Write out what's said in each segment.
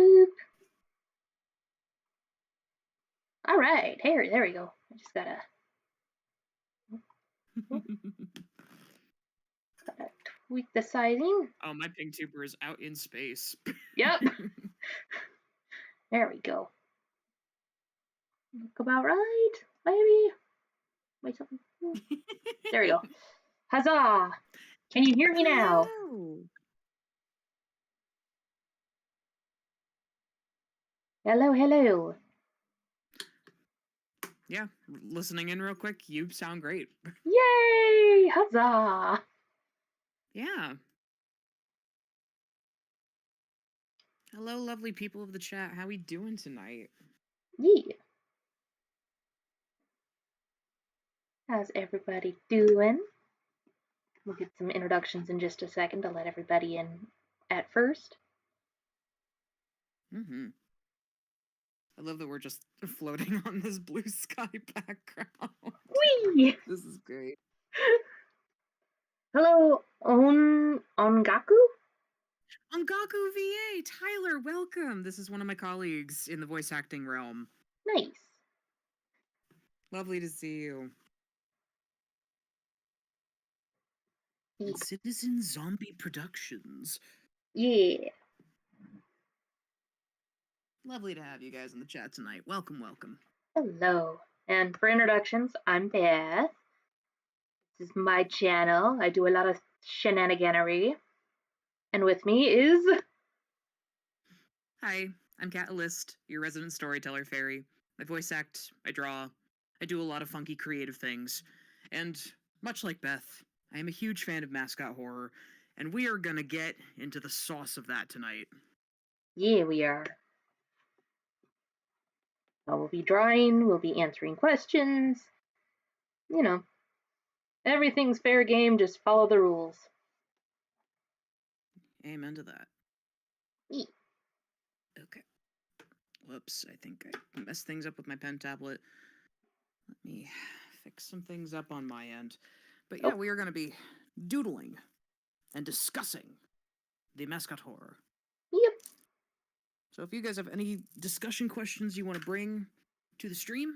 Boop. All right, there we go. I just gotta tweak the sizing. Oh, my pink tuber is out in space. Yep. There we go. Look about right, maybe. Wait, something. There we go. Huzzah! Can you hear me now? Hello, hello. Yeah, listening in real quick, you sound great. Yay! Huzzah! Yeah. Hello, lovely people of the chat. How we doing tonight? Yeah. How's everybody doing? We'll get some introductions in just a second to let everybody in at first. Mm-hmm. I love that we're just floating on this blue sky background. Whee! This is great. Hello, Ongaku? Ongaku VA, Tyler, welcome. This is one of my colleagues in the voice acting realm. Nice. Lovely to see you. Yeah. Citizen Zombie Productions. Yeah. Lovely to have you guys in the chat tonight. Welcome, welcome. Hello. And for introductions, I'm Beth. This is my channel. I do a lot of shenaniganery. And with me is... Hi, I'm Catalyst, your resident storyteller fairy. I voice act, I draw, I do a lot of funky creative things. And much like Beth, I am a huge fan of Mascot Horror, and we are gonna get into the sauce of that tonight. Yeah, we are. We'll be drawing, we'll be answering questions. You know, everything's fair game, just follow the rules. Amen to that. Yeah. Okay. Whoops, I think I messed things up with my pen tablet. Let me fix some things up on my end. But yeah, we are going to be doodling and discussing the Mascot Horror. Yep. So if you guys have any discussion questions you want to bring to the stream,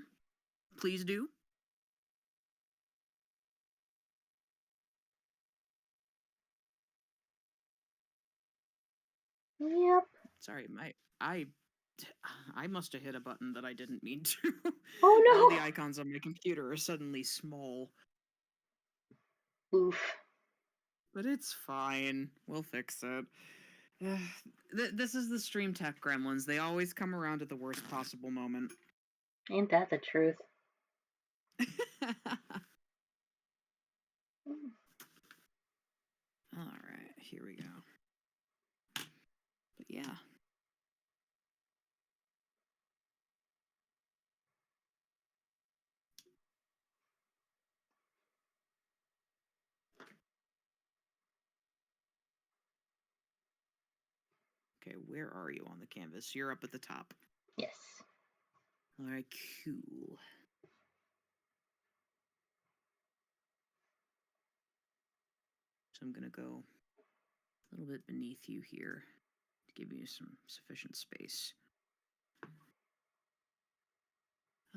please do. Yep. Sorry, I must have hit a button that I didn't mean to. Oh no! All the icons on my computer are suddenly small. Oof. But it's fine. We'll fix it. This is the Stream Tech gremlins. They always come around at the worst possible moment. Ain't that the truth? Alright, here we go. But yeah. Okay, where are you on the canvas? You're up at the top. Yes. Alright, cool. So I'm gonna go a little bit beneath you here to give you some sufficient space.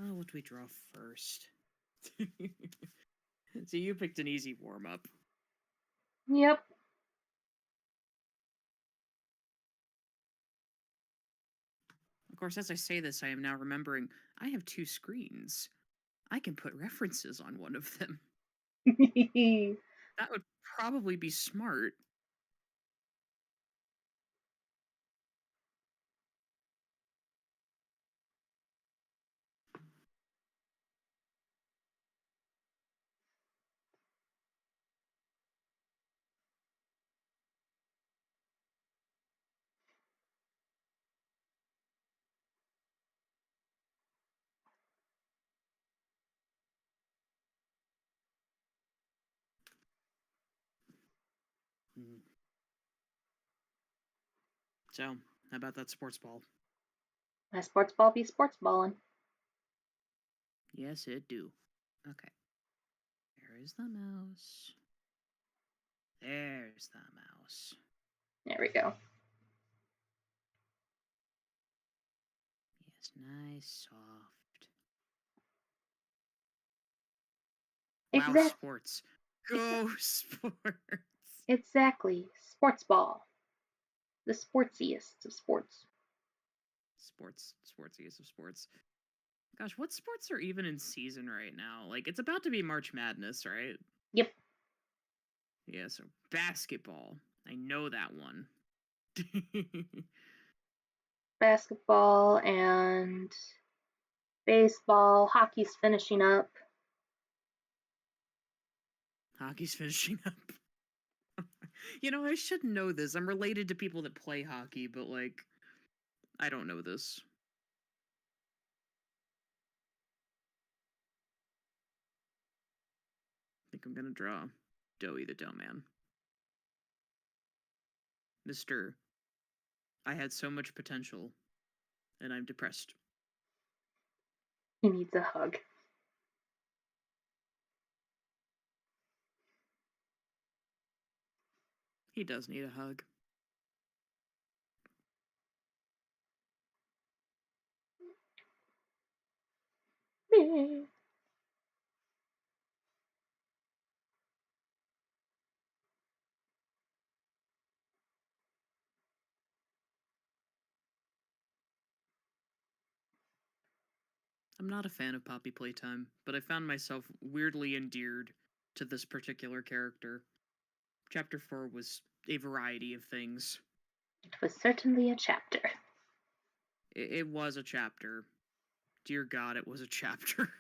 Oh, what do we draw first? So you picked an easy warm-up. Yep. Of course, as I say this, I am now remembering I have 2 screens. I can put references on one of them. That would probably be smart. So, how about that sports ball? My sports ball be sports ballin'. Yes, it do. Okay. There is the mouse. There's the mouse. There we go. Nice, soft. Wow, sports. Go sports. Exactly. Sports ball. The sportsiest of sports. Sportsiest of sports. Gosh, what sports are even in season right now? Like, it's about to be March Madness, right? Yep. Yeah, so basketball. I know that one. Basketball and baseball. Hockey's finishing up. Hockey's finishing up. You know, I should know this. I'm related to people that play hockey, but, like, I don't know this. I think I'm gonna draw Doughy the Dough Man. Mr. I had so much potential, and I'm depressed. He needs a hug. He does need a hug. I'm not a fan of Poppy Playtime, but I found myself weirdly endeared to this particular character. Chapter 4 was a variety of things. It was certainly a chapter. It was a chapter. Dear God, it was a chapter.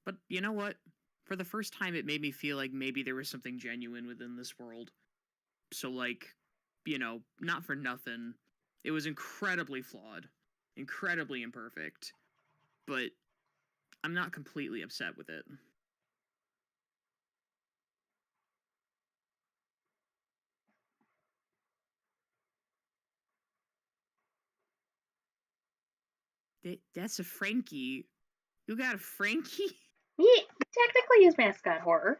But you know what? For the first time, it made me feel like maybe there was something genuine within this world. So, like, you know, not for nothing, it was incredibly flawed, incredibly imperfect, but I'm not completely upset with it. That's a Frankie. You got a Frankie? Yeah, technically is Mascot Horror.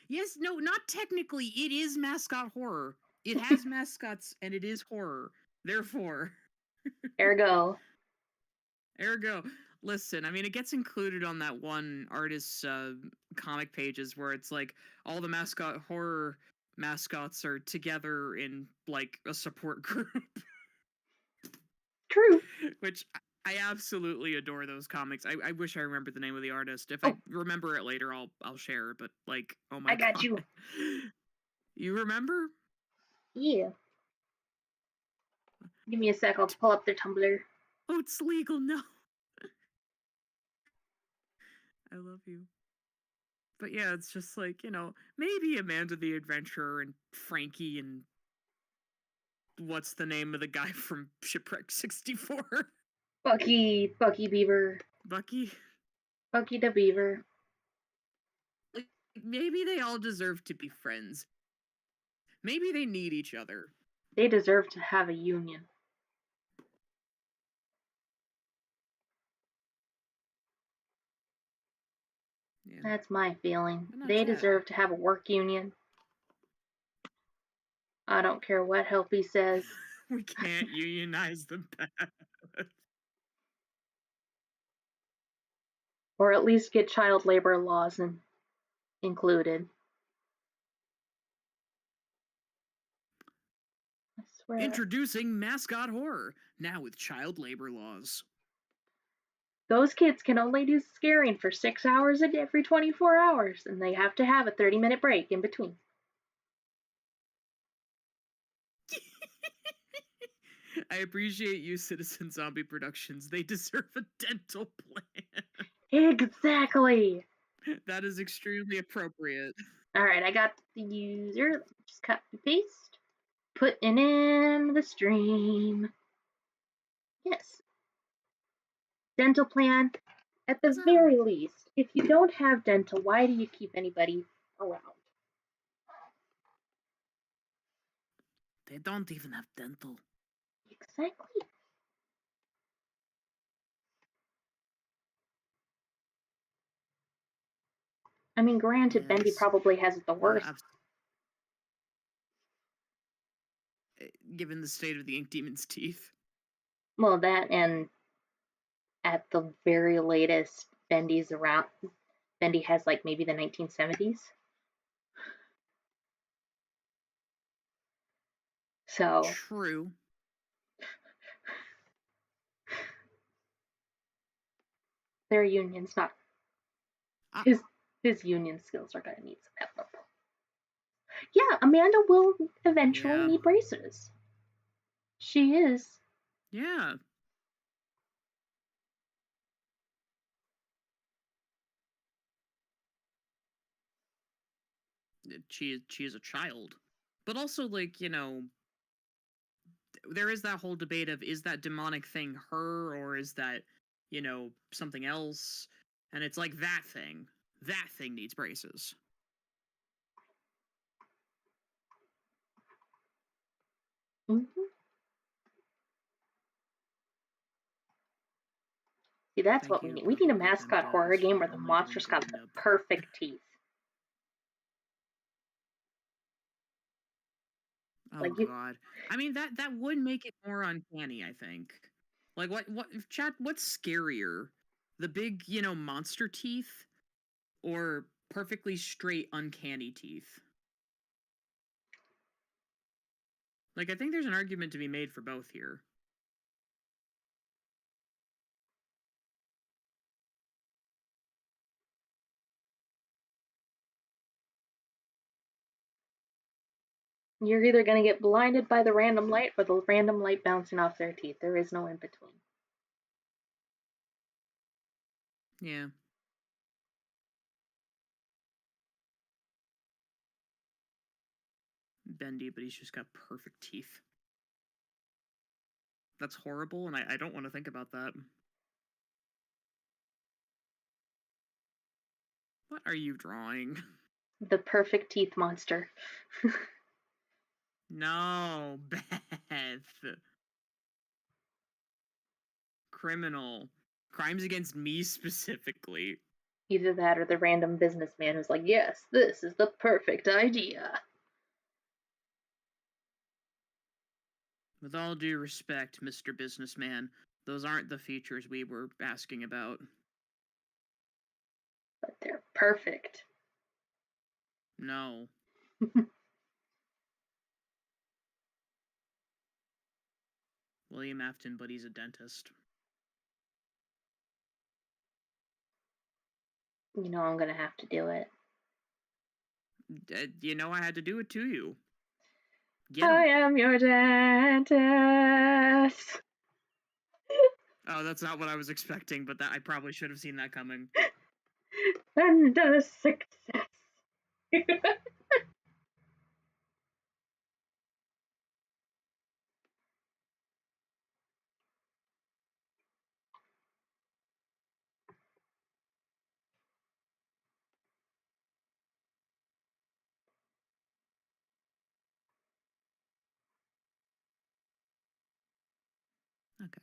Yes, no, not technically. It is Mascot Horror. It has mascots and it is horror. Therefore. Ergo. Listen, I mean, it gets included on that one artist's comic pages where it's like all the Mascot Horror mascots are together in like a support group. True. Which I absolutely adore those comics. I wish I remembered the name of the artist. If I remember it later, I'll share. But like, oh my god, I got you. You remember? Yeah. Give me a sec. I'll pull up their Tumblr. Oh, it's legal. No. I love you. But yeah, it's just like, you know, maybe Amanda the Adventurer and Frankie and what's the name of the guy from Shipwreck 64? Bucky Beaver. Bucky the Beaver. Like, maybe they all deserve to be friends. Maybe they need each other. They deserve to have a union. Yeah. That's my feeling. They deserve to have a work union. I don't care what Helpy says. We can't unionize them back. Or at least get child labor laws included. I swear. Introducing Mascot Horror, now with child labor laws. Those kids can only do scaring for 6 hours every 24 hours, and they have to have a 30-minute break in between. I appreciate you, Citizen Zombie Productions. They deserve a dental plan. Exactly. That is extremely appropriate. Alright, I got the user. Just copy paste. Putting in the stream. Yes. Dental plan. At the very least, if you don't have dental, why do you keep anybody around? They don't even have dental. Exactly. I mean, granted, yes. Bendy probably has it the worst. given the state of the Ink Demon's teeth. Well, that and at the very latest, Bendy's around. Bendy has like maybe the 1970s. So True. their union's not his union skills are gonna need some help. Yeah, Amanda will eventually Yeah. need braces. She is. Yeah. She is a child. But also, like, you know, there is that whole debate of, is that demonic thing her, or is that, you know, something else? And it's like, that thing needs braces. Mm-hmm. See, that's Thank what we you, need. We need a Puppet mascot and horror game where the only doing monster's got the cleanup. perfect teeth. Oh Like god. I mean, that would make it more uncanny, I think. Like, what chat, what's scarier? The big, you know, monster teeth, or perfectly straight uncanny teeth? Like, I think there's an argument to be made for both here. you're either gonna get blinded by the random light or the random light bouncing off their teeth. There is no in between. Yeah. Bendy, but he's just got perfect teeth. That's horrible, and I don't want to think about that. What are you drawing? The perfect teeth monster. No, Beth. Criminal. Crimes against me specifically. Either that or the random businessman who's like, yes, this is the perfect idea. With all due respect, Mr. Businessman, those aren't the features we were asking about. But they're perfect. No. William Afton, but he's a dentist. You know I'm gonna have to do it. You know I had to do it to you. I am your dentist. Oh, that's not what I was expecting, but that I probably should have seen that coming. And a success. Okay.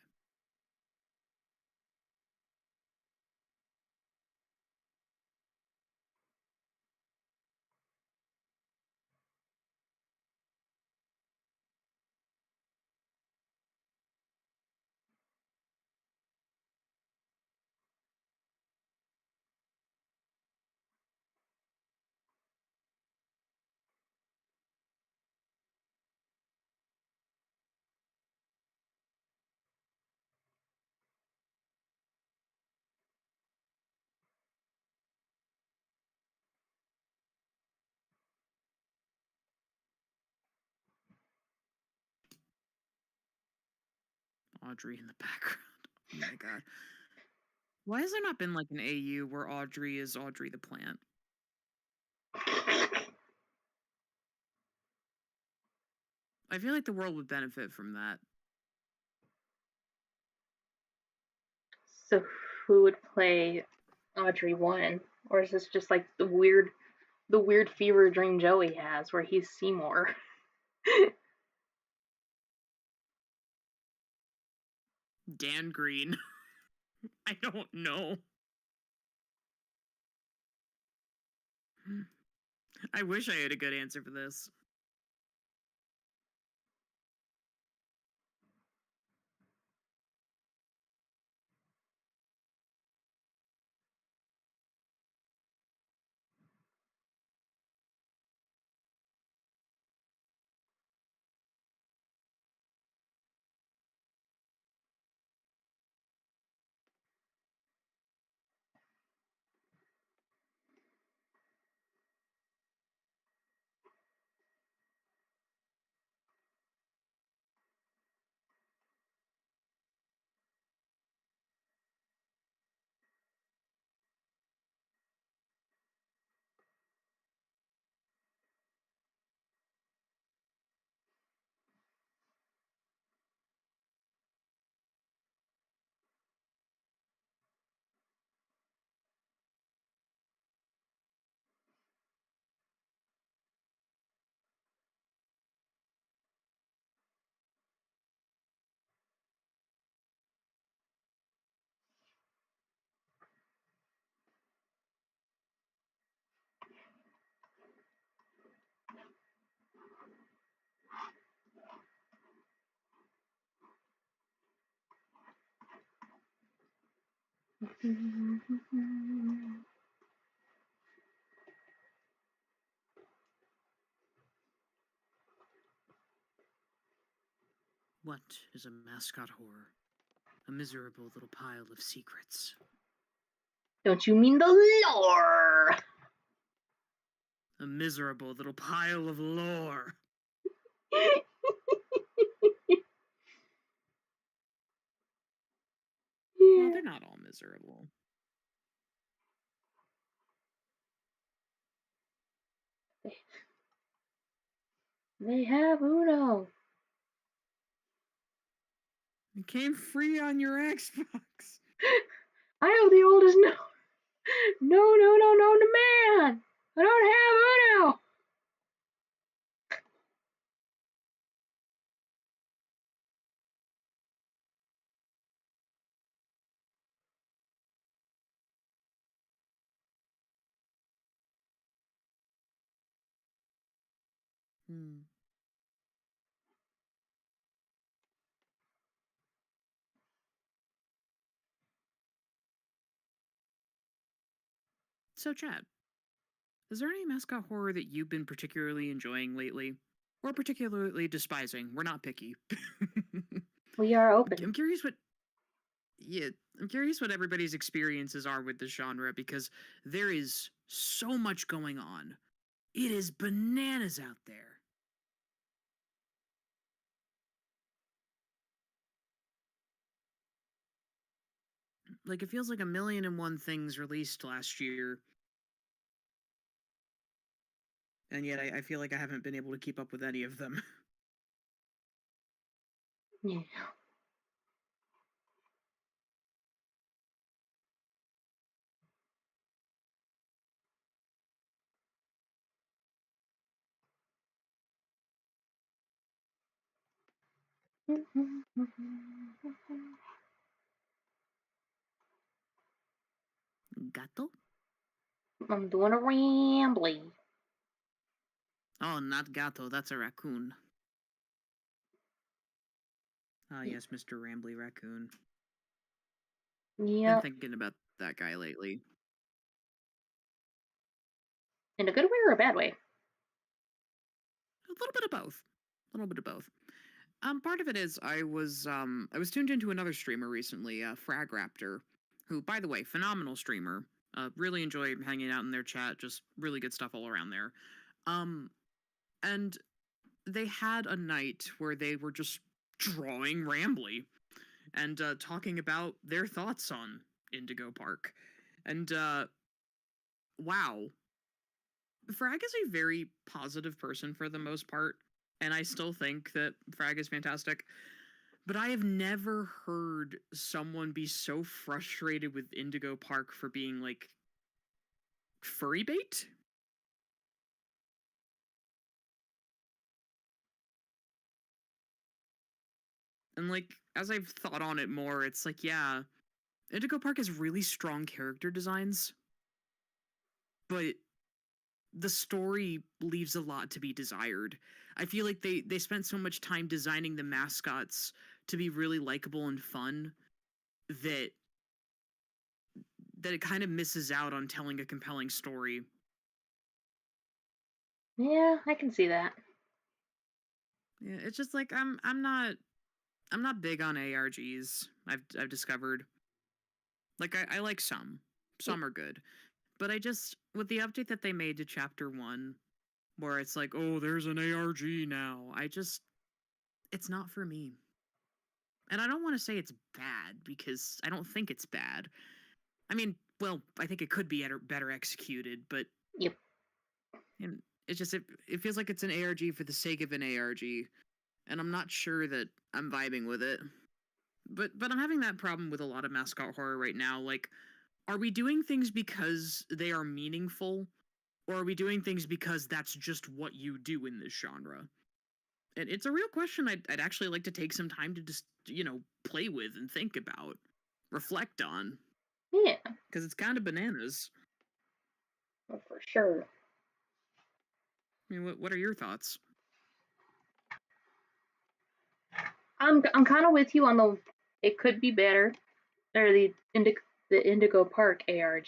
Audrey in the background. Oh my god. Why has there not been like an AU where Audrey is Audrey the plant? I feel like the world would benefit from that. So who would play Audrey 1? Or is this just like the weird fever dream Joey has where he's Seymour? Dan Green. I don't know. I wish I had a good answer for this. What is a mascot horror? A miserable little pile of secrets. Don't you mean the lore? A miserable little pile of lore. Well, they're not all miserable. They have Uno. It came free on your Xbox. I am the oldest no man. I don't have Uno. So, Chad, is there any mascot horror that you've been particularly enjoying lately? Or particularly despising? We're not picky. We are open. I'm curious what. Yeah, I'm curious what everybody's experiences are with the genre because there is so much going on. It is bananas out there. Like, it feels like 1,000,001 things released last year. And yet I feel like I haven't been able to keep up with any of them. Yeah. Gato? I'm doing a rambly. Oh, not gato, that's a raccoon. Ah, yes, Mr. Rambly Raccoon. Yeah. Been thinking about that guy lately. In a good way or a bad way? A little bit of both. A little bit of both. Part of it is I was tuned into another streamer recently, Frag Raptor, who, by the way, phenomenal streamer. Really enjoy hanging out in their chat. Just really good stuff all around there. And they had a night where they were just drawing Rambly and talking about their thoughts on Indigo Park. And wow, Frag is a very positive person for the most part, and I still think that Frag is fantastic. But I have never heard someone be so frustrated with Indigo Park for being like furry bait. And like, as I've thought on it more, it's like, yeah, Indigo Park has really strong character designs, but the story leaves a lot to be desired. I feel like they spent so much time designing the mascots to be really likable and fun that it kind of misses out on telling a compelling story. Yeah, I can see that. Yeah, it's just like I'm not big on ARGs. I've discovered. Like I like some. Some are good. But I just with the update that they made to chapter 1 where it's like, "Oh, there's an ARG now." It's not for me. And I don't want to say it's bad because I don't think it's bad. I mean, well, I think it could be better executed, but Yep. And it's just it feels like it's an ARG for the sake of an ARG, and I'm not sure that I'm vibing with it. But I'm having that problem with a lot of mascot horror right now. Like, are we doing things because they are meaningful, or are we doing things because that's just what you do in this genre? And it's a real question I'd actually like to take some time to just play with and think about, reflect on. Yeah. Because it's kind of bananas. Oh, for sure. I mean, what are your thoughts? I'm kind of with you on the. It could be better, or the the Indigo Park ARG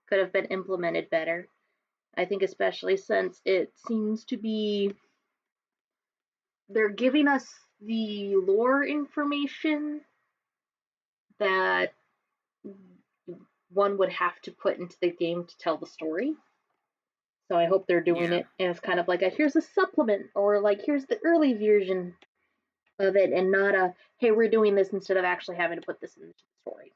could have been implemented better. I think especially since it seems to be they're giving us the lore information that one would have to put into the game to tell the story. So I hope they're doing Yeah. it as kind of like a here's a supplement or like here's the early version of it and not a hey we're doing this instead of actually having to put this into the story.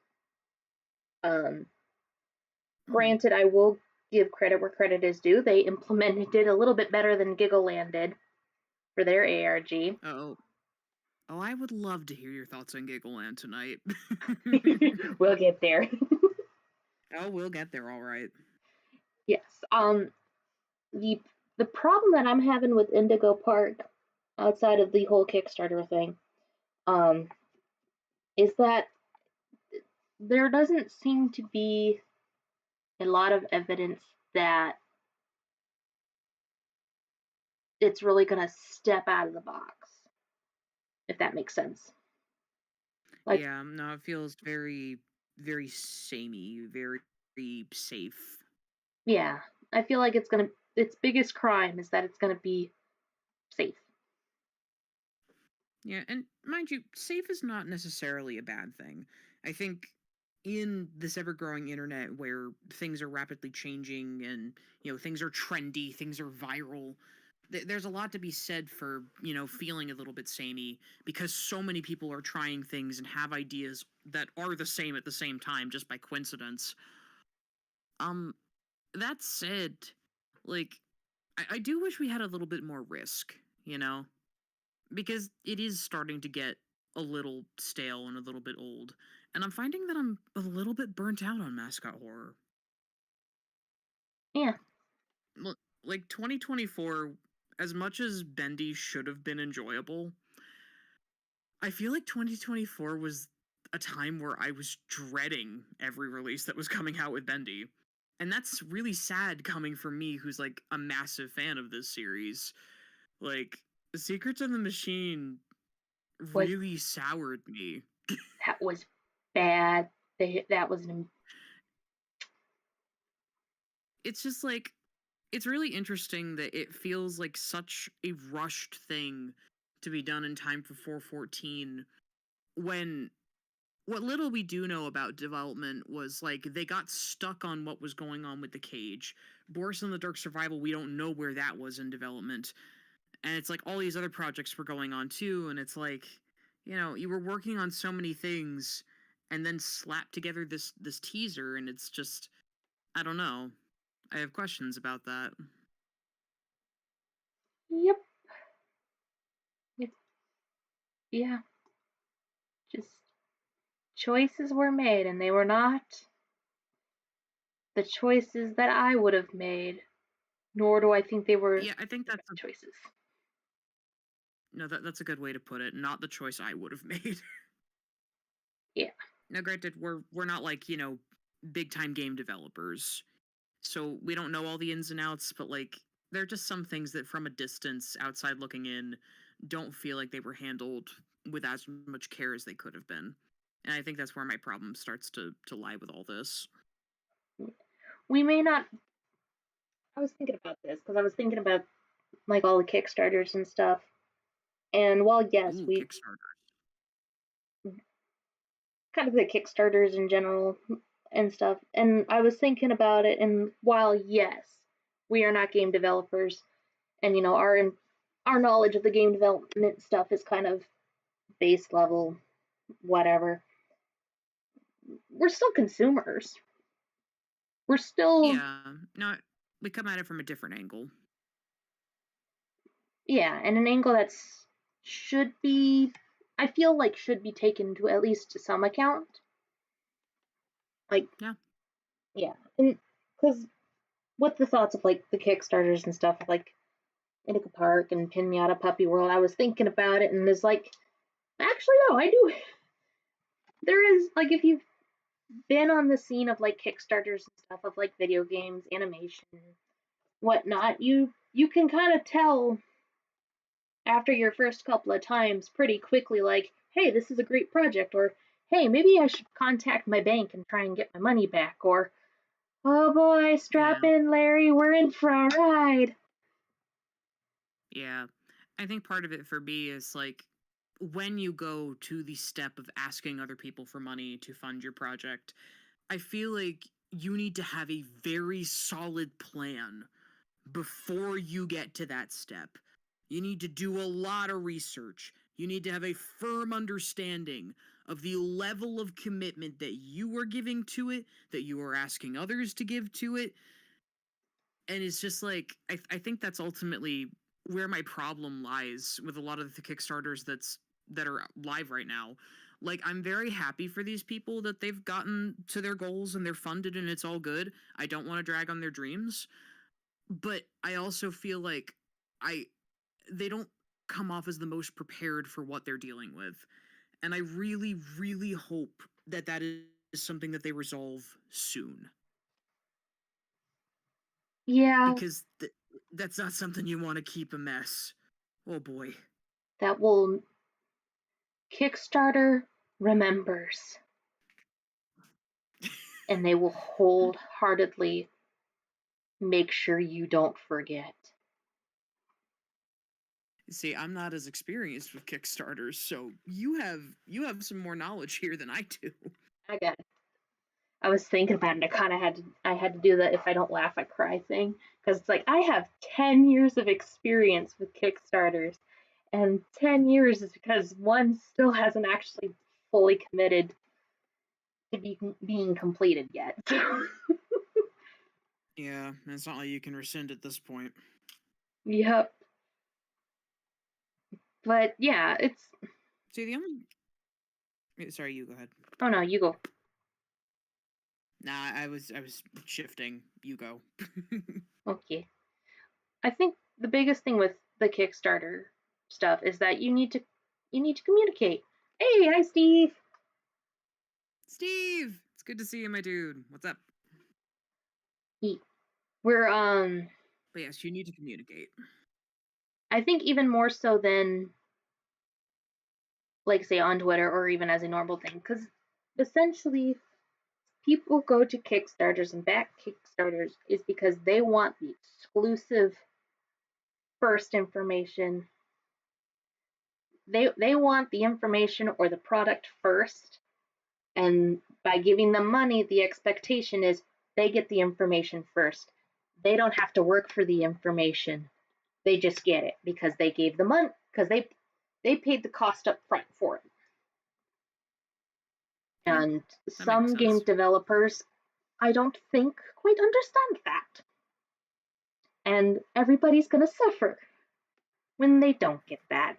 Granted, I will give credit where credit is due. They implemented it a little bit better than Giggleland did for their ARG. Oh. Oh, I would love to hear your thoughts on Giggleland tonight. We'll get there. Oh, we'll get there, all right. Yes. The the problem that I'm having with Indigo Park, outside of the whole Kickstarter thing, is that there doesn't seem to be a lot of evidence that it's really going to step out of the box, if that makes sense. Like, yeah, no, it feels very, very samey, very safe. Yeah, I feel like its biggest crime is that it's gonna be safe. Yeah, and mind you, safe is not necessarily a bad thing. I think in this ever-growing internet where things are rapidly changing and, things are trendy, things are viral, there's a lot to be said for, feeling a little bit samey because so many people are trying things and have ideas that are the same at the same time just by coincidence. That said, like, I do wish we had a little bit more risk, because it is starting to get a little stale and a little bit old, and I'm finding that I'm a little bit burnt out on Mascot Horror. Yeah. Like 2024, as much as Bendy should have been enjoyable, I feel like 2024 was a time where I was dreading every release that was coming out with Bendy. And that's really sad coming from me, who's like a massive fan of this series. Like, Secrets of the Machine really soured me. That was bad. That was It's just like, it's really interesting that it feels like such a rushed thing to be done in time for 414 when what little we do know about development was like they got stuck on what was going on with the cage. Boris and the Dark Survival, we don't know where that was in development. And it's like all these other projects were going on too, and it's like, you were working on so many things and then slapped together this teaser, and it's just, I don't know. I have questions about that. Yep. Yeah. Just choices were made and they were not the choices that I would have made, nor do I think they were I think that's choices. No, that's a good way to put it. Not the choice I would have made. Yeah. Now, granted, we're not like, big time game developers, so we don't know all the ins and outs, but like there are just some things that from a distance, outside looking in, don't feel like they were handled with as much care as they could have been. And I think that's where my problem starts to lie with all this. We may not. I was thinking about this because I was thinking about like all the Kickstarters and stuff. And while yes, we Kickstarters. kind of the Kickstarters in general and stuff. And I was thinking about it, and while yes, we are not game developers, and our knowledge of the game development stuff is kind of base level, whatever. We're still consumers. We're still no, we come at it from a different angle. Yeah, and an angle that's should be I feel like should be taken to at least to some account. Like yeah, and because with the thoughts of like the Kickstarters and stuff like Indica Park and Pinata Puppy World, I was thinking about it and was like, actually no, I do. There is like if you've been on the scene of like Kickstarters and stuff of like video games, animation, whatnot, you can kind of tell after your first couple of times pretty quickly like, hey, this is a great project, or hey, maybe I should contact my bank and try and get my money back, or, oh boy, strap Yeah. in, Larry, we're in for a ride. Yeah. I think part of it for me is like when you go to the step of asking other people for money to fund your project, I feel like you need to have a very solid plan before you get to that step. You need to do a lot of research. You need to have a firm understanding of the level of commitment that you are giving to it, that you are asking others to give to it. And it's just like, I think that's ultimately where my problem lies with a lot of the Kickstarters that are live right now. Like, I'm very happy for these people that they've gotten to their goals and they're funded and it's all good. I don't want to drag on their dreams, but I also feel like I they don't come off as the most prepared for what they're dealing with. And I really, really hope that that is something that they resolve soon. Yeah, Because that's not something you want to keep a mess. Oh boy. that will Kickstarter remembers, and they will wholeheartedly make sure you don't forget. See, I'm not as experienced with Kickstarters, so you have some more knowledge here than I do. I got it. I was thinking about it. I kind of had to do that if I don't laugh, I cry thing, because it's like I have 10 years of experience with Kickstarters, and 10 years is because one still hasn't actually fully committed to being completed yet. Yeah, it's not like you can rescind at this point. Yep. But yeah, it's. See, the only sorry, you go ahead. Oh no, you go. Nah, I was shifting. You go. Okay. I think the biggest thing with the Kickstarter stuff is that you need to communicate. Hey, hi Steve. Steve, it's good to see you, my dude. What's up? We're But yes, you need to communicate. I think even more so than like say on Twitter or even as a normal thing, because essentially people go to Kickstarters and back Kickstarters is because they want the exclusive first information. They want the information or the product first, and by giving them money, the expectation is they get the information first. They don't have to work for the information. They just get it because they gave the money because they paid the cost up front for it. Yeah, And that makes some game sense. developers, I don't think, quite understand that. And everybody's going to suffer when they don't get that.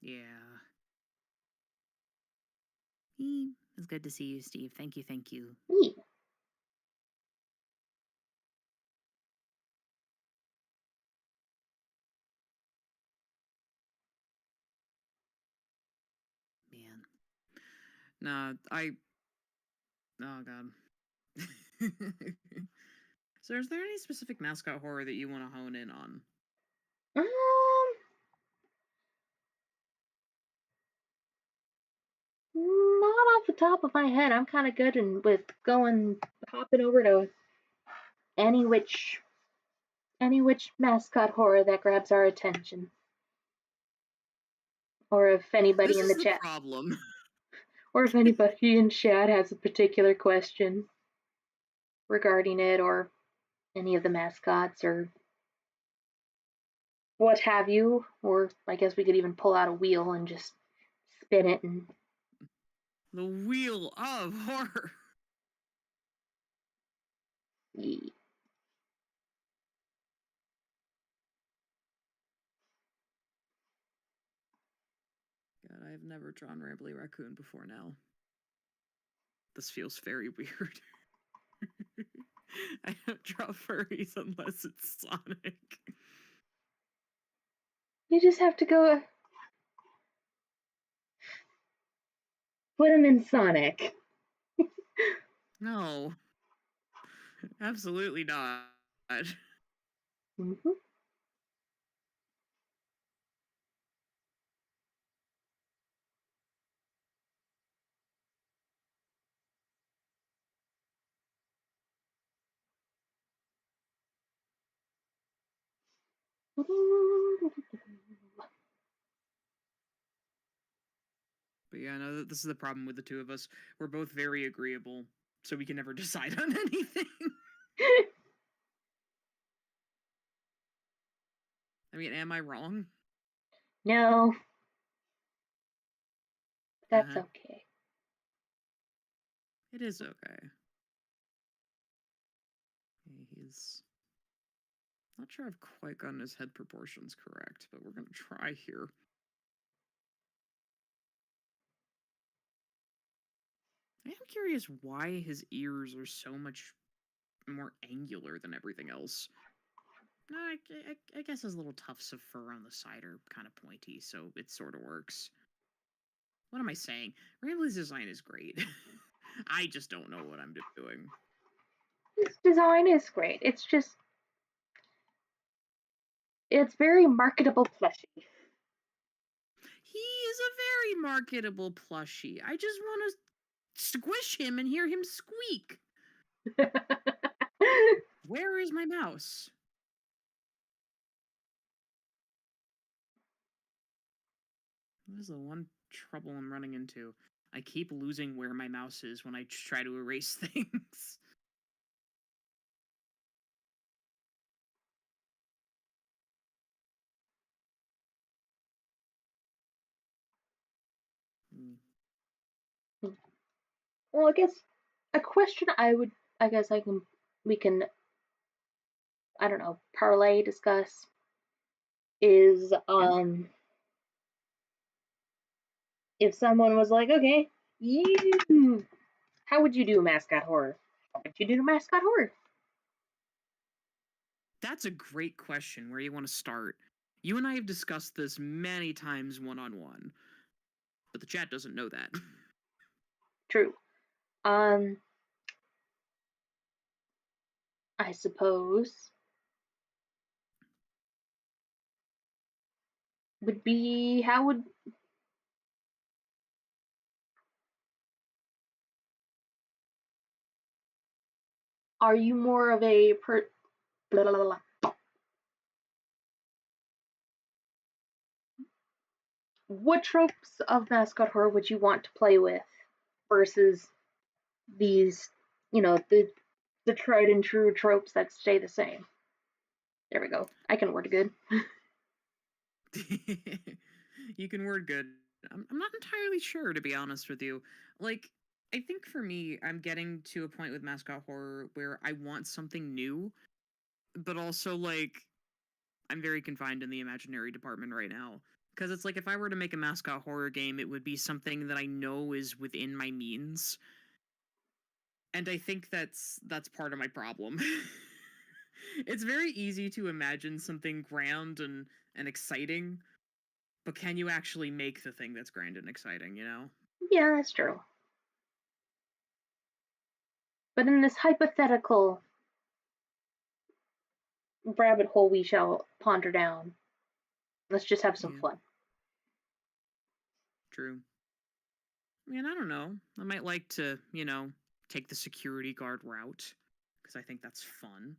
Yeah. It's good to see you, Steve. Thank you, thank you. Man. Nah, oh god. So is there any specific mascot horror that you want to hone in on? um, not off the top of my head. I'm kind of good with hopping over to any which mascot horror that grabs our attention. Or if anybody This in is the the chat, problem. or if anybody in chat has a particular question regarding it, or any of the mascots, or what have you, or I guess we could even pull out a wheel and just spin it and The wheel of horror. God, I have never drawn Rambly Raccoon before now. This feels very weird. I don't draw furries unless it's Sonic. you just have to go put him in Sonic. No. Absolutely not. Mm-hmm. But yeah, no, this is the problem with the two of us. We're both very agreeable, so we can never decide on anything. I mean, am I wrong? No, that's okay. It is okay. He's not sure I've quite gotten his head proportions correct, but we're gonna try here. I am curious why his ears are so much more angular than everything else. No, I guess his little tufts of fur on the side are kind of pointy, so it sort of works. What am I saying? Rambley's design is great. I just don't know what I'm doing. His design is great. It's very marketable plushie. He is a very marketable plushie. I just want to squish him and hear him squeak. Where is my mouse? What is the one trouble I'm running into? I keep losing where my mouse is when I try to erase things. Well, I guess a question we can, I don't know, parlay discuss is if someone was like, okay, how would you do Mascot Horror? How would you do Mascot Horror? That's a great question. Where you want to start? You and I have discussed this many times one-on-one, but the chat doesn't know that. True. I suppose would be how would are you more of a blah, blah, blah, blah. What tropes of Mascot Horror would you want to play with versus these, the tried and true tropes that stay the same? There we go. I can word good. You can word good. I'm not entirely sure, to be honest with you. Like, I think for me, I'm getting to a point with Mascot Horror where I want something new, but also, like, I'm very confined in the imaginary department right now. Because it's like, if I were to make a Mascot Horror game, it would be something that I know is within my means. And I think that's part of my problem. It's very easy to imagine something grand and exciting, but can you actually make the thing that's grand and exciting, you know? Yeah, that's true. But in this hypothetical rabbit hole we shall ponder down, let's just have some fun. True. I mean, I don't know. I might like to, take the security guard route, because I think that's fun.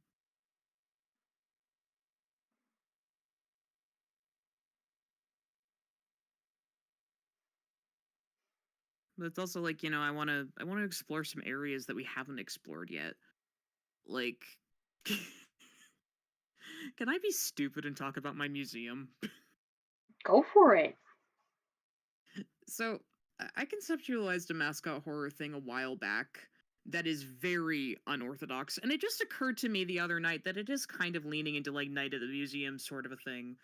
But it's also like, I want to explore some areas that we haven't explored yet. Like, can I be stupid and talk about my museum? Go for it. So, I conceptualized a Mascot Horror thing a while back that is very unorthodox, and it just occurred to me the other night that it is kind of leaning into, like, Night at the Museum sort of a thing.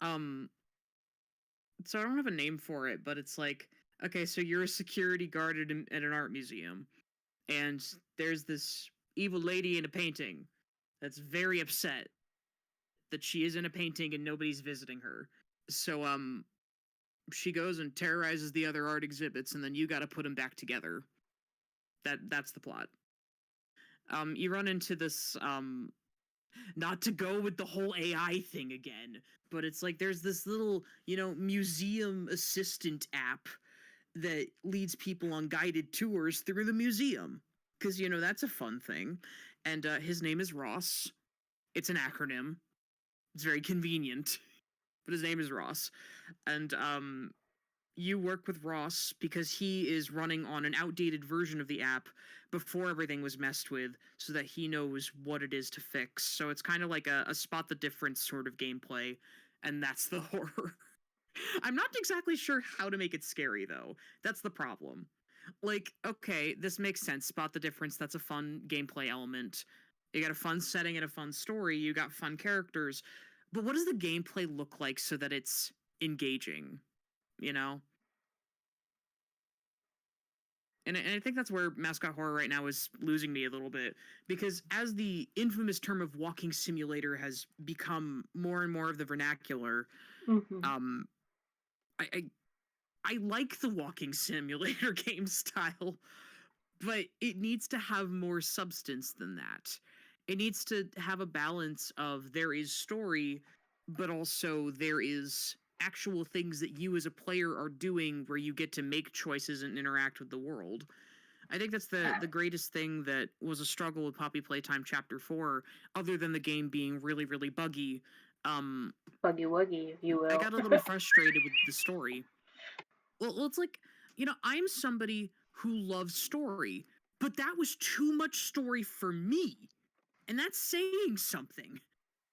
So I don't have a name for it, but it's like, okay, so you're a security guard at an art museum, and there's this evil lady in a painting that's very upset that she is in a painting and nobody's visiting her. So she goes and terrorizes the other art exhibits, and then you got to put them back together. That's the plot. You run into this not to go with the whole AI thing again, but it's like there's this little, museum assistant app that leads people on guided tours through the museum. Because, that's a fun thing. And his name is Ross. It's an acronym. It's very convenient. But his name is Ross. And you work with Ross because he is running on an outdated version of the app before everything was messed with, so that he knows what it is to fix. So it's kind of like a spot the difference sort of gameplay, and that's the horror. I'm not exactly sure how to make it scary, though. That's the problem. Like, okay, this makes sense. Spot the difference. That's a fun gameplay element. You got a fun setting and a fun story. You got fun characters. But what does the gameplay look like so that it's engaging? You know? And I think that's where Mascot Horror right now is losing me a little bit, because as the infamous term of walking simulator has become more and more of the vernacular, Mm-hmm. I I like the walking simulator game style, but it needs to have more substance than that. It needs to have a balance of there is story, but also there is actual things that you as a player are doing where you get to make choices and interact with the world. I think that's the greatest thing that was a struggle with Poppy Playtime Chapter 4, other than the game being really, really buggy. Buggy wuggy, if you I will. got a little frustrated with the story. Well, it's like, I'm somebody who loves story, but that was too much story for me. And that's saying something.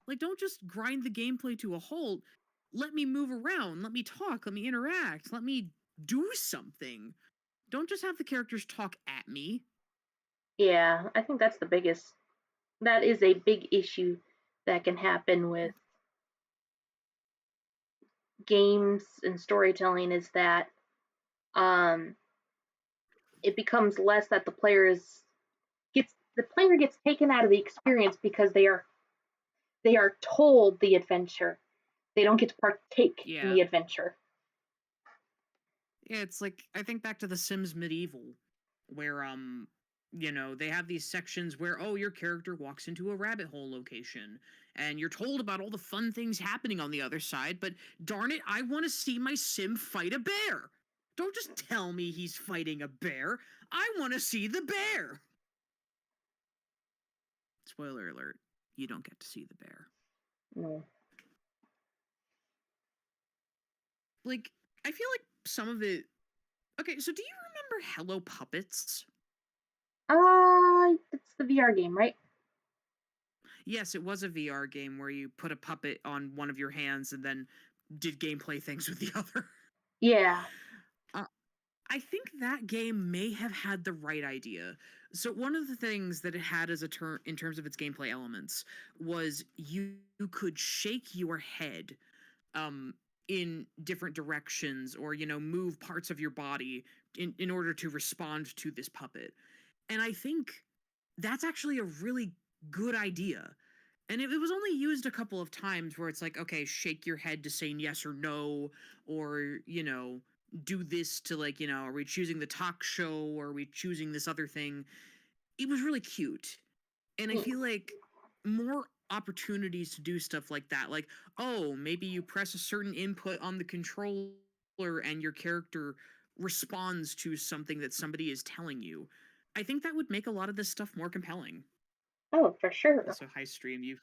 Like, don't just grind the gameplay to a halt. Let me move around. Let me talk. Let me interact. Let me do something. Don't just have the characters talk at me. Yeah, I think that's the biggest. That is a big issue that can happen with games and storytelling, is that um, it becomes less that the player gets taken out of the experience because they are told the adventure. They don't get to partake in Yeah. the adventure. Yeah, it's like, I think back to The Sims Medieval, where they have these sections where, oh, your character walks into a rabbit hole location and you're told about all the fun things happening on the other side, but darn it, I want to see my sim fight a bear. Don't just tell me he's fighting a bear. I want to see the bear. Spoiler alert, you don't get to see the bear. Mm. Like, I feel like some of it. Okay, so do you remember Hello Puppets? It's the VR game, right? Yes, it was a VR game where you put a puppet on one of your hands and then did gameplay things with the other. Yeah. Uh, I think that game may have had the right idea. So one of the things that it had as a term in terms of its gameplay elements was you could shake your head um, in different directions, or move parts of your body in order to respond to this puppet. And I think that's actually a really good idea. And it was only used a couple of times where it's like, okay, shake your head to say yes or no, or, do this to, like, are we choosing the talk show, or are we choosing this other thing? It was really cute. And I Yeah. feel like more opportunities to do stuff like that, like, oh, maybe you press a certain input on the controller and your character responds to something that somebody is telling you. I think that would make a lot of this stuff more compelling. Oh, for sure. Also, hi stream, you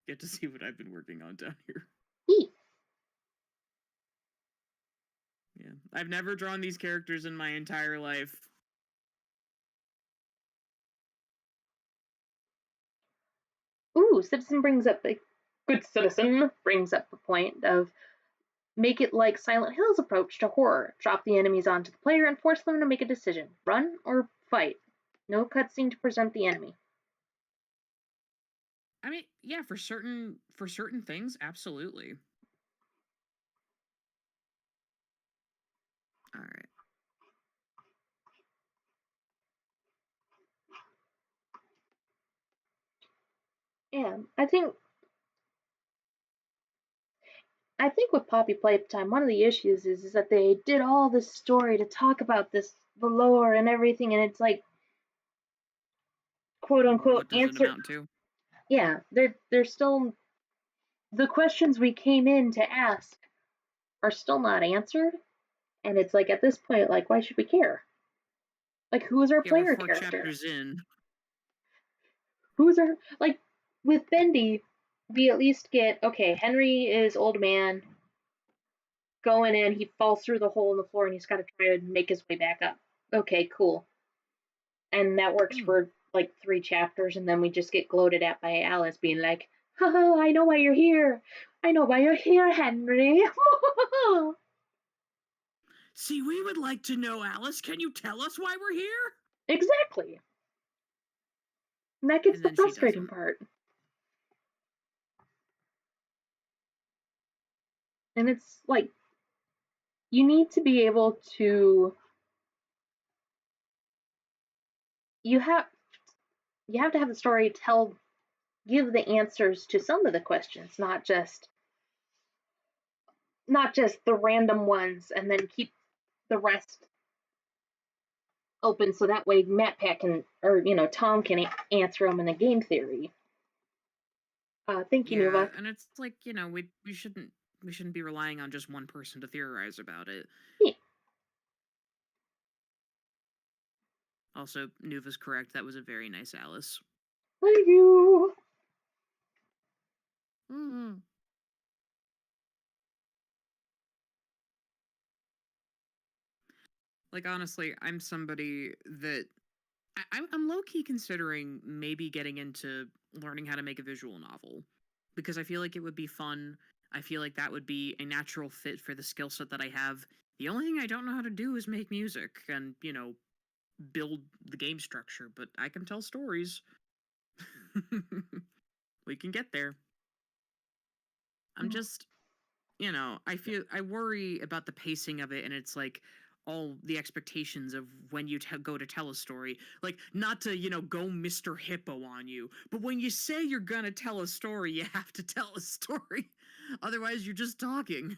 get to see what I've been working on down here. Eat. Yeah, I've never drawn these characters in my entire life. Ooh, citizen brings up a good citizen brings up the point of make it like Silent Hill's approach to horror. Drop the enemies onto the player and force them to make a decision. Run or fight. No cutscene to present the enemy. I mean, yeah, for certain things, absolutely. All right. Yeah, I think with Poppy Playtime, one of the issues is that they did all this story to talk about the lore and everything, and it's like quote unquote What does it answer. amount to? Yeah, they're still the questions we came in to ask are still not answered, and it's like at this point, like why should we care? Like who is our Yeah, we're player 4 character? chapters in. Who's our like with Bendy? we at least get, okay, Henry is old man going in, he falls through the hole in the floor and he's got to try to make his way back up. Okay, cool. And that works for like 3 chapters, and then we just get gloated at by Alice being like, haha, I know why you're here. I know why you're here, Henry. See, we would like to know, Alice. Can you tell us why we're here? Exactly. And that gets the frustrating part. And it's like, you need to be able to, you have to have the story give the answers to some of the questions, not just the random ones, and then keep the rest open so that way MatPat can, or Tom can answer them in a game theory. Thank you, Nuva. And it's like, we shouldn't be relying on just one person to theorize about it. Yeah. Also, Nuva's correct. That was a very nice Alice. Thank you. Mm-hmm. Like, honestly, I'm somebody that I'm low-key considering maybe getting into learning how to make a visual novel, because I feel like it would be fun. I feel like that would be a natural fit for the skill set that I have. The only thing I don't know how to do is make music and, build the game structure, but I can tell stories. We can get there. I'm just, I worry about the pacing of it, and it's like all the expectations of when you go to tell a story. Like, not to, go Mr. Hippo on you, but when you say you're gonna tell a story, you have to tell a story. Otherwise, you're just talking.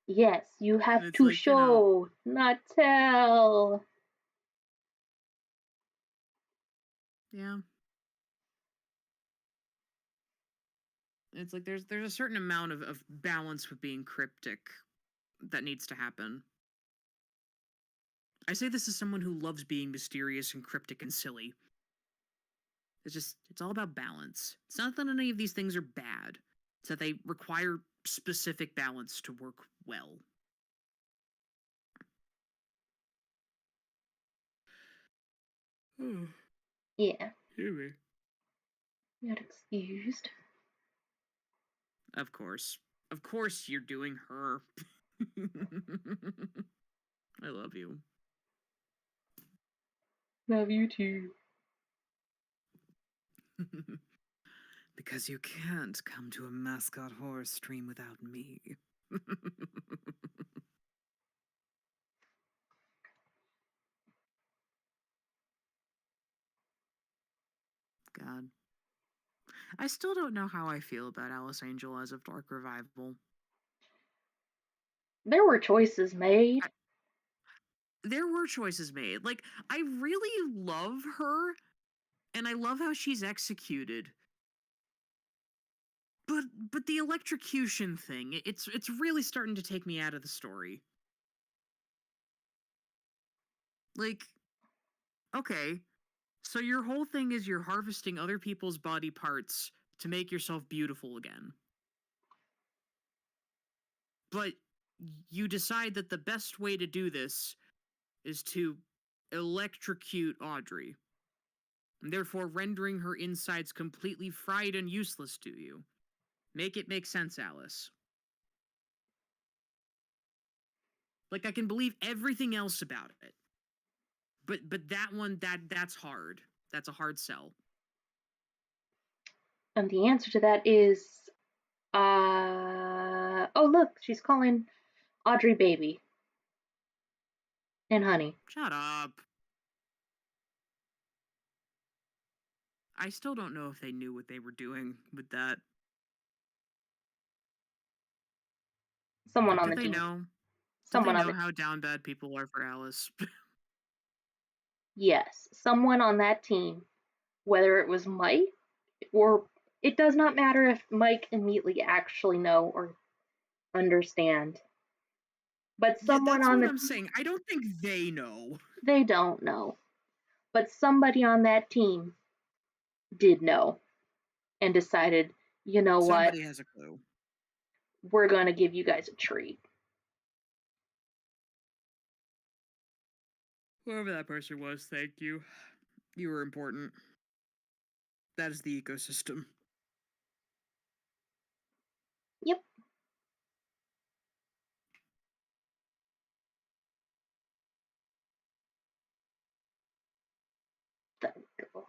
Yes, you have to like, show, not tell. Yeah. It's like there's a certain amount of balance with being cryptic that needs to happen. I say this as someone who loves being mysterious and cryptic and silly. It's all about balance. It's not that any of these things are bad. It's that they require specific balance to work well. Yeah. Anyway. Not excused. Of course. Of course you're doing her. I love you. Love you too. Because you can't come to a Mascot Horror stream without me. God. I still don't know how I feel about Alice Angel as of Dark Revival. There were choices made. There were choices made. Like, I really love her, and I love how she's executed. But the electrocution thing, it's really starting to take me out of the story. Like, okay, so your whole thing is you're harvesting other people's body parts to make yourself beautiful again. But you decide that the best way to do this is to electrocute Audrey, and therefore rendering her insides completely fried and useless to you. Make it make sense, Alice. Like, I can believe everything else about it. But that one, that's hard. That's a hard sell. And the answer to that is, oh look, she's calling Audrey baby. And honey. Shut up. I still don't know if they knew what they were doing with that. Someone on the team. Did they know? Someone Did they know how down bad people are for Alice? Yes, someone on that team, whether it was Mike or it does not matter if Mike and Meatley actually know or understand. But someone that's on what the I'm saying. I don't think they know. They don't know. But somebody on that team did know. and decided, you know what, Somebody has a clue. we're going to give you guys a treat. Whoever that person was, thank you. You were important. That is the ecosystem. Yep. That would go.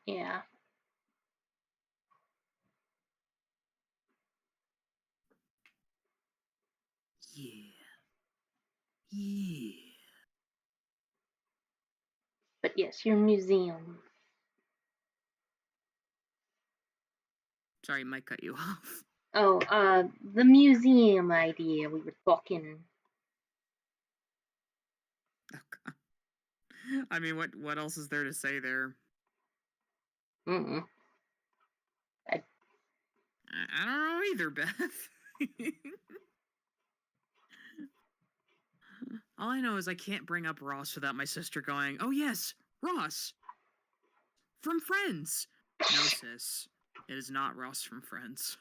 Yeah. Yeah. Yeah. But yes, your museum. Sorry, Mike cut you off. Oh, the museum idea we were talking. Okay. I mean, what else is there to say there? Mm-mm. I don't know either, Beth. All I know is I can't bring up Ross without my sister going, "Oh yes, Ross from Friends." No, sis, it is not Ross from Friends.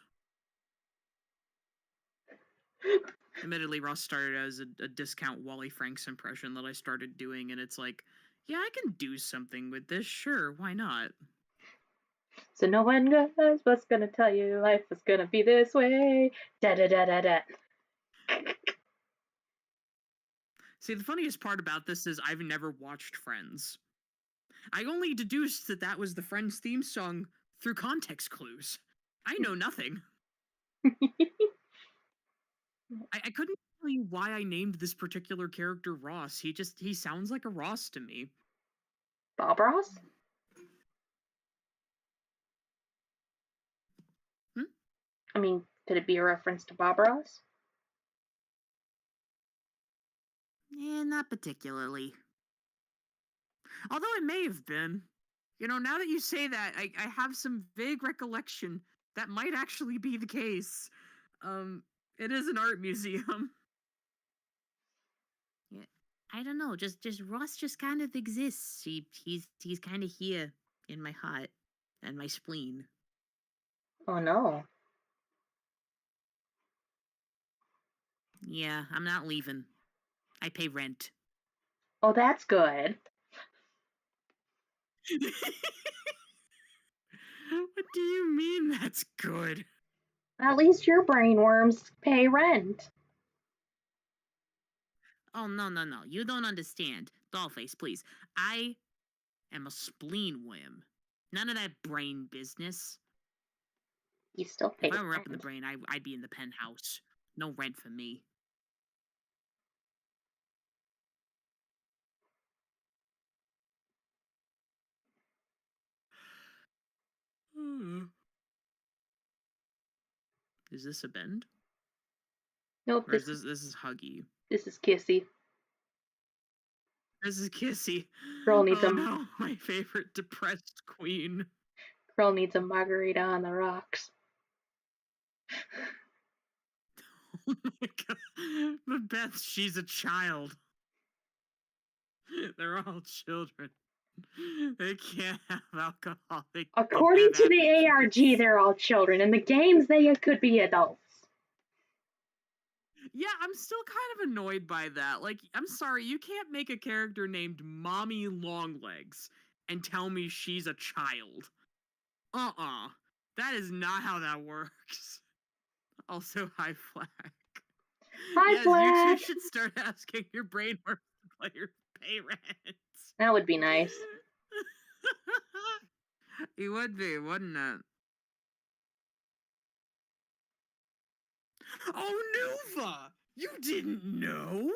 Admittedly, Ross started as a discount Wally Franks impression that I started doing, and it's like, yeah, I can do something with this. Sure, why not? So no one knows what's gonna tell you life is gonna be this way. Da da da da da. See, the funniest part about this is I've never watched Friends. I only deduced that that was the Friends theme song through context clues. I know nothing. I couldn't tell you why I named this particular character Ross. He sounds like a Ross to me. Bob Ross? Hmm? I mean, could it be a reference to Bob Ross? Not particularly. Although it may have been. You know, now that you say that, I have some vague recollection that might actually be the case. It is an art museum. Yeah, I don't know. Just Ross just kind of exists. He's kind of here in my heart and my spleen. Oh no. Yeah, I'm not leaving. I pay rent. Oh, that's good. What do you mean that's good? At least your brainworms pay rent. Oh, no. You don't understand. Dollface, please. I am a spleen whim. None of that brain business. You still pay If I were up in the rent. brain, I'd be in the penthouse. No rent for me. Is this a bend? Nope, Or is this is Huggy? this is Kissy. This is Kissy. Girl needs Oh a no, my favorite depressed queen. girl needs a margarita on the rocks. Oh my god. But Beth, she's a child. They're all children. They can't have alcohol. They can't According have to happy the ARG, kids. they're all children. In the games, they could be adults. Yeah, I'm still kind of annoyed by that. Like, I'm sorry, you can't make a character named Mommy Longlegs and tell me she's a child. That is not how that works. Also, high flag. Hi, Yes, you two Flag. should start asking your brainworms to play your parents. That would be nice. It would be, wouldn't it? Oh, Nuva! You didn't know?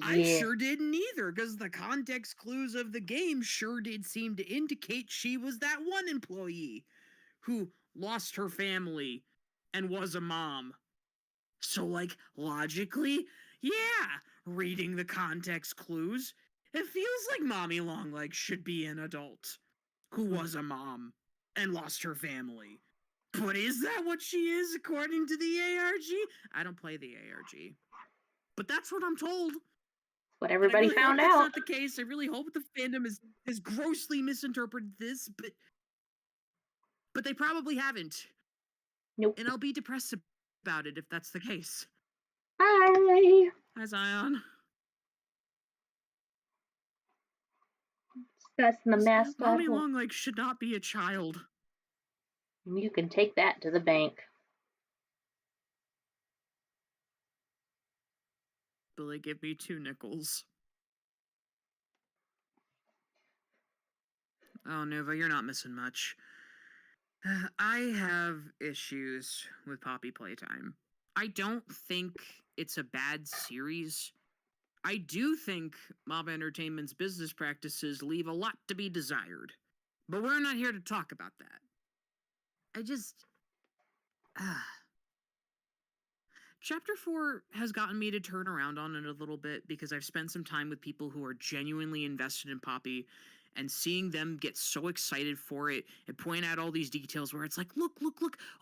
I Yeah. sure didn't either, because the context clues of the game sure did seem to indicate she was that one employee who lost her family and was a mom. So, like, logically, yeah, reading the context clues, it feels like Mommy Longlegs should be an adult who was a mom and lost her family. But is that what she is according to the ARG? I don't play the ARG. But that's what I'm told. What everybody and I really found hope that's out. not the case. I really hope the fandom has grossly misinterpreted this, but they probably haven't. Nope. And I'll be depressed about it if that's the case. Hi. Hi, Zion. Discussing the mascot. Mommy Longlegs should not be a child. You can take that to the bank. Billy, give me 2 nickels. Oh, Nova, you're not missing much. I have issues with Poppy Playtime. I don't think it's a bad series. I do think Mob Entertainment's business practices leave a lot to be desired. But we're not here to talk about that. I just. Chapter 4 has gotten me to turn around on it a little bit because I've spent some time with people who are genuinely invested in Poppy, and seeing them get so excited for it and point out all these details where it's like, look,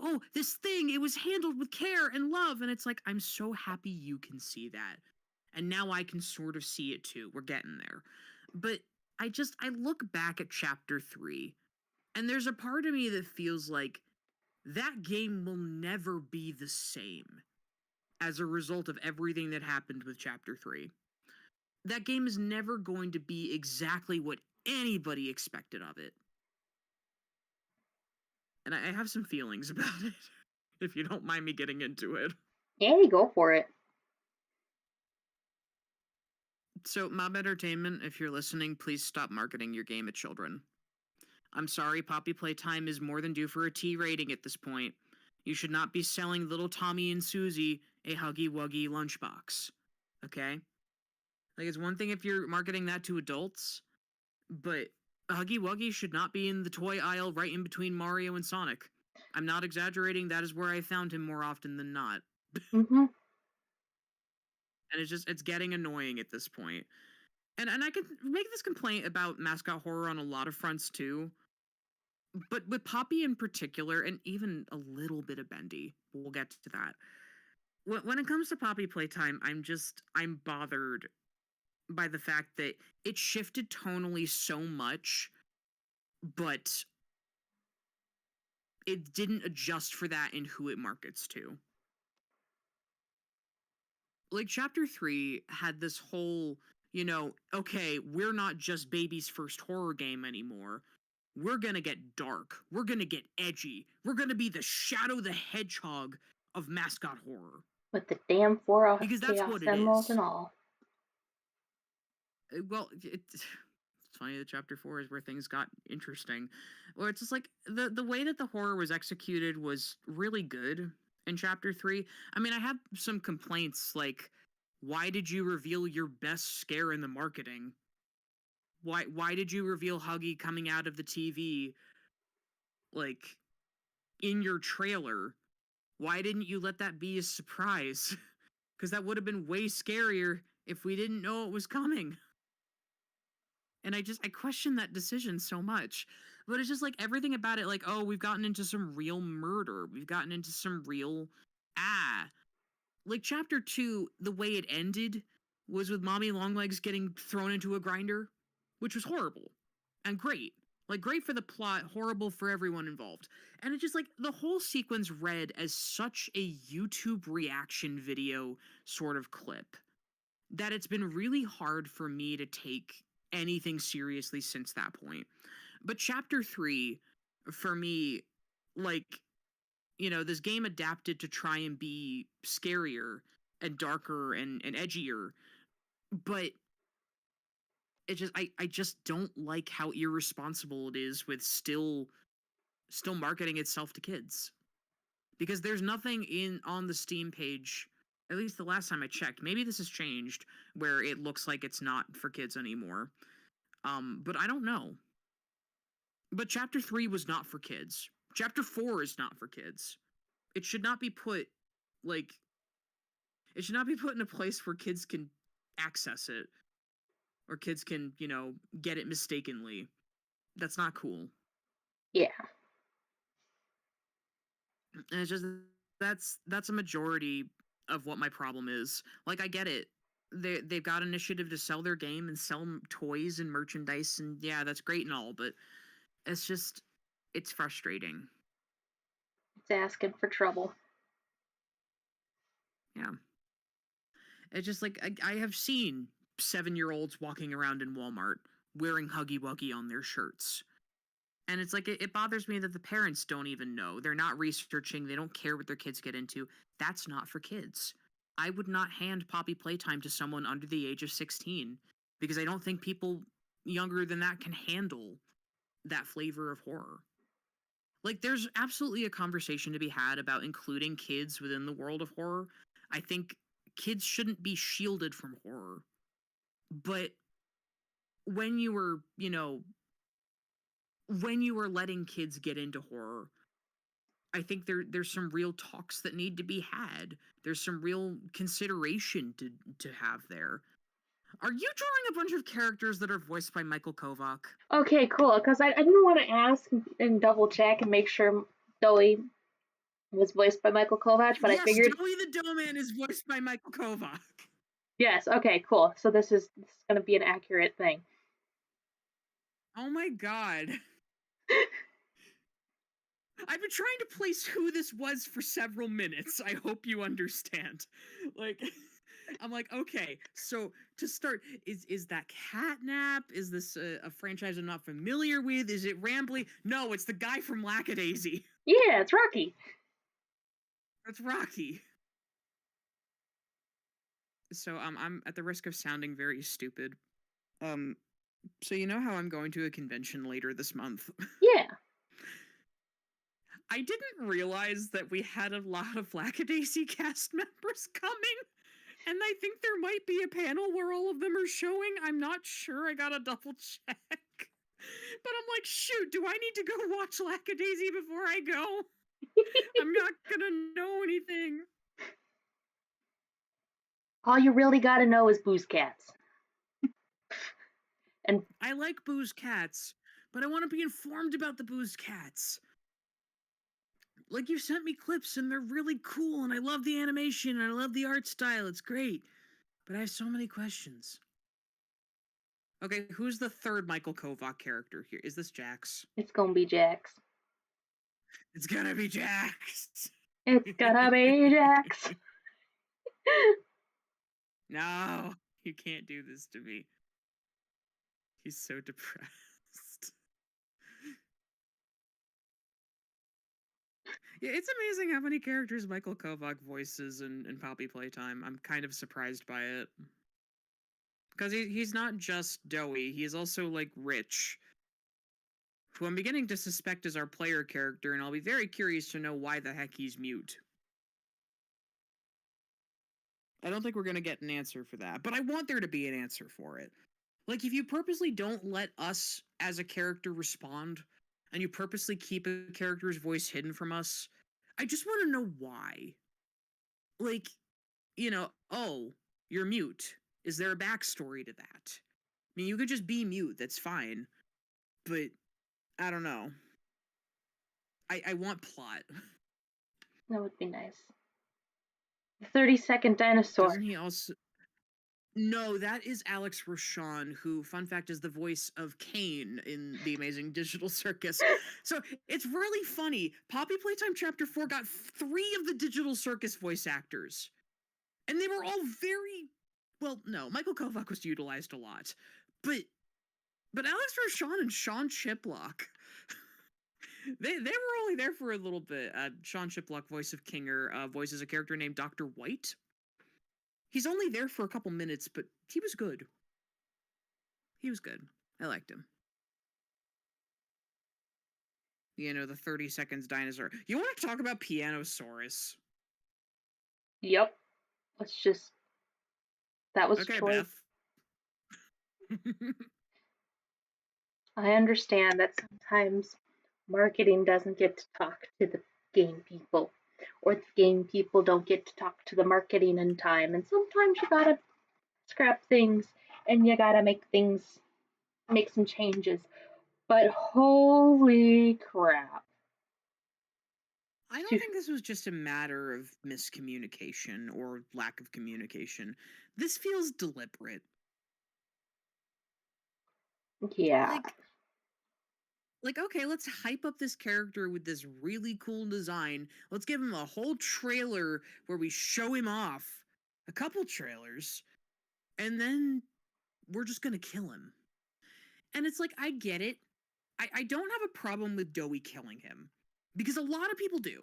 oh, this thing, it was handled with care and love. And it's like, I'm so happy you can see that. And now I can sort of see it too. We're getting there. But I look back at chapter 3, and there's a part of me that feels like that game will never be the same as a result of everything that happened with chapter 3. That game is never going to be exactly what anybody expected of it. And I have some feelings about it, if you don't mind me getting into it. Yeah, go for it. So, Mob Entertainment, if you're listening, please stop marketing your game at children. I'm sorry, Poppy Playtime is more than due for a T rating at this point. You should not be selling little Tommy and Susie a Huggy Wuggy lunchbox. Okay? Like, it's one thing if you're marketing that to adults, but Huggy Wuggy should not be in the toy aisle right in between Mario and Sonic. I'm not exaggerating, that is where I found him more often than not. Mm-hmm. And it's getting annoying at this point. And I can make this complaint about Mascot Horror on a lot of fronts too. But with Poppy in particular, and even a little bit of Bendy, we'll get to that. When it comes to Poppy Playtime, I'm bothered by the fact that it shifted tonally so much, but it didn't adjust for that in who it markets to. Like, chapter 3 had this whole, okay, we're not just baby's first horror game anymore. We're gonna get dark. We're gonna get edgy. We're gonna be the Shadow the Hedgehog of Mascot Horror. With the damn 4 because that's chaos what it emeralds is. and all. Well, it's funny that chapter 4 is where things got interesting. Where it's just like the way that the horror was executed was really good in chapter 3. I mean, I have some complaints like, why did you reveal your best scare in the marketing? Why did you reveal Huggy coming out of the TV like in your trailer? Why didn't you let that be a surprise? Because that would have been way scarier if we didn't know it was coming. And I question that decision so much. But it's just like everything about it, like, oh, we've gotten into some real murder. We've gotten into some real, Like, chapter 2, the way it ended was with Mommy Longlegs getting thrown into a grinder, which was horrible and great. Like, great for the plot, horrible for everyone involved. And it's just like the whole sequence read as such a YouTube reaction video sort of clip that it's been really hard for me to take anything seriously since that point. But chapter 3, for me, like, this game adapted to try and be scarier and darker and edgier, but I just don't like how irresponsible it is with still marketing itself to kids. because there's nothing on the Steam page, at least the last time I checked. Maybe this has changed, where it looks like it's not for kids anymore. But I don't know. But Chapter 3 was not for kids. Chapter 4 is not for kids. It should not be put, like, it should not be put in a place where kids can access it. Or kids can, get it mistakenly. That's not cool. Yeah. And it's just, that's a majority of what my problem is. Like, I get it. They've got initiative to sell their game and sell toys and merchandise, and yeah, that's great and all, but it's frustrating. It's asking for trouble. Yeah. It's just like, I have seen 7-year-olds walking around in Walmart wearing Huggy Wuggy on their shirts. And it's like, it bothers me that the parents don't even know. They're not researching. They don't care what their kids get into. That's not for kids. I would not hand Poppy Playtime to someone under the age of 16 because I don't think people younger than that can handle that flavor of horror. Like, there's absolutely a conversation to be had about including kids within the world of horror. I think kids shouldn't be shielded from horror. But when you were, when you were letting kids get into horror, I think there's some real talks that need to be had. There's some real consideration to have there. Are you drawing a bunch of characters that are voiced by Michael Kovac? Okay, cool. Because I didn't want to ask and double check and make sure Zoe was voiced by Michael Kovac, but yes, I figured Joey the Doughman is voiced by Michael Kovac. Yes. Okay. Cool. So this is going to be an accurate thing. Oh my god. I've been trying to place who this was for several minutes. I hope you understand. Like, I'm like, okay, so to start, is that Catnap? Is this a franchise I'm not familiar with? Is it Rambly? No, it's the guy from Lackadaisy. Yeah, it's Rocky. It's Rocky. So I'm at the risk of sounding very stupid. So you know how I'm going to a convention later this month? Yeah. I didn't realize that we had a lot of Lackadaisy cast members coming, and I think there might be a panel where all of them are showing. I'm not sure. I gotta double check. But I'm like, shoot, do I need to go watch Lackadaisy before I go? I'm not gonna know anything. All you really gotta know is Booze Cats. And I like Booze Cats, but I want to be informed about the Booze Cats. Like, you sent me clips and they're really cool and I love the animation and I love the art style. It's great. But I have so many questions. Okay, who's the third Michael Kovac character here? Is this Jax? it's gonna be Jax. It's gonna be Jax. It's gonna be Jax. No, you can't do this to me. He's so depressed. Yeah, it's amazing how many characters Michael Kovac voices in Poppy Playtime. I'm kind of surprised by it. Because he's not just doughy, he's also, like, Rich, who I'm beginning to suspect is our player character, and I'll be very curious to know why the heck he's mute. I don't think we're going to get an answer for that, but I want there to be an answer for it. Like, if you purposely don't let us as a character respond, and you purposely keep a character's voice hidden from us, I just want to know why. Like, oh, you're mute. Is there a backstory to that? I mean, you could just be mute, that's fine. But, I don't know. I want plot. That would be nice. The 30-second dinosaur. Doesn't he also... No, that is Alex Rochon, who, fun fact, is the voice of Kane in The Amazing Digital Circus. So, it's really funny. Poppy Playtime Chapter 4 got 3 of the Digital Circus voice actors. And they were all very... Well, no, Michael Kovac was utilized a lot. But Alex Rochon and Sean Chiplock... They were only there for a little bit. Sean Chiplock, voice of Kinger, voices a character named Dr. White. He's only there for a couple minutes, but he was good. He was good. I liked him. The 30 seconds dinosaur. You want to talk about Pianosaurus? Yep. That was Okay, choice. Beth. I understand that sometimes marketing doesn't get to talk to the game people, or the game people don't get to talk to the marketing in time, and sometimes you gotta scrap things and you gotta make some changes. But holy crap. I don't think this was just a matter of miscommunication or lack of communication. This feels deliberate. Yeah. Like, okay, let's hype up this character with this really cool design. Let's give him a whole trailer where we show him off. A couple trailers. And then we're just gonna kill him. And it's like, I get it. I don't have a problem with Dowie killing him. Because a lot of people do.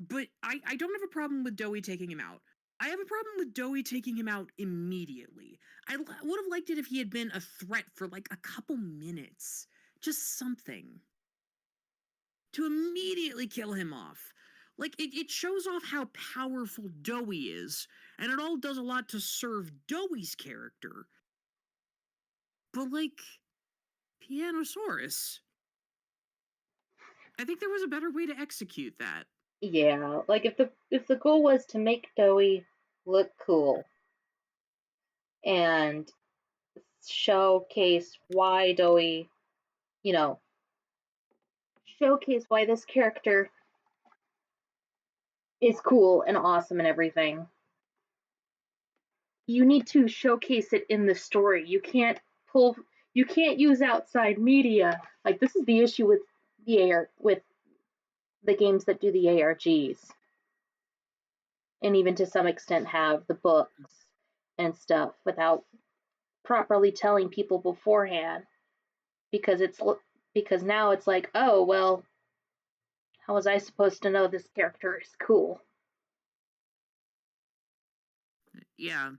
But I don't have a problem with Dowie taking him out. I have a problem with Dowie taking him out immediately. I would have liked it if he had been a threat for like a couple minutes. Just something. To immediately kill him off. Like, it shows off how powerful Dowie is, and it all does a lot to serve Dowie's character. But, like, Pianosaurus, I think there was a better way to execute that. Yeah, like if the goal was to make Dowie look cool and showcase why Dowie, you know, showcase why this character is cool and awesome and everything. You need to showcase it in the story. You can't use outside media. Like this is the issue with with the games that do the ARGs and even to some extent have the books and stuff without properly telling people beforehand because because now it's like, oh well, how was I supposed to know this character is cool? Yeah.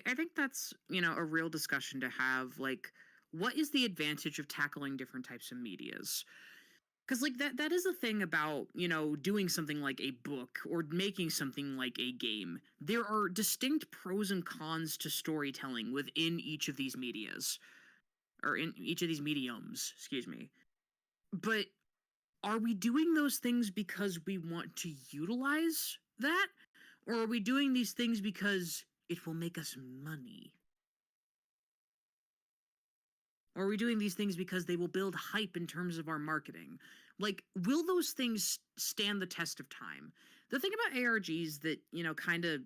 I think that's, a real discussion to have. Like, what is the advantage of tackling different types of medias? Because, like, that is the thing about, doing something like a book or making something like a game. There are distinct pros and cons to storytelling within each of these medias, or in each of these mediums, excuse me. But are we doing those things because we want to utilize that? Or are we doing these things because it will make us money? Or are we doing these things because they will build hype in terms of our marketing? Like, will those things stand the test of time? The thing about ARGs that, kind of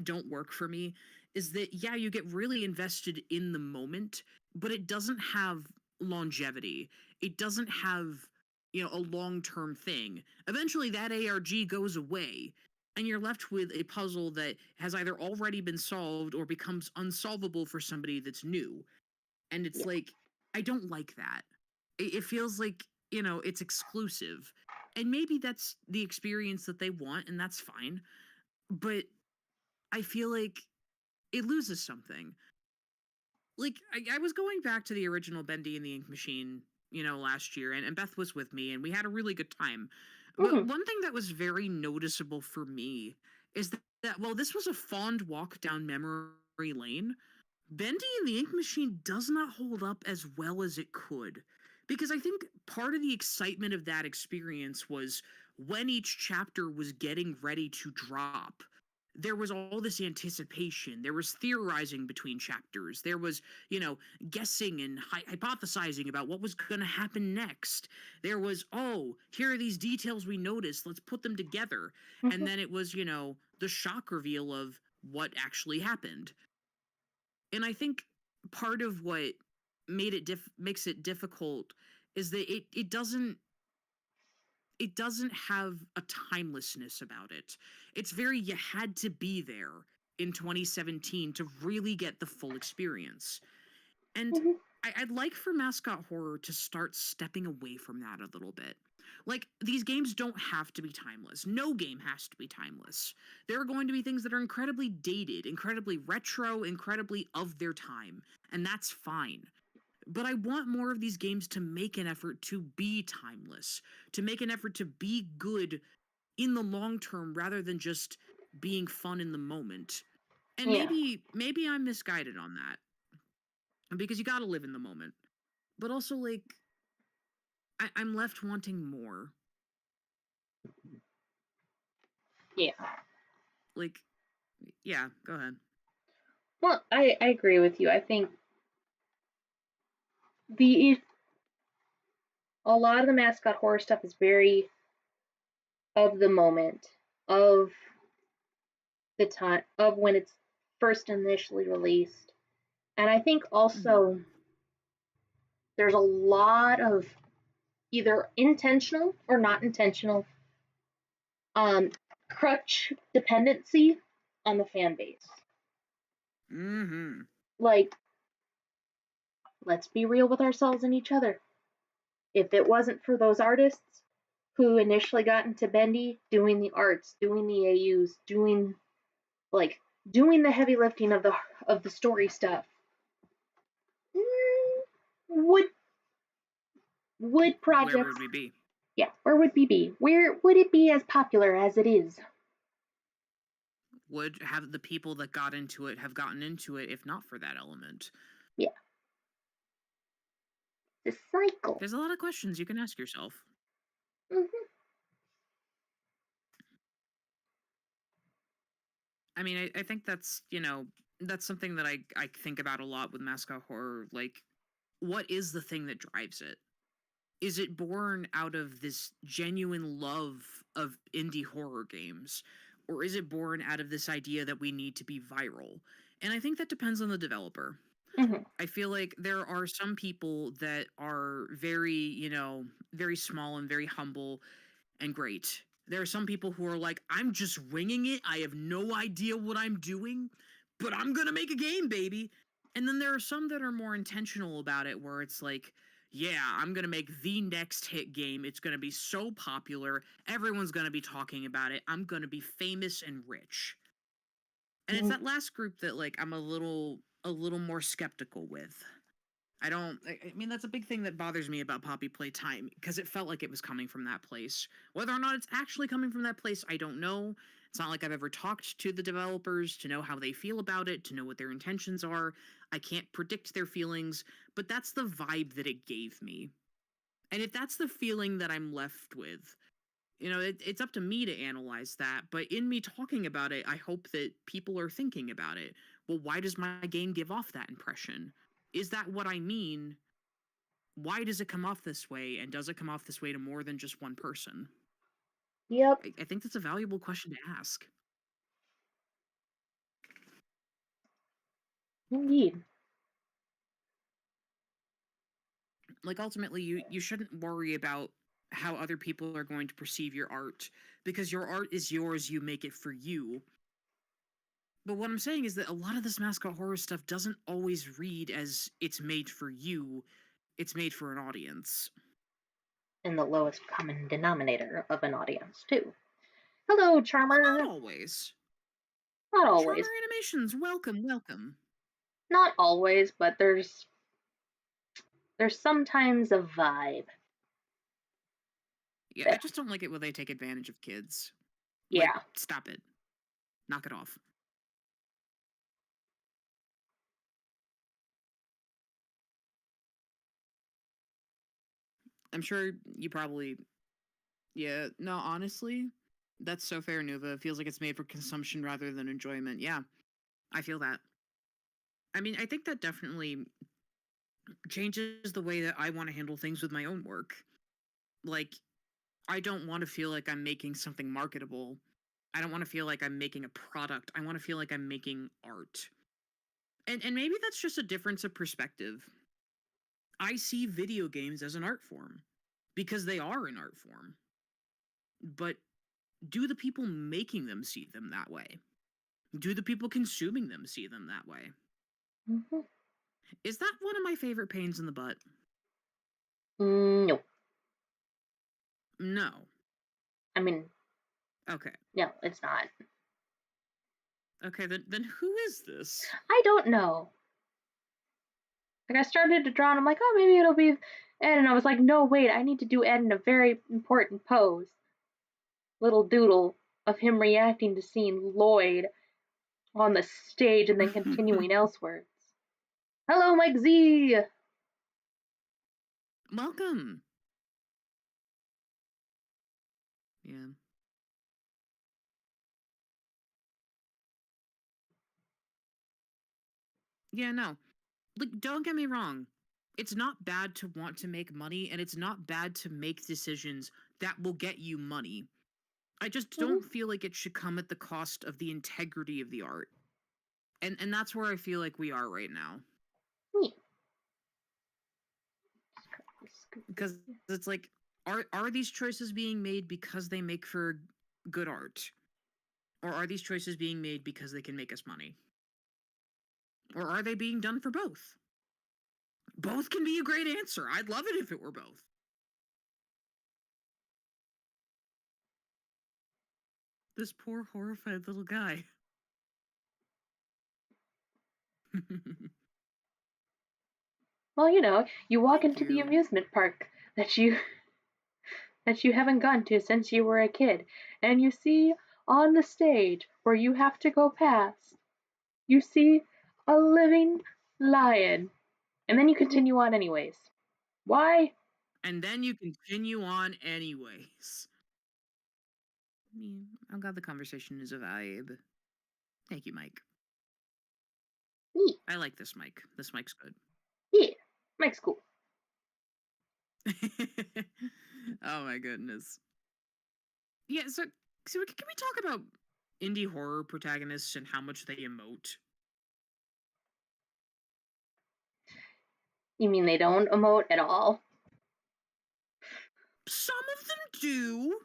don't work for me is that, yeah, you get really invested in the moment, but it doesn't have longevity. It doesn't have, a long term thing. Eventually, that ARG goes away. And you're left with a puzzle that has either already been solved or becomes unsolvable for somebody that's new. And it's Yeah. like, I don't like that. It feels like, it's exclusive. And maybe that's the experience that they want, and that's fine. But I feel like it loses something. Like, I was going back to the original Bendy and the Ink Machine, last year, and Beth was with me, and we had a really good time. But Mm-hmm. one thing that was very noticeable for me is that while this was a fond walk down memory lane, Bendy and the Ink Machine does not hold up as well as it could. Because I think part of the excitement of that experience was when each chapter was getting ready to drop. There was all this anticipation. There was theorizing between chapters. There was, guessing and hypothesizing about what was going to happen next. There was, oh, here are these details we noticed. Let's put them together. And Mm-hmm. then it was, the shock reveal of what actually happened. And I think part of what makes it difficult is that it doesn't have a timelessness about it. It's very, you had to be there in 2017 to really get the full experience. And Mm-hmm. I'd like for Mascot Horror to start stepping away from that a little bit. Like, these games don't have to be timeless. No game has to be timeless. There are going to be things that are incredibly dated, incredibly retro, incredibly of their time, and that's fine. But I want more of these games to make an effort to be timeless, to make an effort to be good in the long term rather than just being fun in the moment. And Yeah. maybe I'm misguided on that. Because you got to live in the moment. But also, like, I'm left wanting more. Yeah. Like, yeah, go ahead. Well, I agree with you. I think the a lot of the mascot horror stuff is very of the moment, of the time, of when it's first initially released. And I think also there's a lot of either intentional or not intentional um, crutch dependency on the fan base. Mm-hmm. Like, let's be real with ourselves and each other. If it wasn't for those artists who initially got into Bendy, doing the arts, doing the AUs, doing the heavy lifting of the story stuff, would Where projects, would we be? yeah, where would we be? Where would it be as popular as it is? Would have the people that got into it have gotten into it if not for that element? Yeah, the cycle. There's a lot of questions you can ask yourself. Mm-hmm. I mean, I think that's, that's something that I think about a lot with Mascot Horror. Like, what is the thing that drives it? Is it born out of this genuine love of indie horror games? Or is it born out of this idea that we need to be viral? And I think that depends on the developer. Mm-hmm. I feel like there are some people that are very, very small and very humble and great. There are some people who are like, I'm just winging it. I have no idea what I'm doing, but I'm going to make a game, baby. And then there are some that are more intentional about it, where it's like, yeah, I'm going to make the next hit game. It's going to be so popular. Everyone's going to be talking about it. I'm going to be famous and rich. And it's that last group that, like, I'm a little more skeptical with. I mean, that's a big thing that bothers me about Poppy Playtime, because it felt like it was coming from that place. Whether or not it's actually coming from that place, I don't know. It's not like I've ever talked to the developers to know how they feel about it, to know what their intentions are. I can't predict their feelings, but that's the vibe that it gave me. And if that's the feeling that I'm left with, it's up to me to analyze that. But in me talking about it, I hope that people are thinking about it. Well, why does my game give off that impression? Is that what I mean? Why does it come off this way? And does it come off this way to more than just one person? Yep. I think that's a valuable question to ask. Indeed. Like, ultimately, you shouldn't worry about how other people are going to perceive your art, because your art is yours. You make it for you. But what I'm saying is that a lot of this mascot horror stuff doesn't always read as it's made for you. It's made for an audience. And the lowest common denominator of an audience, too. Hello, Charmer. Not always. Not Charmer always. Animations, welcome. Not always, but there's sometimes a vibe. Yeah, I just don't like it when they take advantage of kids. Like, Yeah. stop it. Knock it off. I'm sure you probably... Yeah, no, honestly, that's so fair, Nuva. It feels like it's made for consumption rather than enjoyment. Yeah, I feel that. I mean, I think that definitely changes the way that I want to handle things with my own work. Like, I don't want to feel like I'm making something marketable. I don't want to feel like I'm making a product. I want to feel like I'm making art. And maybe that's just a difference of perspective. I see video games as an art form because they are an art form. But do the people making them see them that way? Do the people consuming them see them that way? Mm-hmm. Is that one of my favorite pains in the butt? No. No. I mean, Okay. no, it's not. Okay, then who is this? I don't know. Like I started to draw and I'm like, oh, maybe it'll be Ed. And I was like, no, wait, I need to do Ed in a very important pose. Little doodle of him reacting to seeing Lloyd on the stage and then continuing elsewards. Hello, Mike Z. Welcome. Yeah. Yeah, no. Like, don't get me wrong. It's not bad to want to make money, and it's not bad to make decisions that will get you money. I just don't feel like it should come at the cost of the integrity of the art. And that's where I feel like we are right now. Because it's like, are these choices being made because they make for good art? Or are these choices being made because they can make us money? Or are they being done for both? Both can be a great answer. I'd love it if it were both. This poor horrified little guy. Well, you know, you walk Thank into the you. amusement park that you haven't gone to since you were a kid, and you see on the stage where you have to go past, you see a living lion, and then you continue on anyways. Why? And then you continue on anyways. I mean, I'm glad the conversation is a vibe. Thank you, Mike. Neat. I like this mic. This mic's good. Yeah, Mike's cool. Oh my goodness. Yeah, so can we talk about indie horror protagonists and how much they emote? You mean they don't emote at all? Some of them do.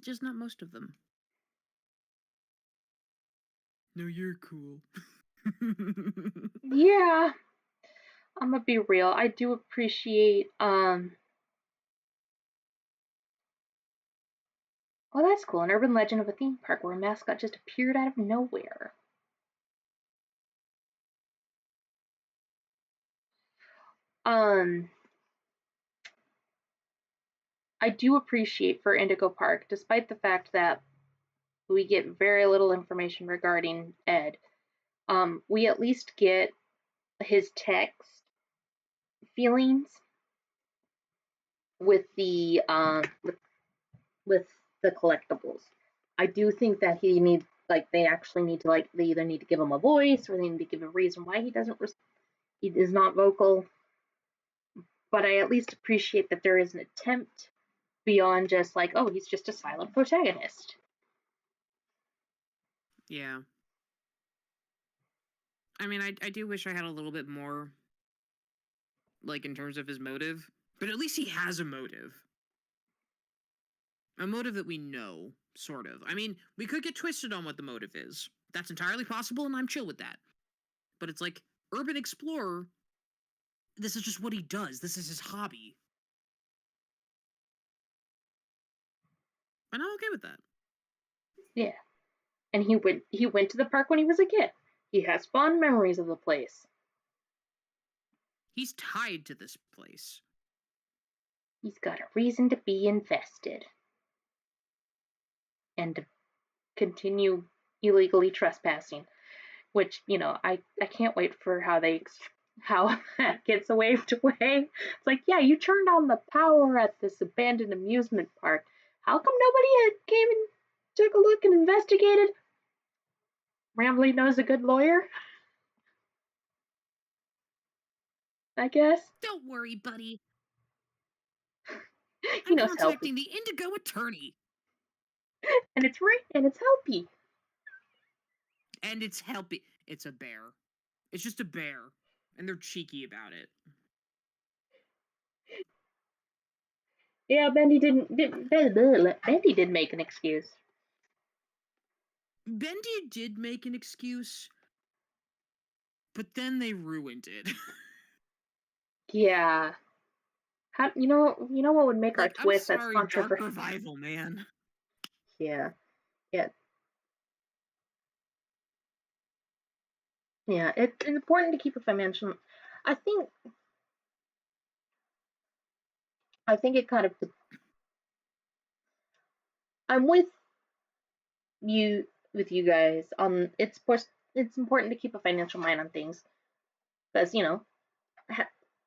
Just not most of them. No, you're cool. Yeah. I'm gonna be real. I do appreciate oh, that's cool. An urban legend of a theme park where a mascot just appeared out of nowhere. Um, I do appreciate for Indigo Park, despite the fact that we get very little information regarding Ed, we at least get his text feelings with the with the collectibles. I do think that he needs like they actually need to like they either need to give him a voice or they need to give a reason why he doesn't he is not vocal. But I at least appreciate that there is an attempt beyond just like, oh, he's just a silent protagonist. Yeah. I mean, I do wish I had a little bit more, like, in terms of his motive. But at least he has a motive. A motive that we know, sort of. I mean, we could get twisted on what the motive is. That's entirely possible, and I'm chill with that. But it's like, Urban Explorer, this is just what he does. This is his hobby. And I'm okay with that. Yeah. And he went to the park when he was a kid. He has fond memories of the place. He's tied to this place. He's got a reason to be invested. And to continue illegally trespassing. Which, you know, I can't wait for how that gets waved away. It's like, yeah, you turned on the power at this abandoned amusement park. How come nobody came and took a look and investigated? Rambley knows a good lawyer, I guess. Don't worry, buddy. He I'm knows contacting helpy. the Indigo attorney. And it's right and it's helpy. And it's helping. It's a bear. It's just a bear. And they're cheeky about it. Yeah, Bendy did make an excuse. Bendy did make an excuse, but then they ruined it. Yeah. How you know what would make Like, our I'm twist that's sorry, Dark controversial? Revival, man. Yeah. Yeah. Yeah, it's important to keep a financial. I think I think it kind of. I'm you with you guys on. It's important to keep a financial mind on things because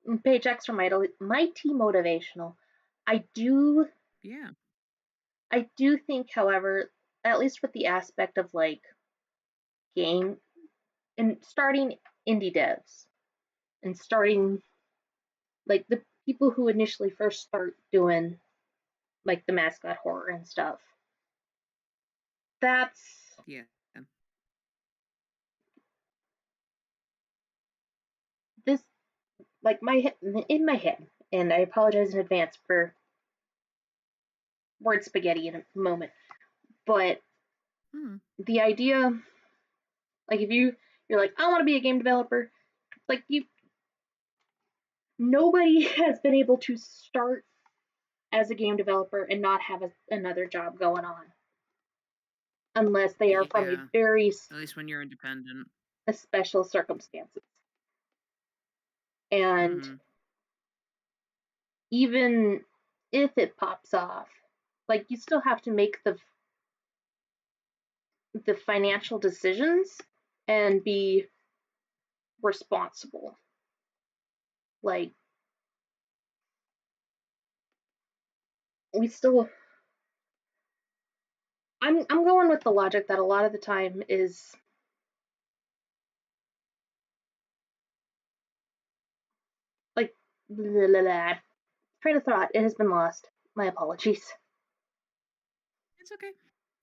paychecks are mighty motivational. I do Yeah. I do think, however, at least with the aspect of like game and starting indie devs and starting like the people who initially first start doing like the Mascot Horror and stuff. That's Yeah. this like in my head, and I apologize in advance for word spaghetti in a moment. But Hmm. the idea, like if you're like, I want to be a game developer, like you nobody has been able to start as a game developer and not have another job going on unless they are from a Yeah. very At least when you're independent. special circumstances. And Mm-hmm. even if it pops off, like you still have to make the financial decisions and be responsible. Like we still I'm going with the logic that a lot of the time is like blah, blah, blah. Train of thought, it has been lost. My apologies. It's okay.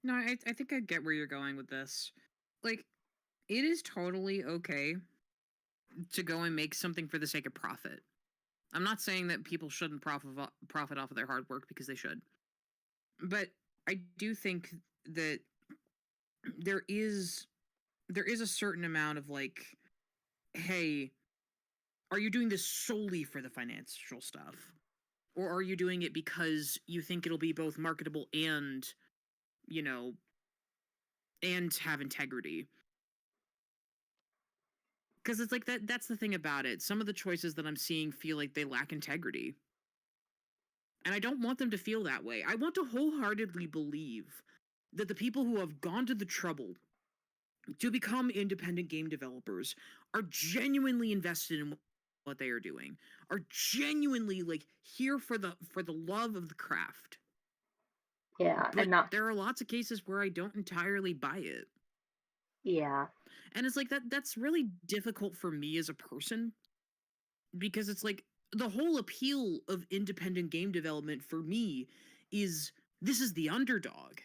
No, I think I get where you're going with this. Like, it is totally okay to go and make something for the sake of profit. I'm not saying that people shouldn't profit off of their hard work, because they should. But I do think that there is there is a certain amount of like, hey, are you doing this solely for the financial stuff? Or are you doing it because you think it'll be both marketable and, you know, and have integrity? Because it's like that's the thing about it. Some of the choices that I'm seeing feel like they lack integrity. And I don't want them to feel that way. I want to wholeheartedly believe that the people who have gone to the trouble to become independent game developers are genuinely invested in what they are doing, are genuinely like here for the love of the craft. Yeah, and But not there are lots of cases where I don't entirely buy it. yeah, And it's like that's really difficult for me as a person, because it's like the whole appeal of independent game development for me is this is the underdog.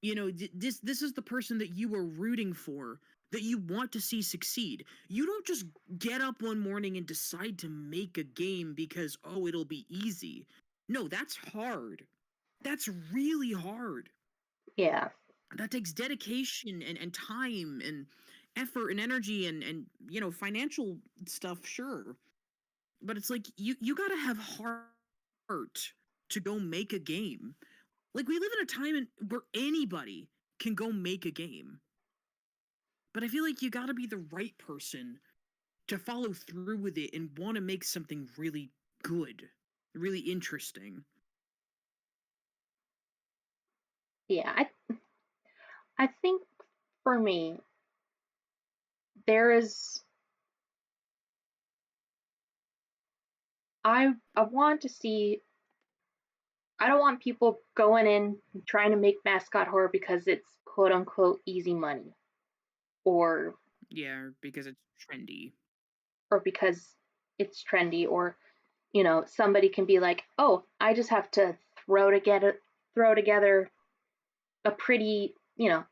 You know, this is the person that you are rooting for, that you want to see succeed. You don't just get up one morning and decide to make a game because, oh, it'll be easy. No, that's hard. That's really hard. yeah, That takes dedication and time and effort and energy and financial stuff, sure. But it's like you gotta have heart to go make a game. Like, we live in a time where anybody can go make a game. But I feel like you gotta be the right person to follow through with it and want to make something really good, really interesting. yeah. I think for me there is I want to see I don't want people going in trying to make Mascot Horror because it's quote unquote easy money or Yeah, because it's trendy. because it's trendy or somebody can be like, "Oh, I just have to throw together a pretty,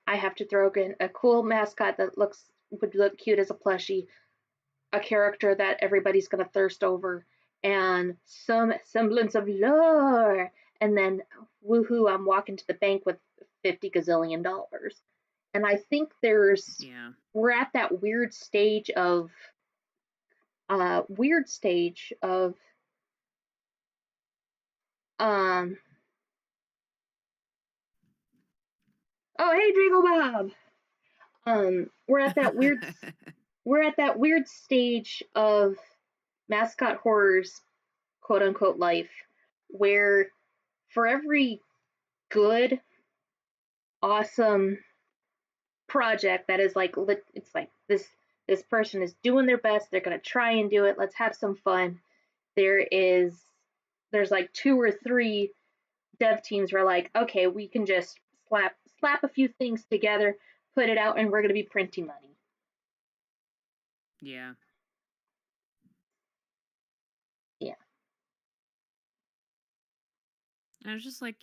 I have to throw in a cool mascot that would look cute as a plushie, a character that everybody's going to thirst over, and some semblance of lore. And then, woohoo, I'm walking to the bank with 50 gazillion dollars." And I think Yeah. we're at that weird stage of, um, oh, hey, Drago Bob. We're at that we're at that weird stage of Mascot Horror's quote unquote life where for every good, awesome project that is like it's like this person is doing their best, they're going to try and do it, let's have some fun. There's like two or three dev teams where like, okay, we can just slap a few things together, put it out, and we're going to be printing money. Yeah. Yeah. I was just like,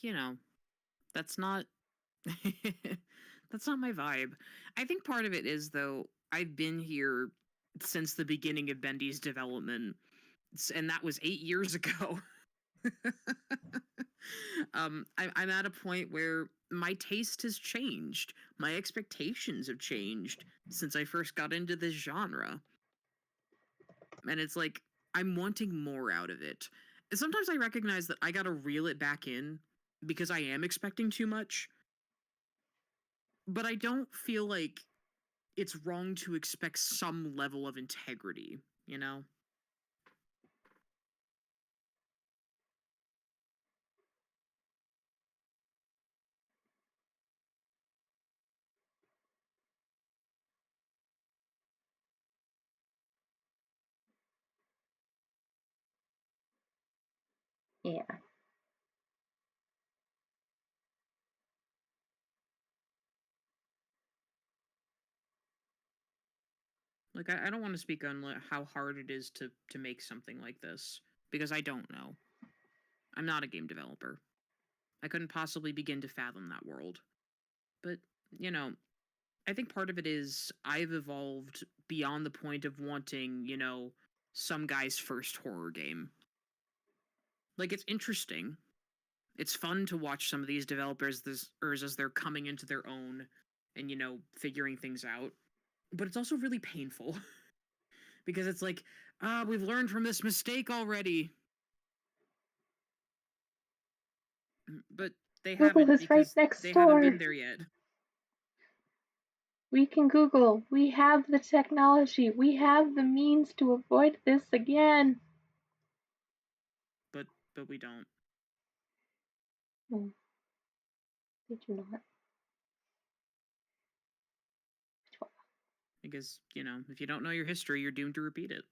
that's not that's not my vibe. I think part of it is, though, I've been here since the beginning of Bendy's development, and that was 8 years ago. I'm at a point where my taste has changed. My expectations have changed since I first got into this genre. And it's like, I'm wanting more out of it. And sometimes I recognize that I gotta reel it back in because I am expecting too much. But I don't feel like it's wrong to expect some level of integrity, you know? Yeah. Like, I don't want to speak on how hard it is to make something like this, because I don't know. I'm not a game developer. I couldn't possibly begin to fathom that world. But, I think part of it is I've evolved beyond the point of wanting, some guy's first horror game. Like, it's interesting. It's fun to watch some of these developers as they're coming into their own and, figuring things out. But it's also really painful because it's like, we've learned from this mistake already. But they Google haven't, is right because next they haven't been door. there yet. We can Google. We have the technology. We have the means to avoid this again. But we don't. No, they do not. Because, if you don't know your history, you're doomed to repeat it.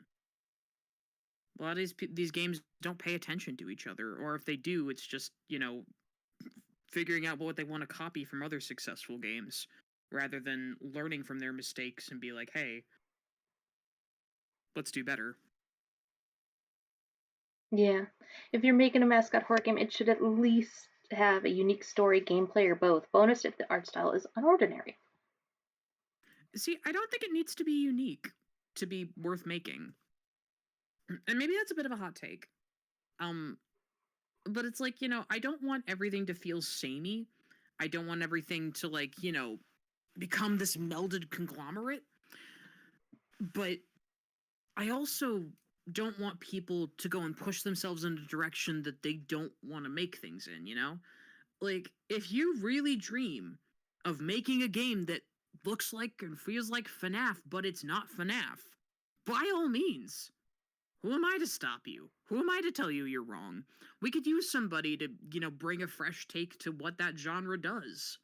A lot of these games don't pay attention to each other, or if they do, it's just, figuring out what they want to copy from other successful games, rather than learning from their mistakes and be like, hey, let's do better. Yeah. If you're making a mascot horror game, it should at least have a unique story, gameplay, or both. Bonus if the art style is unordinary. See, I don't think it needs to be unique to be worth making. And maybe that's a bit of a hot take. But it's like, I don't want everything to feel samey. I don't want everything to, like, become this melded conglomerate. But I also don't want people to go and push themselves in a direction that they don't want to make things in, Like, if you really dream of making a game that looks like and feels like FNAF, but it's not FNAF, by all means. Who am I to stop you? Who am I to tell you you're wrong? We could use somebody to, bring a fresh take to what that genre does,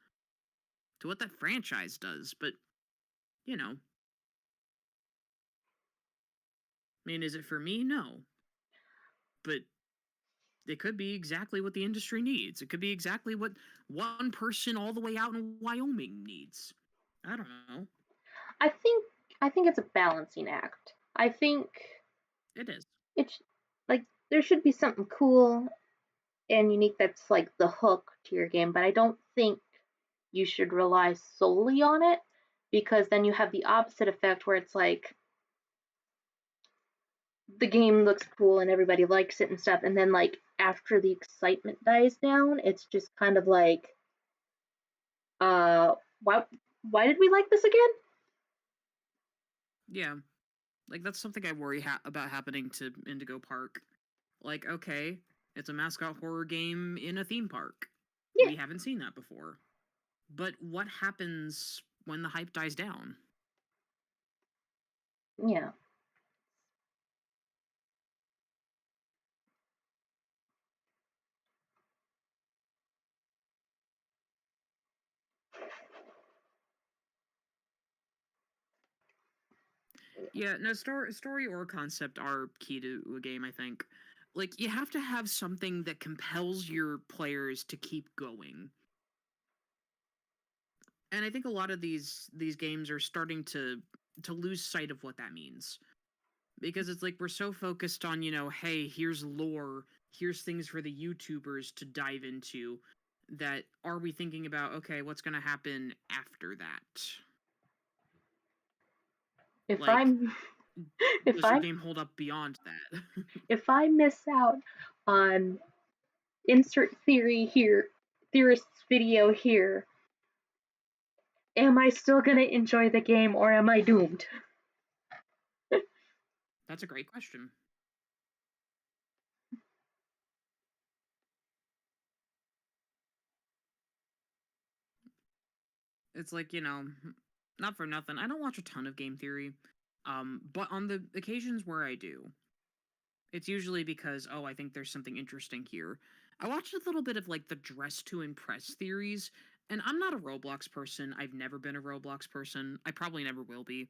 to what that franchise does, but, I mean, is it for me? No. But it could be exactly what the industry needs. It could be exactly what one person all the way out in Wyoming needs. I don't know. I think I think it's a balancing act. I think It is. it's like there should be something cool and unique that's like the hook to your game, but I don't think you should rely solely on it because then you have the opposite effect where it's like the game looks cool and everybody likes it and stuff, and then like after the excitement dies down, it's just kind of like, uh, why why did we like this again? Yeah. Like, that's something I worry about happening to Indigo Park. Like, okay, it's a mascot horror game in a theme park. Yeah, We haven't seen that before. But what happens when the hype dies down? Yeah. Yeah, no, story or concept are key to a game, I think. Like, you have to have something that compels your players to keep going. And I think a lot of these games are starting to lose sight of what that means. Because it's like we're so focused on, hey, here's lore, here's things for the YouTubers to dive into, that are we thinking about, okay, what's going to happen after that? If Like, I'm if does your I game hold up beyond that? if I miss out on insert theory here, theorist's video here, am I still gonna enjoy the game or am I doomed? That's a great question. It's like, not for nothing, I don't watch a ton of game theory. But on the occasions where I do, it's usually because, oh, I think there's something interesting here. I watched a little bit of like the dress to impress theories, and I'm not a Roblox person. I've never been a Roblox person. I probably never will be.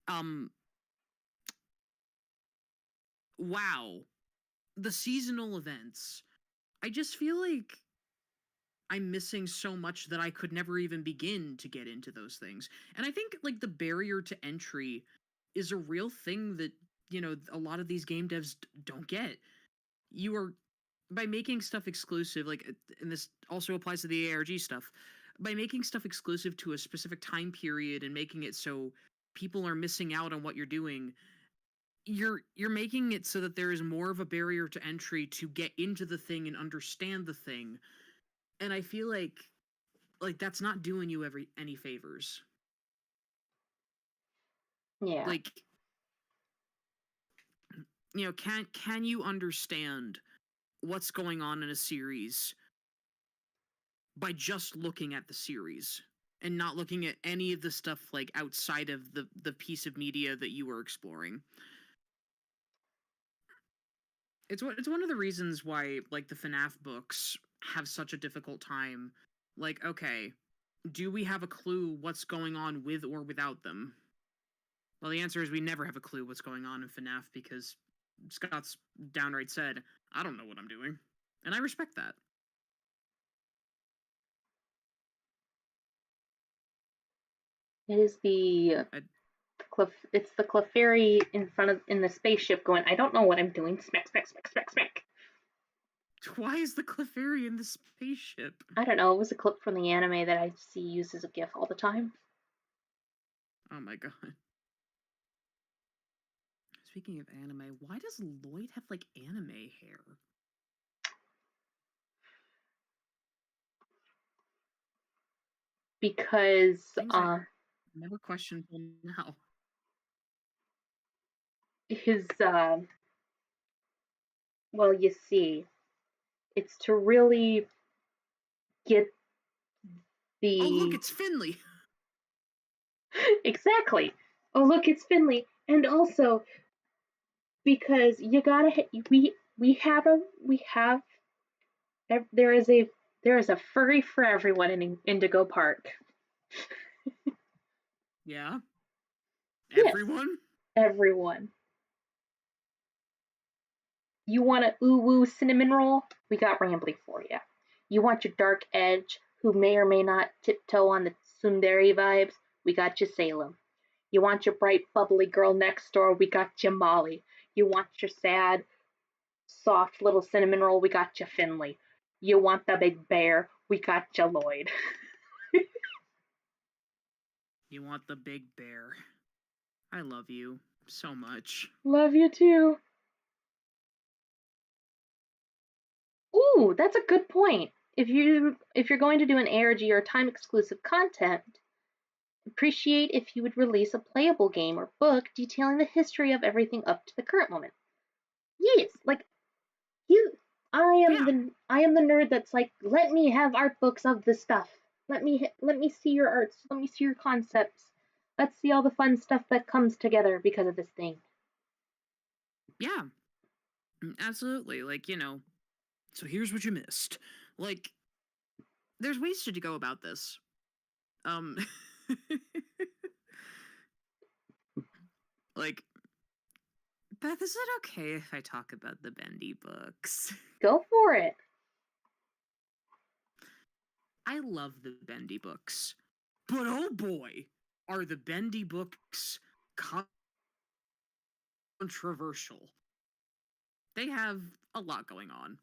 Um, wow. The seasonal events. I just feel like I'm missing so much that I could never even begin to get into those things. And I think like the barrier to entry is a real thing that, a lot of these game devs don't get. You are, by making stuff exclusive, like, and this also applies to the ARG stuff, by making stuff exclusive to a specific time period and making it so people are missing out on what you're doing, you're making it so that there is more of a barrier to entry to get into the thing and understand the thing. And I feel like that's not doing you any favors. Yeah. Like, can you understand what's going on in a series by just looking at the series and not looking at any of the stuff like outside of the piece of media that you were exploring? It's one of the reasons why like the FNAF books have such a difficult time. Like, okay, do we have a clue what's going on with or without them? Well, the answer is we never have a clue what's going on in FNAF because Scott's downright said, I don't know what I'm doing. And I respect that. It is the it's the Clefairy in the spaceship going, I don't know what I'm doing. Smack, smack, smack, smack, smack. Why is the Clefairy in the spaceship? I don't know. It was a clip from the anime that I see used as a GIF all the time. Oh my god. Speaking of anime, why does Lloyd have like anime hair? Because Things I never questioned till now. his well, you see, it's to really get Oh look, the it's Finley. exactly. Oh look, it's Finley, and also because you gotta we have there is a furry for everyone in Indigo Park. Yeah, Yes, everyone. everyone. You want a ooh woo cinnamon roll? We got Rambly for you. You want your dark edge, who may or may not tiptoe on the tsundere vibes? We got you Salem. You want your bright, bubbly girl next door? We got you Molly. You want your sad, soft little cinnamon roll? We got you Finley. You want the big bear? We got you Lloyd. You want the big bear. I love you so much. Love you too. Ooh, that's a good point. If you're going to do an ARG or time exclusive content, appreciate if you would release a playable game or book detailing the history of everything up to the current moment. Yes, like you Yeah. I am the nerd that's like, let me have art books of this stuff. Let me see your arts, let me see your concepts. let's see all the fun stuff that comes together because of this thing. Yeah, absolutely. Like, so here's what you missed. Like, there's ways to go about this. Like, Beth, is it okay if I talk about the Bendy books? Go for it. I love the Bendy books, but oh boy, are the Bendy books controversial. They have a lot going on.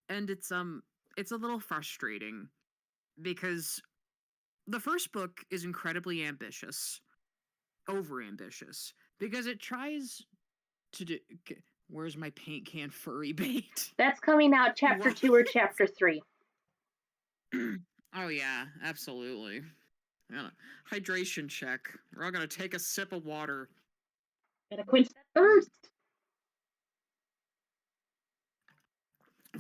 And it's a little frustrating because the first book is incredibly ambitious, over ambitious, because it tries to do. Where's my paint can furry bait? That's coming out chapter 2 or chapter 3. Oh yeah, absolutely. Yeah. Hydration check. We're all gonna take a sip of water. Gotta quench that thirst.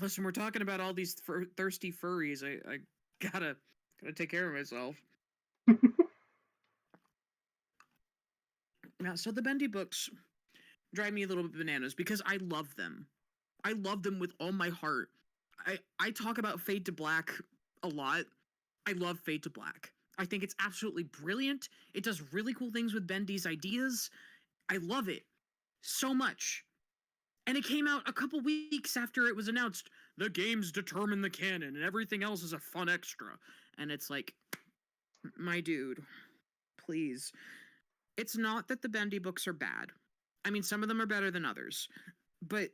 Listen, we're talking about all these thirsty furries. I gotta take care of myself. Yeah, so the Bendy books drive me a little bit bananas because I love them. I love them with all my heart. I talk about Fade to Black a lot. I love Fade to Black. I think it's absolutely brilliant. It does really cool things with Bendy's ideas. I love it so much. And it came out a couple weeks after it was announced. The games determine the canon and everything else is a fun extra. And it's like, my dude, please. It's not that the Bendy books are bad. I mean, some of them are better than others. But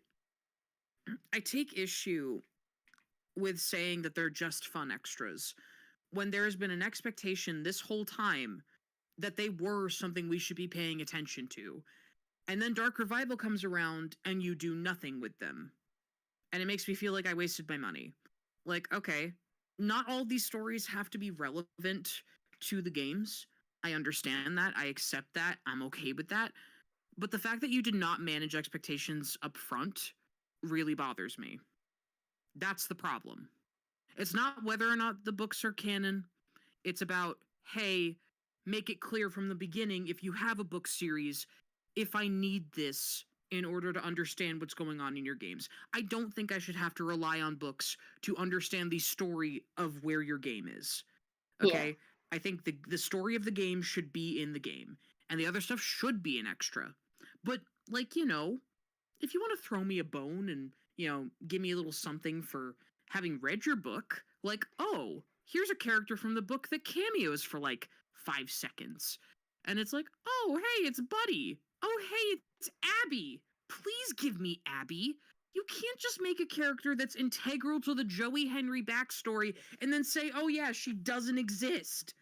I take issue with saying that they're just fun extras when there has been an expectation this whole time that they were something we should be paying attention to. And then Dark Revival comes around and you do nothing with them. And it makes me feel like I wasted my money. Like, okay, not all these stories have to be relevant to the games. I understand that. I accept that. I'm okay with that. But the fact that you did not manage expectations up front really bothers me. That's the problem. It's not whether or not the books are canon. It's about, hey, make it clear from the beginning if you have a book series, if I need this in order to understand what's going on in your games. I don't think I should have to rely on books to understand the story of where your game is. Okay? Yeah. I think the story of the game should be in the game, and the other stuff should be an extra. But, like, if you want to throw me a bone and, give me a little something for having read your book, like, oh, here's a character from the book that cameos for like 5 seconds. And it's like, oh, hey, it's Buddy. Oh, hey, it's Abby. Please give me Abby. You can't just make a character that's integral to the Joey Henry backstory and then say, oh, yeah, she doesn't exist.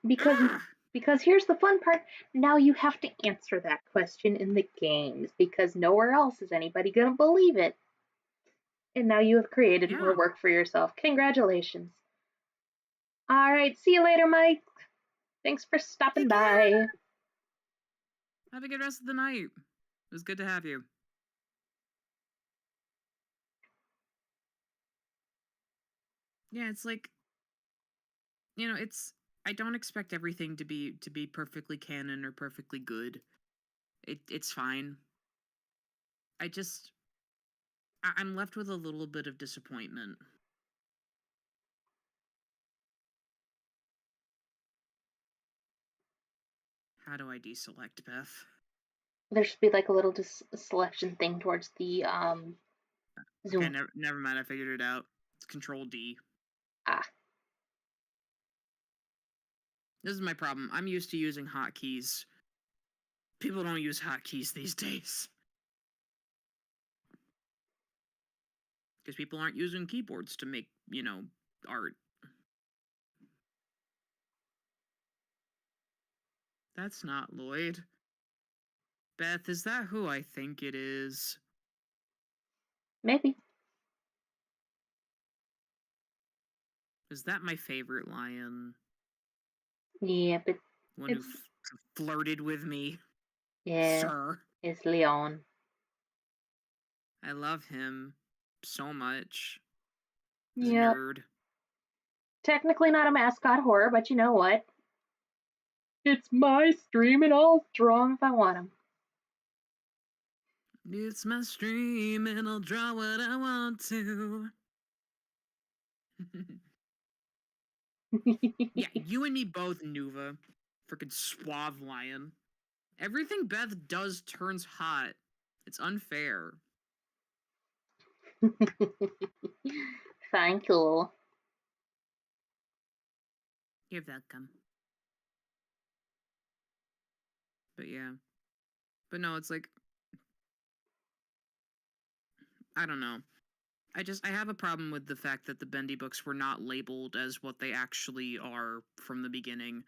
Because here's the fun part. Now you have to answer that question in the games because nowhere else is anybody going to believe it. And now you have created more work for yourself. Congratulations. All right, see you later, Mike. Thanks for stopping by. Have a good rest of the night. It was good to have you. Yeah, it's like, I don't expect everything to be perfectly canon or perfectly good. It's fine. I'm left with a little bit of disappointment. How do I deselect, Beth? There should be like a little selection thing towards the Zoom. Okay, never mind. I figured it out. It's Control D. Ah. This is my problem. I'm used to using hotkeys. People don't use hotkeys these days. Because people aren't using keyboards to make, art. That's not Lloyd. Beth, is that who I think it is? Maybe. Is that my favorite lion? Yeah, but one who flirted with me. Yeah, sir. It's Leon. I love him so much. Yeah. Nerd. Technically not a mascot horror, but you know what? It's my stream and I'll draw 'em if I want 'em. It's my stream and I'll draw what I want to. Yeah, you and me both, Nuva. Freaking suave lion. Everything Beth does turns hot. It's unfair. Fine, cool. You're welcome. But yeah. But no, it's like, I don't know. I have a problem with the fact that the Bendy books were not labeled as what they actually are from the beginning.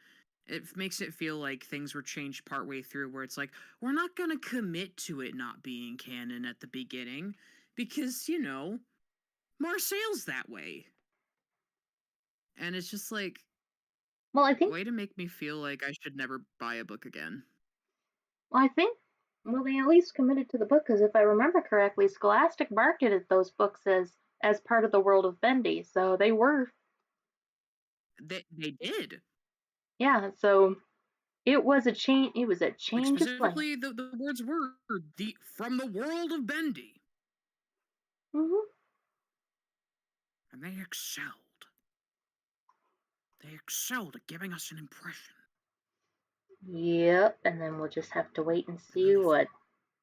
It makes it feel like things were changed partway through, where it's like, we're not gonna commit to it not being canon at the beginning, because, more sales that way. And it's just like, Well, I think way to make me feel like I should never buy a book again. well, I think well they at least committed to the book because if I remember correctly, Scholastic marketed those books as part of the world of Bendy, so they were They did. yeah. So it was a change. It was a Like, change of plan. specifically, the words were from the world of Bendy. Hmm. And they excelled. They excelled at giving us an impression. Yep, and then we'll just have to wait and And then see they what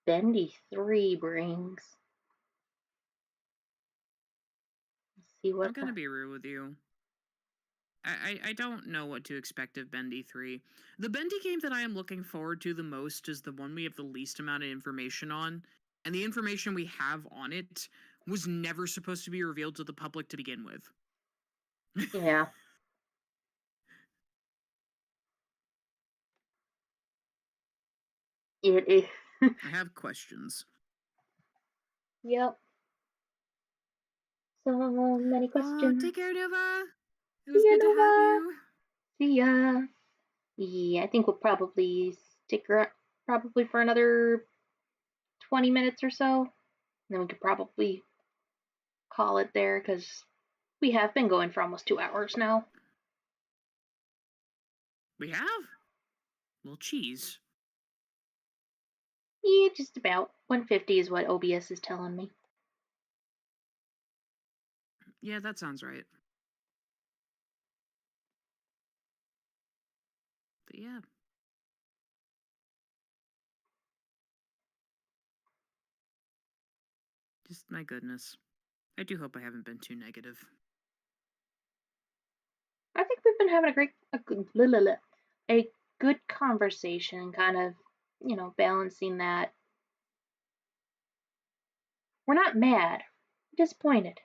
Bendy 3 brings. See I'm what gonna be real with you. I don't know what to expect of Bendy 3. The Bendy game that I am looking forward to the most is the one we have the least amount of information on, and the information we have on it was never supposed to be revealed to the public to begin with. yeah. It is. I have questions. Yep. So many Oh, questions. take care, Nova. It See was ya, good to have Nova. you. See ya. Yeah, I think we'll probably stick around probably for another 20 minutes or so. And then we could probably call it there because we have been going for almost 2 hours now. We have? Well, cheese. Yeah, just about. 150 is what OBS is telling me. Yeah, that sounds right. But yeah. Just my goodness. I do hope I haven't been too negative. I think we've been having a good conversation, kind of, balancing that. We're not mad, we're disappointed.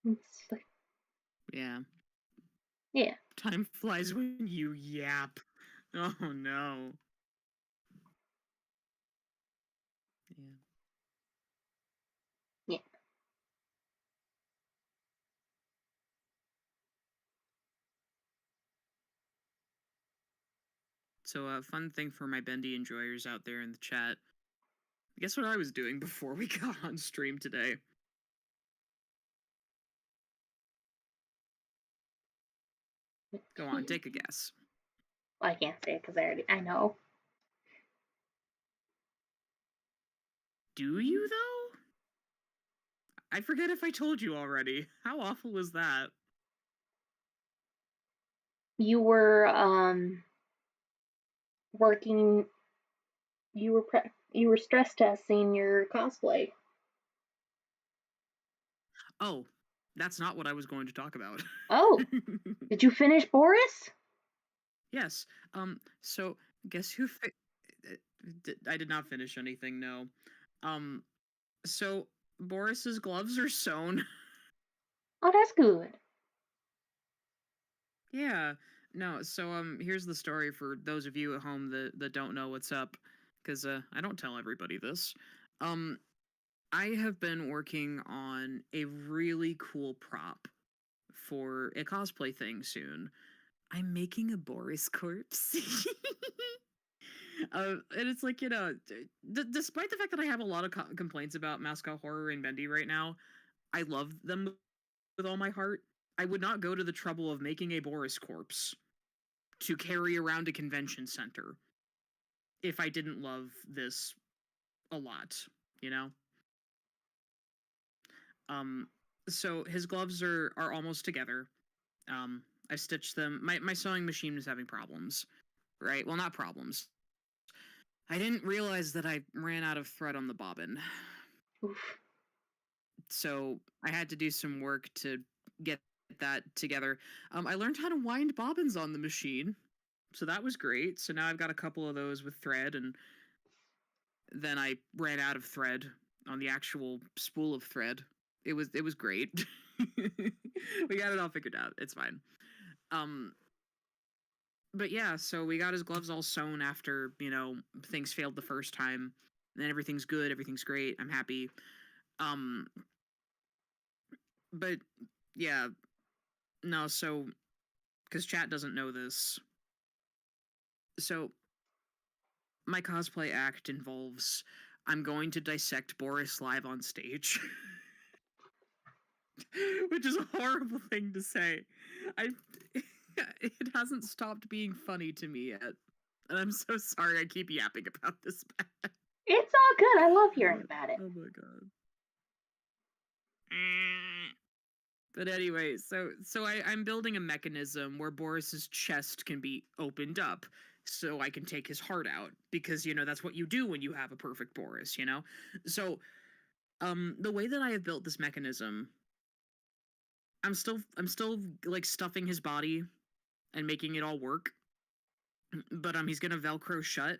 It's like, Yeah. yeah, Time flies when you yap. Oh no. Yeah. yeah. So, fun thing for my Bendy enjoyers out there in the chat. Guess what I was doing before we got on stream today? Go on, take a guess. Well, I can't say it because I know. Do you, though? I forget if I told you already. How awful was that? You were working. You were stress testing your cosplay. Oh, that's not what I was going to talk about. Oh, did you finish Boris? Yes. So guess who? I did not finish anything. No. So Boris's gloves are sewn. Oh, that's good. Yeah. No. So here's the story for those of you at home that don't know what's up, because I don't tell everybody this. Um, I have been working on a really cool prop for a cosplay thing soon. I'm making a Boris corpse. And it's like, despite the fact that I have a lot of complaints about Mascot Horror and Bendy right now, I love them with all my heart. I would not go to the trouble of making a Boris corpse. to carry around a convention center if I didn't love this a lot, you know? So his gloves are almost together. I stitched them. My sewing machine was having problems, right? Well, not problems. I didn't realize that I ran out of thread on the bobbin. Oof. So I had to do some work to get that together. I learned how to wind bobbins on the machine, so that was great. So now I've got a couple of those with thread, and then I ran out of thread on the actual spool of thread. It was great. We got it all figured out. It's fine. But yeah, so we got his gloves all sewn after, things failed the first time. And then everything's good, everything's great. I'm happy. But yeah, no, so because chat doesn't know this. So my cosplay act involves I'm going to dissect Boris live on stage. Which is a horrible thing to say. It hasn't stopped being funny to me yet. And I'm so sorry I keep yapping about this. It's all good. I love hearing about it. Oh my god. But anyway, so I'm building a mechanism where Boris's chest can be opened up so I can take his heart out, because that's what you do when you have a perfect Boris, So the way that I have built this mechanism, I'm still like stuffing his body and making it all work. But he's gonna Velcro shut.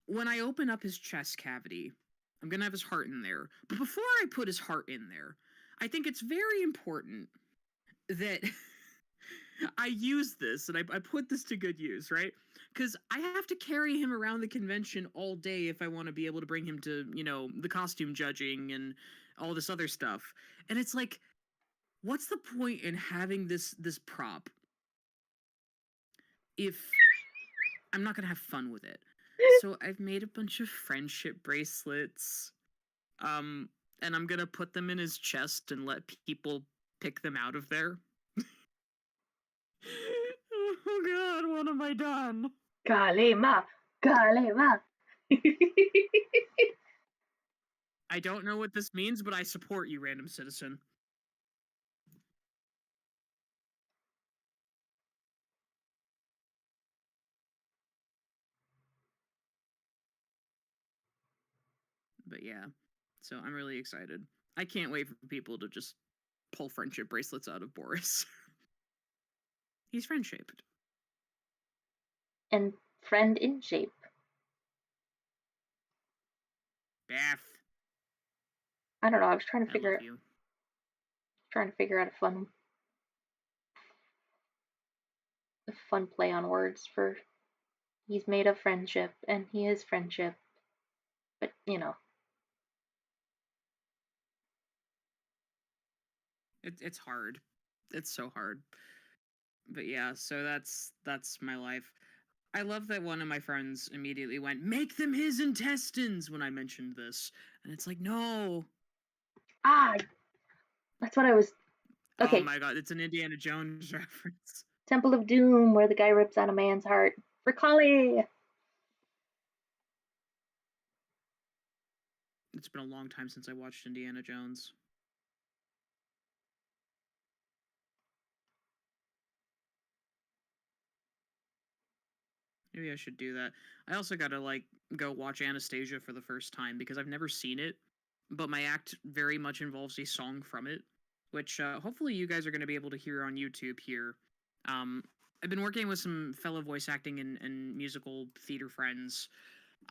When I open up his chest cavity, I'm gonna have his heart in there. But before I put his heart in there, I think it's very important that I use this and I put this to good use, right? Because I have to carry him around the convention all day if I want to be able to bring him to, the costume judging and all this other stuff. And it's like, what's the point in having this prop if I'm not gonna have fun with it? So I've made a bunch of friendship bracelets. And I'm gonna put them in his chest and let people pick them out of there. Oh god, what have I done? Kalema. Kalema. I don't know what this means, but I support you, random citizen. But yeah, so I'm really excited. I can't wait for people to just pull friendship bracelets out of Boris. He's friend shaped. And friend in shape. Beth. I don't know. I was trying to I figure love you. out a fun play on words for he's made of friendship and he is friendship. But It's hard. It's so hard. But yeah, so that's my life. I love that one of my friends immediately went, "Make them his intestines," when I mentioned this. And it's like, no. That's what I was. Okay. Oh my god, it's an Indiana Jones reference. Temple of Doom, where the guy rips out a man's heart for Kali. It's been a long time since I watched Indiana Jones. Maybe I should do that. I also gotta go watch Anastasia for the first time because I've never seen it, but my act very much involves a song from it, which hopefully you guys are gonna be able to hear on YouTube here. I've been working with some fellow voice acting and musical theater friends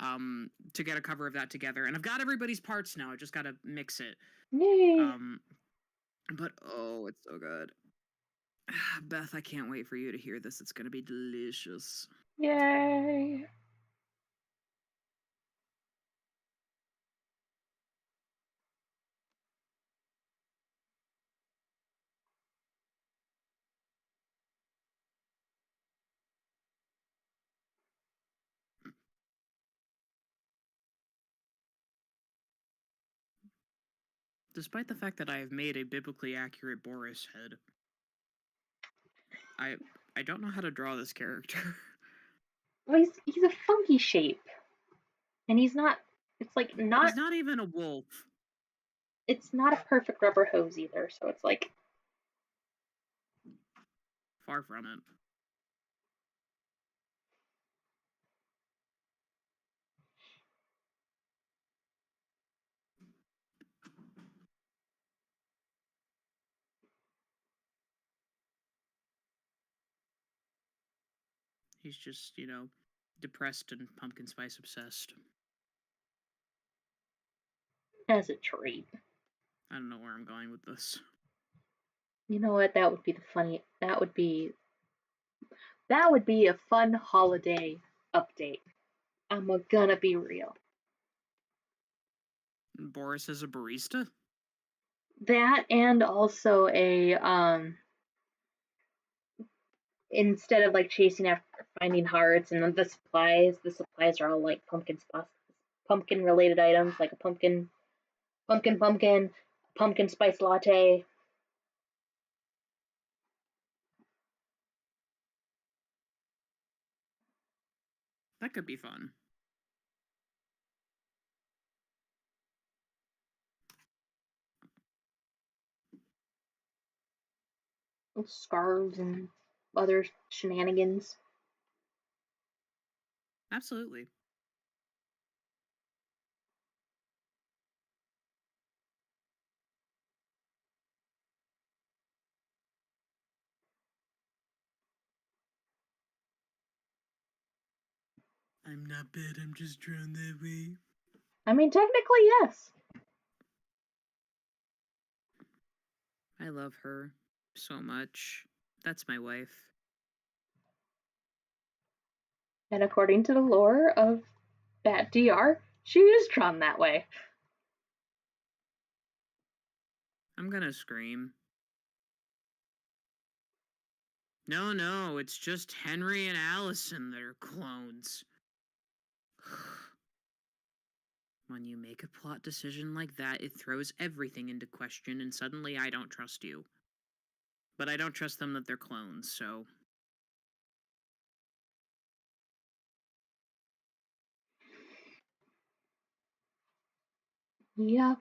to get a cover of that together, and I've got everybody's parts now. I just gotta mix it. Yay! But oh, it's so good. Beth, I can't wait for you to hear this. It's gonna be delicious. Yay! Despite the fact that I have made a biblically accurate Boris head, I don't know how to draw this character. Well, he's a funky shape, and he's not. It's like not. He's not even a wolf. It's not a perfect rubber hose either. So it's like far from it. He's just, depressed and pumpkin spice obsessed. as a trait. I don't know where I'm going with this. You know what? That would be that would be a fun holiday update. I'm gonna be real. Boris is a barista? That and also instead of like chasing after finding hearts and the supplies are all like pumpkin related items like a pumpkin spice latte. That could be fun. Scarves and other shenanigans. Absolutely. I'm not bad, I'm just drawn that way. I mean, technically, yes. I love her so much. That's my wife. And according to the lore of Bat DR, she is drawn that way. I'm gonna scream. No, it's just Henry and Allison that are clones. When you make a plot decision like that, it throws everything into question, and suddenly I don't trust you. But I don't trust them that they're clones, so... Yep.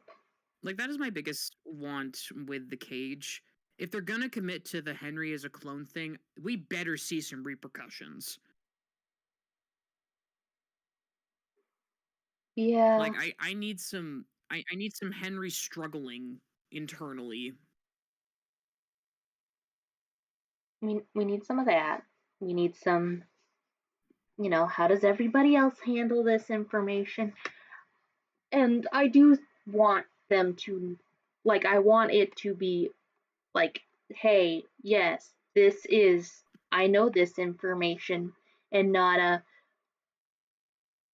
Like, that is my biggest want with the Cage. If they're gonna commit to the Henry as a clone thing, we better see some repercussions. Yeah. Like, I need some... I need some Henry struggling internally. We need some of that. We need some, how does everybody else handle this information? And I do want them to, like, I want it to be like, hey, yes, I know this information, and not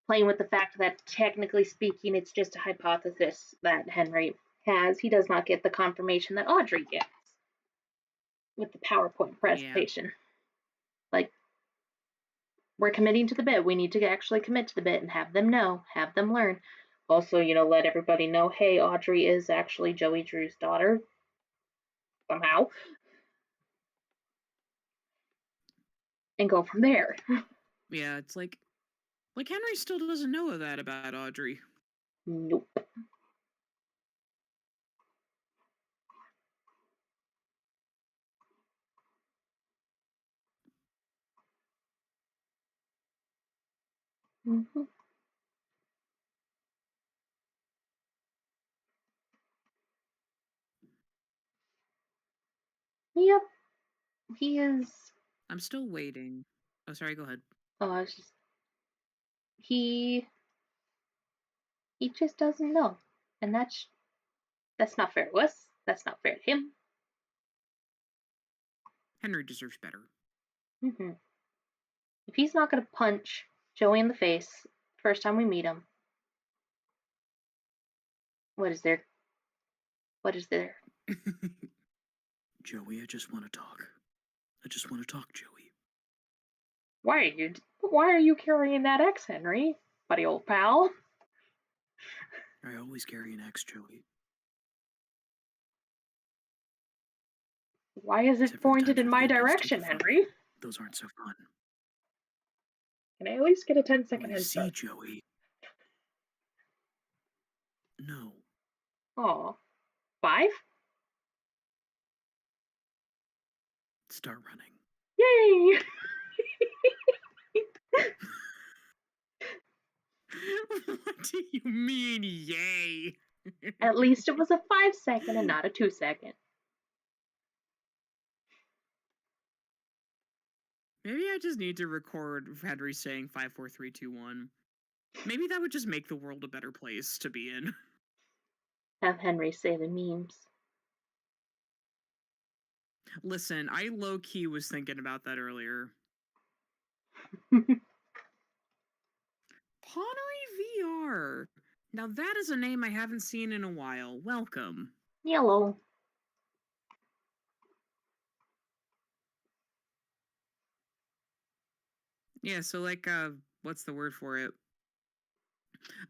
playing with the fact that technically speaking, it's just a hypothesis that Henry has. He does not get the confirmation that Audrey gets with the PowerPoint presentation. Yeah. Like, we're committing to the bit. We need to actually commit to the bit and have them know, have them learn. Also, let everybody know, hey, Audrey is actually Joey Drew's daughter. Somehow. And go from there. Yeah, it's like Henry still doesn't know that about Audrey. Nope. Mm-hmm. Yep. He is. I'm still waiting. Oh, sorry, go ahead. Oh, I was just. He just doesn't know. And that's not fair to us. That's not fair to him. Henry deserves better. Mm-hmm. If he's not going to punch Joey in the face first time we meet him, what is there? Joey, I just want to talk. I just want to talk, Joey. Why are you carrying that X, Henry, buddy old pal? I always carry an X, Joey. Why is it pointed in my direction, Henry? Those aren't so fun. Can I at least get a 10-second head See, start? Joey. No. Aw. 5? Start running. Yay! What do you mean, yay? At least it was a 5-second and not a 2-second. Maybe I just need to record Henry saying 5, 4, 3, 2, 1. Maybe that would just make the world a better place to be in. Have Henry say the memes. Listen, I low-key was thinking about that earlier. Pottery VR. Now that is a name I haven't seen in a while. Welcome. Yellow. Yeah, so like, what's the word for it?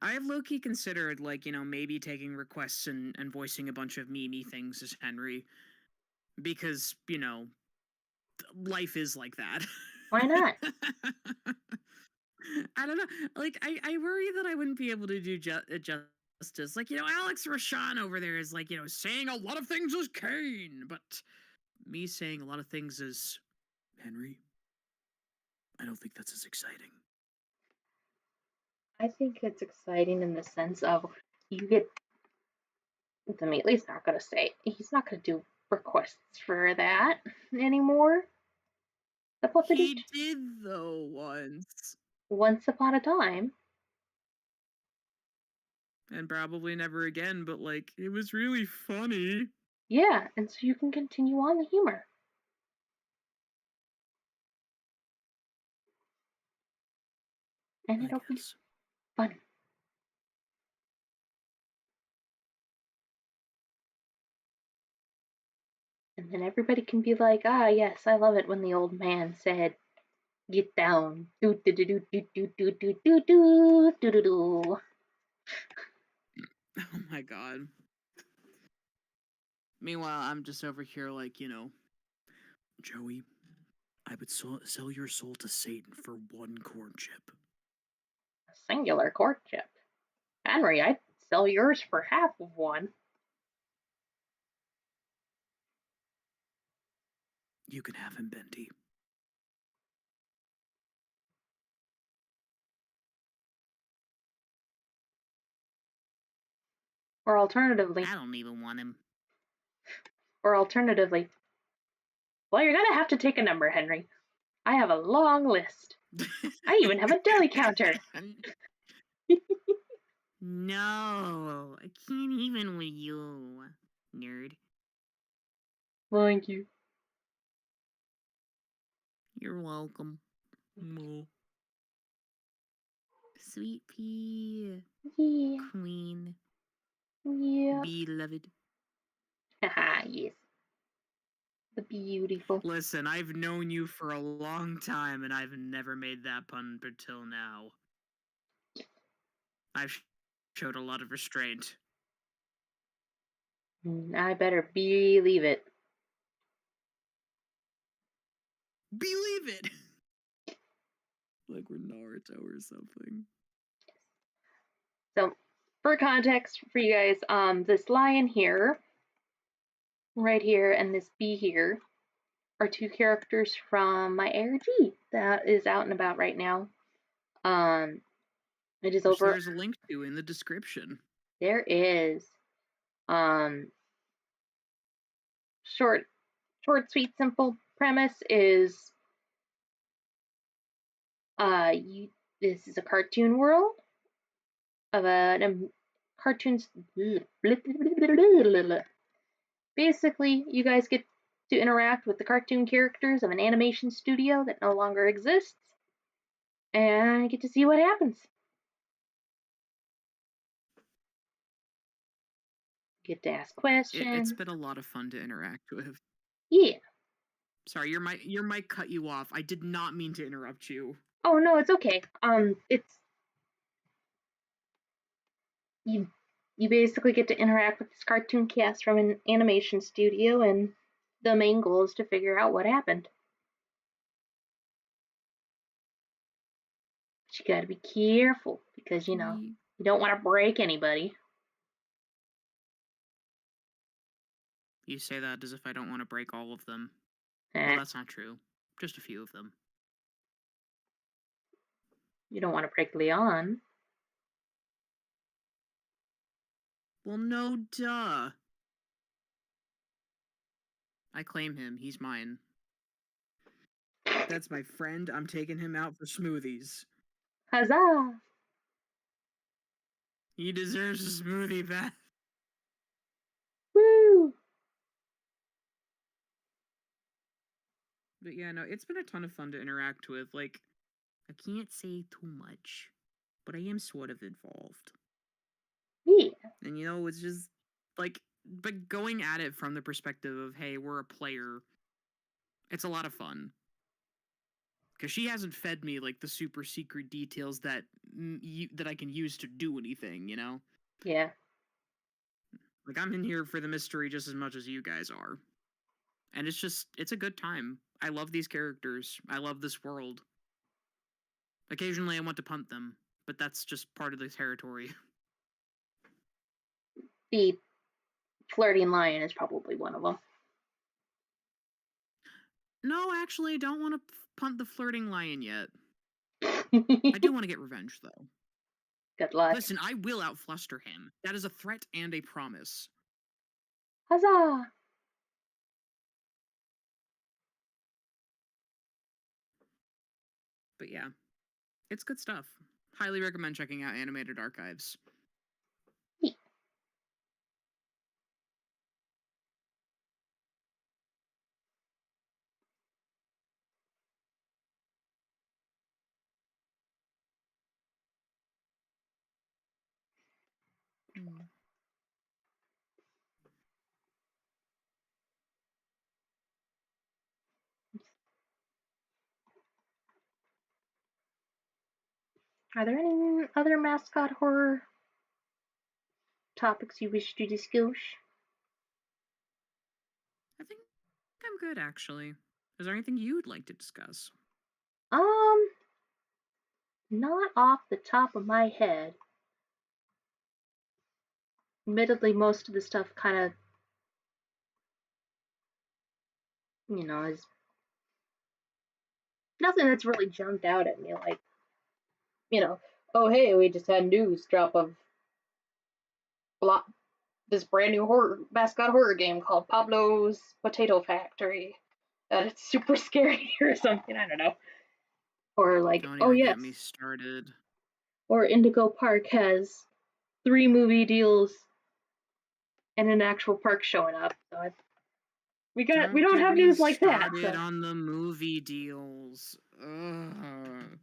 I've low-key considered, like, maybe taking requests and voicing a bunch of meme things as Henry. Because, life is like that. Why not? I don't know. Like, I worry that I wouldn't be able to do justice. Like, Alex Rashawn over there is, like, saying a lot of things as Kane. But me saying a lot of things as Henry, I don't think that's as exciting. I think it's exciting in the sense of you get. Immediately's not gonna say he's not gonna do requests for that anymore. The puppet He did though once upon a time, and probably never again. But like, it was really funny. yeah, and so you can continue on the humor. And it'll be fun. And then everybody can be like, ah, yes, I love it when the old man said, get down. Do do do do do do do do do do do do do. Oh my god. Meanwhile, I'm just over here like, Joey, I would sell your soul to Satan for 1 corn chip. A singular courtship. Henry, I'd sell yours for half of one. You can have him, Benty. Or alternatively, I don't even want him. well, you're gonna have to take a number, Henry. I have a long list. I even have a deli counter. No, I can't even with you, nerd. Thank you. You're welcome. Moo. Sweet pea. Yeah. Queen. Yeah. Beloved. Haha, yes. The beautiful. Listen, I've known you for a long time, and I've never made that pun until now. I've showed a lot of restraint. I better believe it. Believe it! Like we're Naruto or something. So, for context for you guys, this lion here, right here, and this bee here are 2 characters from my ARG that is out and about right now. It is over. There's a link to in the description. There is. Short, sweet, simple premise is this is a cartoon world of a cartoons. Basically, you guys get to interact with the cartoon characters of an animation studio that no longer exists, and get to see what happens. Get to ask questions. It's been a lot of fun to interact with. Yeah. Sorry, your mic cut you off. I did not mean to interrupt you. Oh no, it's okay. It's you basically get to interact with this cartoon cast from an animation studio, and the main goal is to figure out what happened. But you gotta be careful because, you don't want to break anybody. You say that as if I don't want to break all of them. Eh, Well, that's not true. Just a few of them. you don't want to break Leon. Well, no, duh. I claim him. He's mine. That's my friend. I'm taking him out for smoothies. Huzzah! He deserves a smoothie bath. Woo! But yeah, no, it's been a ton of fun to interact with. Like, I can't say too much, but I am sort of involved. Yeah. And it's just like, but going at it from the perspective of, hey, we're a player, it's a lot of fun. Because she hasn't fed me like the super secret details that that I can use to do anything, Yeah. Like, I'm in here for the mystery just as much as you guys are. And it's a good time. I love these characters. I love this world. Occasionally I want to punt them, but that's just part of the territory. The flirting lion is probably one of them. No, actually, I don't want to punt the flirting lion yet. I do want to get revenge, though. Good luck. Listen, I will outfluster him. That is a threat and a promise. Huzzah! But yeah, it's good stuff. Highly recommend checking out Animated Archives. Are there any other mascot horror topics you wish to discuss? I think I'm good, actually. Is there anything you'd like to discuss? Not off the top of my head. Admittedly, most of the stuff kind of, is nothing that's really jumped out at me. Like, oh hey, we just had news drop of this brand new mascot horror game called Pablo's Potato Factory. That it's super scary or something. I don't know. Or like, Don't oh even yes, get me started. or Indigo Park has 3 movie deals and an actual park showing up. So we don't have news like that. Started on the movie deals. Ugh.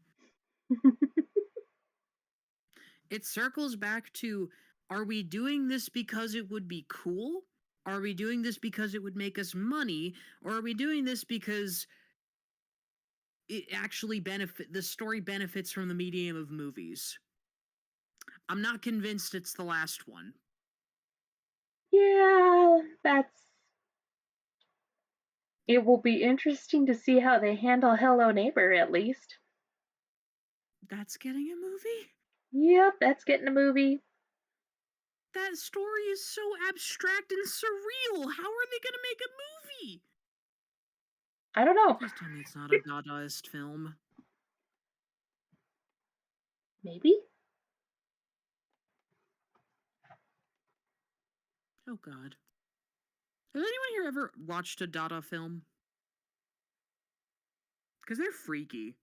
It circles back to, are we doing this because it would be cool? Are we doing this because it would make us money? Or are we doing this because it actually the story benefits from the medium of movies? I'm not convinced it's the last one. Yeah, it will be interesting to see how they handle Hello Neighbor, at least. That's getting a movie? Yep, that's getting a movie. That story is so abstract and surreal. How are they going to make a movie? I don't know. Please tell me it's not a Dadaist film. Maybe? Oh, God. Has anyone here ever watched a Dada film? Because they're freaky.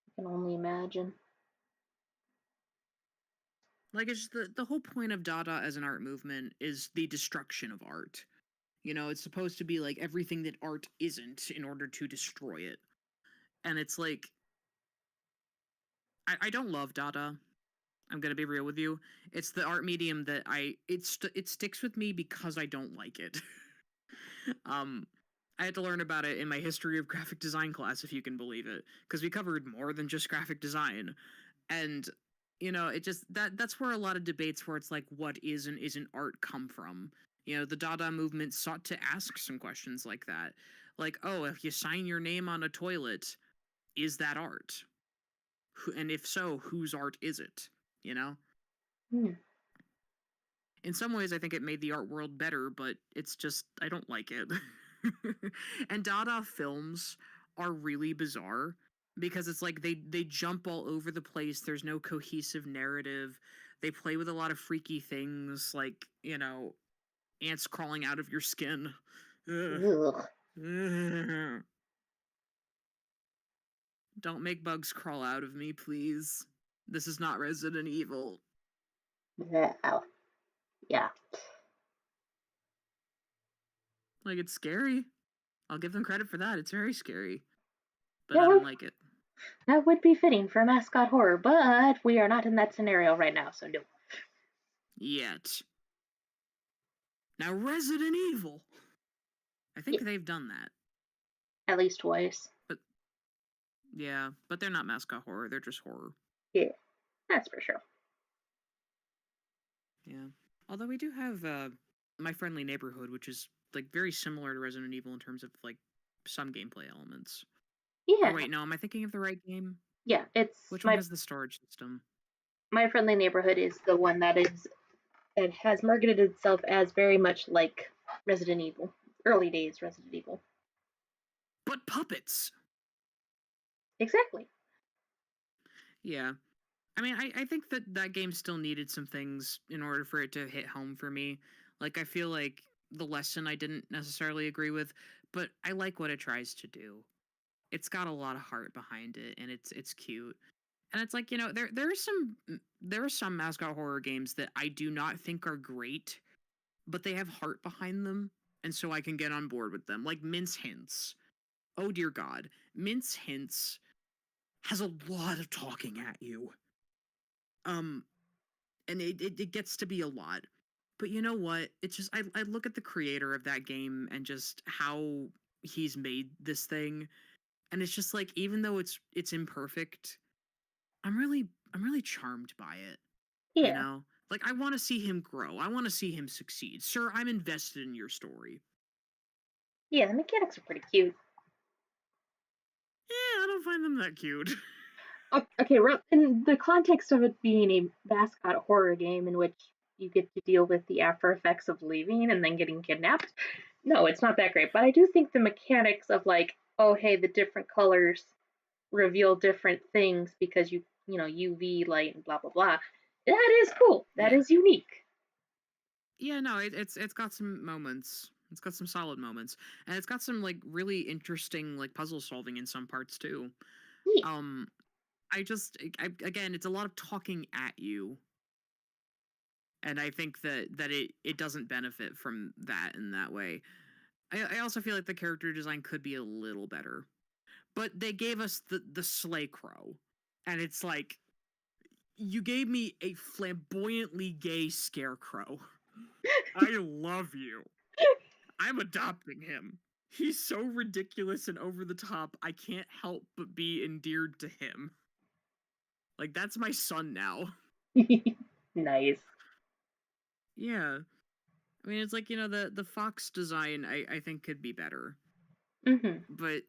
I can only imagine. Like, it's the whole point of Dada as an art movement is the destruction of art. It's supposed to be like everything that art isn't in order to destroy it. And it's like, I don't love Dada. I'm gonna be real with you. It's the art medium that it sticks with me because I don't like it. I had to learn about it in my history of graphic design class, if you can believe it, because we covered more than just graphic design. And it just that's where a lot of debates where it's like, what is and isn't art come from. The Dada movement sought to ask some questions like that. Like, oh, if you sign your name on a toilet, is that art? And if so, whose art is it? You know? Hmm. In some ways, I think it made the art world better, but it's just, I don't like it. And Dada films are really bizarre because it's like they jump all over the place. There's no cohesive narrative. They play with a lot of freaky things like, ants crawling out of your skin. Ugh. Ugh. Ugh. Don't make bugs crawl out of me, please. This is not Resident Evil. Yeah. Like, it's scary. I'll give them credit for that. It's very scary. But Yeah, I don't like it. that would be fitting for Mascot Horror, but we are not in that scenario right now, so no. Yet. Now, Resident Evil. I think they've done that. At least twice. Yeah, but they're not Mascot Horror. They're just horror. Yeah, that's for sure. Yeah. Although we do have My Friendly Neighborhood, which is like very similar to Resident Evil in terms of like some gameplay elements. Yeah. Oh wait, no, am I thinking of the right game? Yeah, it's Which one has the storage system? My Friendly Neighborhood is the one that has marketed itself as very much like Resident Evil, early days Resident Evil. But puppets. Exactly. Yeah. I mean, I think that game still needed some things in order for it to hit home for me. Like, I feel like the lesson I didn't necessarily agree with, but I like what it tries to do. It's got a lot of heart behind it, and it's cute. And it's like, there are some Mascot Horror games that I do not think are great, but they have heart behind them, and so I can get on board with them. Like Mince Hints. Oh dear God. Mince Hints has a lot of talking at you. And it gets to be a lot. But you know what? It's just I look at the creator of that game and just how he's made this thing, and it's just like, even though it's imperfect, I'm really charmed by it. Yeah. You know? Like, I want to see him grow. I want to see him succeed. Sir, I'm invested in your story. Yeah, the mechanics are pretty cute. Yeah, I don't find them that cute. Okay, well, in the context of it being a mascot horror game in which you get to deal with the after effects of leaving and then getting kidnapped, no, it's not that great. But I do think the mechanics of like, oh hey, the different colors reveal different things because UV light and blah blah blah. That is cool. That Yeah. is unique. Yeah, no, it's got some moments. It's got some solid moments, and it's got some like really interesting like puzzle solving in some parts too. Yeah. Again, it's a lot of talking at you, and I think that it doesn't benefit from that in that way. I also feel like the character design could be a little better, but they gave us the Slay Crow, and it's like, you gave me a flamboyantly gay scarecrow. I love you. I'm adopting him. He's so ridiculous and over the top, I can't help but be endeared to him. Like, that's my son now. Nice. Yeah. I mean, it's like, the fox design, I think could be better. Mm-hmm. But,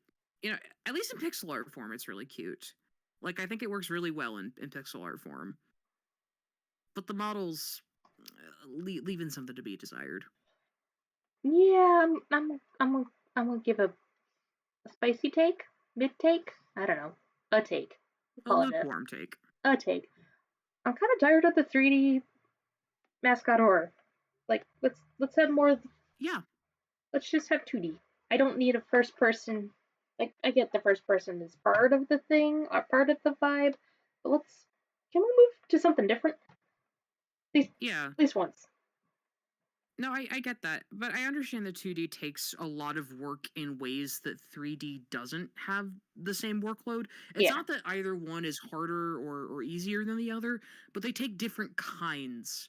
at least in pixel art form, it's really cute. Like, I think it works really well in pixel art form. But the models, leaving something to be desired. Yeah, I'm gonna give a spicy take, mid take. I don't know, a take. A We'll call it lukewarm take. a take. I'm kind of tired of the 3D mascot horror. Like, let's have more. Yeah. Let's just have 2D. I don't need a first person. Like, I get the first person is part of the thing or part of the vibe, but can we move to something different? Yeah. At least once. No, I get that, but I understand that 2D takes a lot of work in ways that 3D doesn't have the same workload. It's not that either one is harder or easier than the other, but they take different kinds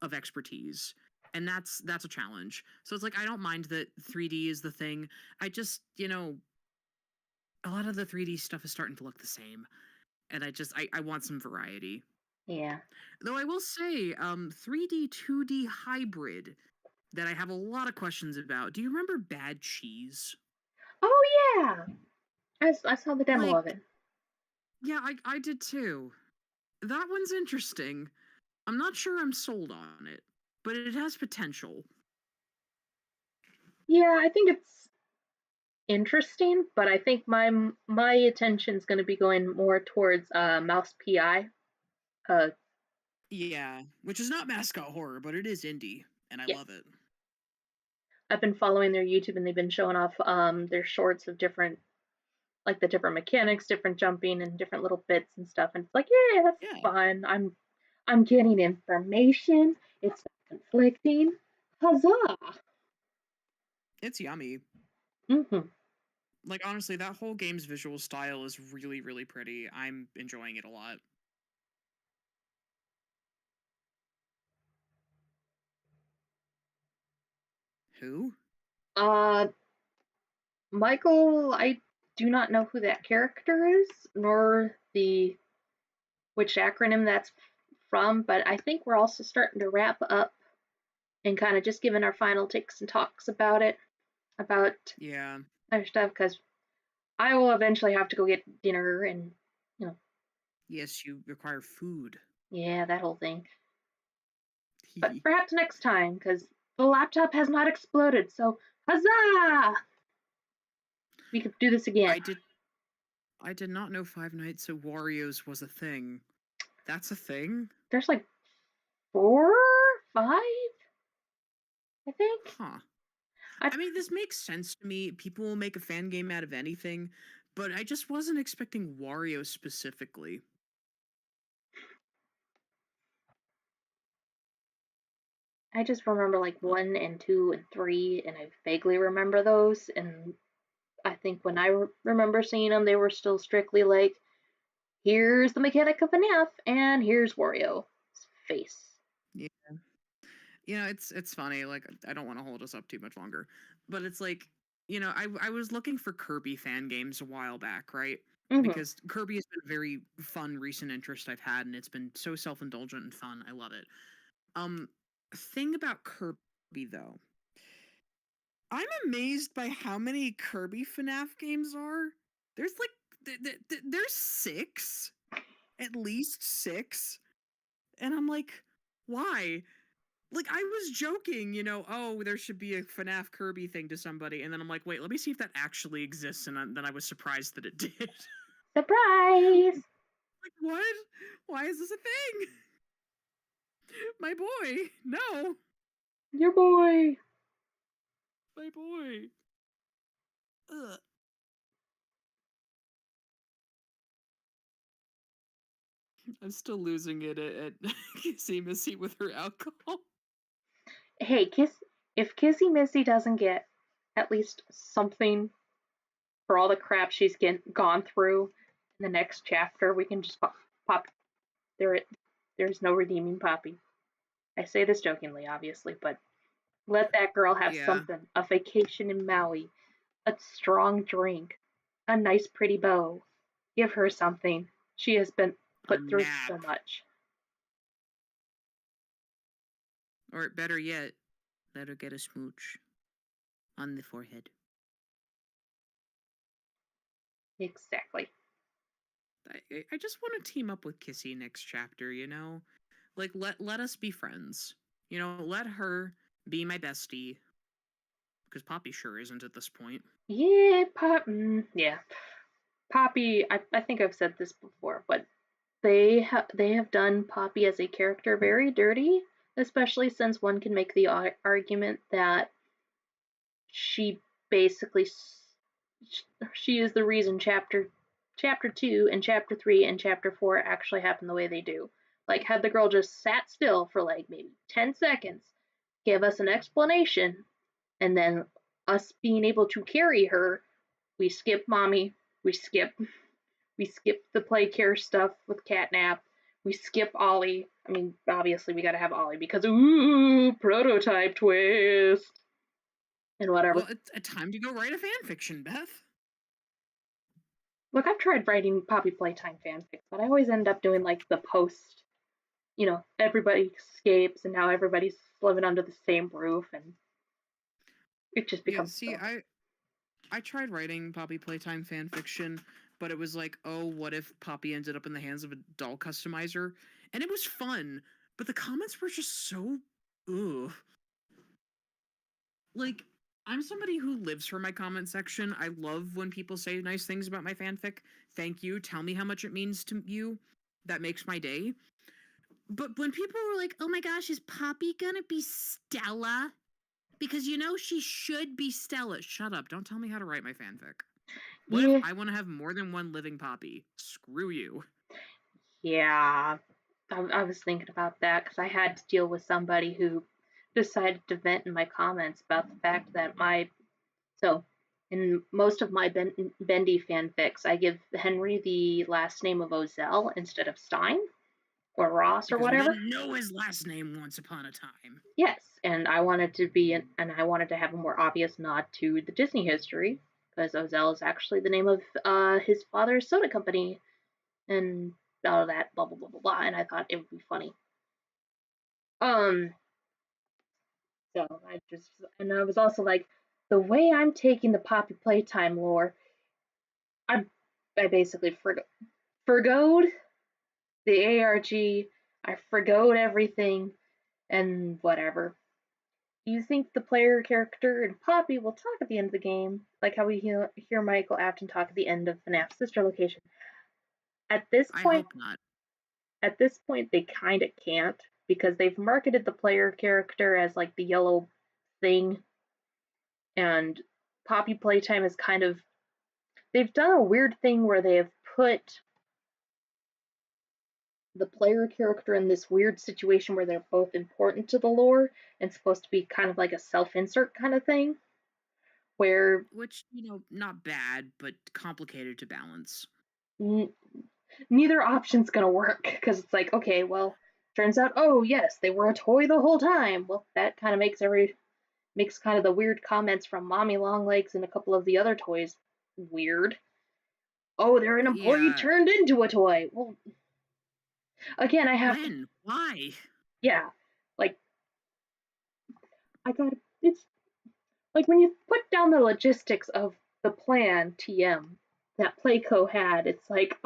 of expertise, and that's a challenge. So it's like, I don't mind that 3D is the thing. I just, a lot of the 3D stuff is starting to look the same, and I want some variety. Yeah. Though I will say, 3D 2D hybrid that I have a lot of questions about. Do you remember Bad Cheese? Oh yeah. I saw the demo of it. Yeah, I did too. That one's interesting. I'm not sure I'm sold on it, but it has potential. Yeah, I think it's interesting, but I think my attention's going to be going more towards Mouse PI. Uh, Yeah, which is not Mascot Horror, but it is indie, and I yes, love it. I've been following their YouTube and they've been showing off their shorts of different like the different mechanics, different jumping, and different little bits and stuff. And it's like, yeah, that's Yeah, fun. I'm getting information. It's not conflicting. Huzzah! it's yummy. Mm-hmm. Like, honestly, that whole game's visual style is really, really pretty. I'm enjoying it a lot. Who? Uh, Michael, I do not know who that character is, nor the which acronym that's from, but I think we're also starting to wrap up and kind of just giving our final takes and talks about it, about Yeah. other stuff, because I will eventually have to go get dinner and, you know, Yes, you require food. yeah, that whole thing. But perhaps next time, because the laptop has not exploded, so huzzah! We could do this again. I did not know Five Nights at Wario's was a thing. That's a thing? There's like 4, 5, I think. Huh. I I mean, this makes sense to me. People will make a fan game out of anything, but I just wasn't expecting Wario specifically. I just remember like 1 and 2 and 3, and I vaguely remember those. And I think when I remember seeing them, they were still strictly like, here's the mechanic of an F, and here's Wario's face. Yeah. It's funny. Like, I don't want to hold us up too much longer, but it's like, I was looking for Kirby fan games a while back, right? Mm-hmm. Because Kirby has been a very fun recent interest I've had, and it's been so self-indulgent and fun. I love it. Um, thing about Kirby though, I'm amazed by how many Kirby FNAF games are. There's like there's 6, at least 6, and I'm like, why? Like, I was joking, oh, there should be a FNAF Kirby thing to somebody, and then I'm like, wait, let me see if that actually exists, and then I was surprised that it did. Surprise! Like, what? Why is this a thing? My boy, no, Your boy. my boy. Ugh. I'm still losing it at Kissy Missy with her alcohol. Hey, if Kissy Missy doesn't get at least something for all the crap she's gone through in the next chapter, we can just pop there. There's no redeeming Poppy. I say this jokingly, obviously, but let that girl have Yeah, something. A vacation in Maui, a strong drink, a nice pretty bow. Give her something. She has been a put through so nap. much. Or better yet, let her get a smooch on the forehead. Exactly. I just want to team up with Kissy next chapter, Like, let us be friends. Let her be my bestie. Because Poppy sure isn't at this point. Yeah, yeah. Poppy, I think I've said this before, but they have done Poppy as a character very dirty, especially since one can make the argument that she basically she is the reason chapter 2 and chapter 3 and chapter 4 actually happen the way they do. Like had the girl just sat still for like maybe 10 seconds, give us an explanation, and then us being able to carry her, we skip mommy, we skip the play care stuff with catnap. We skip Ollie. I mean, obviously we gotta have Ollie because ooh, prototype twist and whatever. Well, it's a time to go write a fan fiction, Beth. Look, I've tried writing Poppy Playtime fanfics, but I always end up doing like the post. Everybody escapes and now everybody's living under the same roof, and it just Yeah, becomes see, so. I tried writing Poppy Playtime fan fiction. but it was like, oh, what if Poppy ended up in the hands of a doll customizer? And it was fun, but the comments were just so, ugh. Like, I'm somebody who lives for my comment section. I love when people say nice things about my fanfic. Thank you. Tell me how much it means to you. That makes my day. But when people were like, oh my gosh, is Poppy gonna be Stella? Because she should be Stella. Shut up. Don't tell me how to write my fanfic. What if I want to have more than one living Poppy? Screw you. Yeah. I was thinking about that because I had to deal with somebody who decided to vent in my comments about the fact that in most of my Bendy fanfics, I give Henry the last name of Ozell instead of Stein or Ross or Because we whatever. didn't know his last name once upon a time. Yes, and I wanted to have a more obvious nod to the Disney history because Ozell is actually the name of his father's soda company and all that blah blah blah blah blah. And I thought it would be funny. So I was also like, the way I'm taking the Poppy Playtime lore, I basically forgoed the ARG. I forgoed everything and whatever. Do you think the player character and Poppy will talk at the end of the game, like how we hear Michael Afton talk at the end of FNAF Sister Location? At this I point, hope not. At this point, they kind of can't because they've marketed the player character as like the yellow thing, and Poppy Playtime is kind of. They've done a weird thing where they have put the player character in this weird situation where they're both important to the lore and supposed to be kind of like a self-insert kind of thing where Which, not bad, but complicated to balance. neither option's gonna work because it's like, okay, well, turns out, oh yes, they were a toy the whole time. Well, that kind of makes kind of the weird comments from Mommy Longlegs and a couple of the other toys weird. Oh, they're an employee Yeah. turned into a toy. Well, again, I have When? Why? yeah, like I got it's like when you put down the logistics of the plan TM that Playco had, it's like,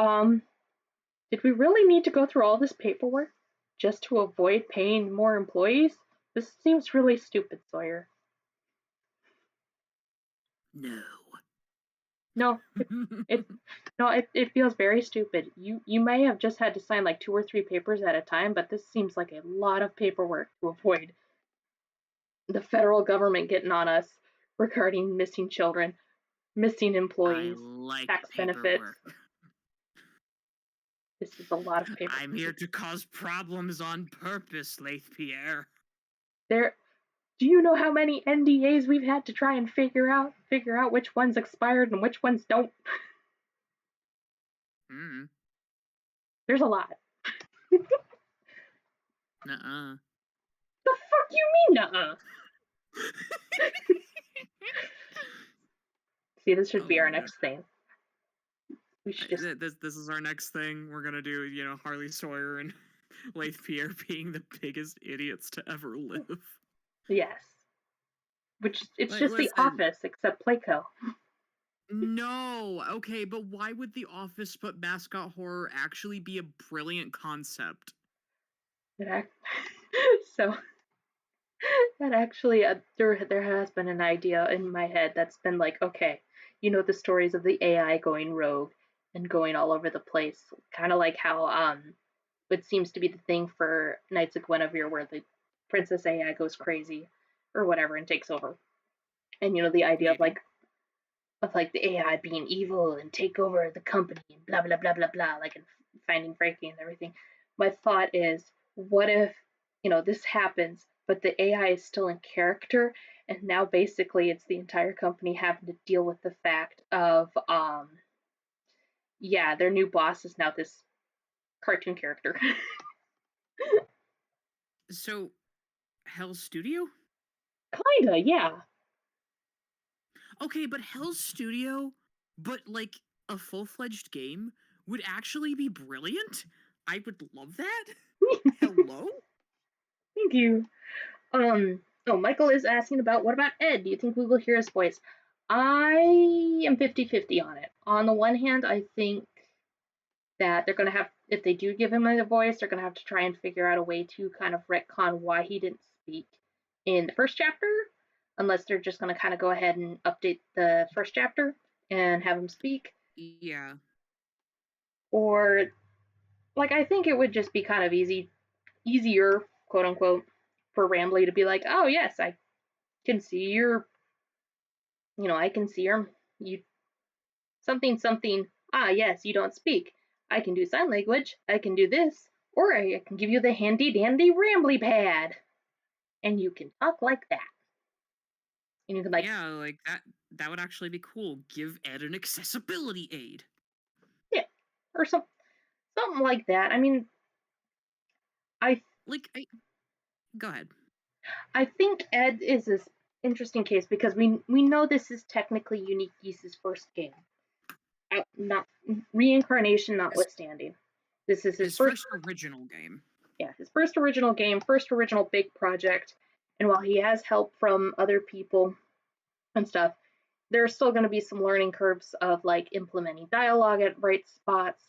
did we really need to go through all this paperwork just to avoid paying more employees? This seems really stupid, Sawyer. No. No, it no, it feels very stupid. You may have just had to sign like 2 or 3 papers at a time, but this seems like a lot of paperwork to avoid the federal government getting on us regarding missing children, missing I employees, like tax benefits. paperwork. This is a lot of paperwork. I'm here to cause problems on purpose, Laith Pierre. Do you know how many NDAs we've had to try and figure out which ones expired and which ones don't? There's a lot. Nuh-uh. The fuck you mean, nuh-uh? See, this should be our next thing. We should just. This is our next thing. We're gonna do, Harley Sawyer and Laith Pierre being the biggest idiots to ever live. Yes. Which it's just The Office except Playco. No, okay, but why would The Office put Mascot Horror actually be a brilliant concept? So that actually there has been an idea in my head that's been like, okay, the stories of the AI going rogue and going all over the place, kind of like how it seems to be the thing for Knights of Guinevere where the Princess AI goes crazy or whatever and takes over. And the idea of the AI being evil and take over the company and blah blah blah blah blah, like and finding Frankie and everything. My thought is, what if this happens, but the AI is still in character, and now basically it's the entire company having to deal with the fact of their new boss is now this cartoon character. So, Hell's Studio? Kinda, yeah. Okay, but Hell's Studio, but like a full-fledged game, would actually be brilliant. I would love that. Hello? Thank you. Oh, Michael is asking about what about Ed? Do you think we will hear his voice? I am 50-50 on it. On the one hand, I think that they're going to have, if they do give him a voice, they're going to have to try and figure out a way to kind of retcon why he didn't speak in the first chapter, unless they're just going to kind of go ahead and update the first chapter and have him speak. Yeah. Or, like, I think it would just be kind of easier, quote unquote, for Rambly to be like, oh, yes, I can see your, I can see your, you, something, something, ah, yes, you don't speak. I can do sign language, I can do this, or I can give you the handy dandy Rambly pad, and you can talk like that. And you can, like, Yeah, like that would actually be cool. Give Ed an accessibility aid. yeah, or something like that. I mean, I Like go ahead. I think Ed is this interesting case because we know this is technically Unique Geese's first game. Not reincarnation His, notwithstanding. This is his his first, first original game. yeah, his first original game, first original big project. And while he has help from other people and stuff, there's still going to be some learning curves of like implementing dialogue at right spots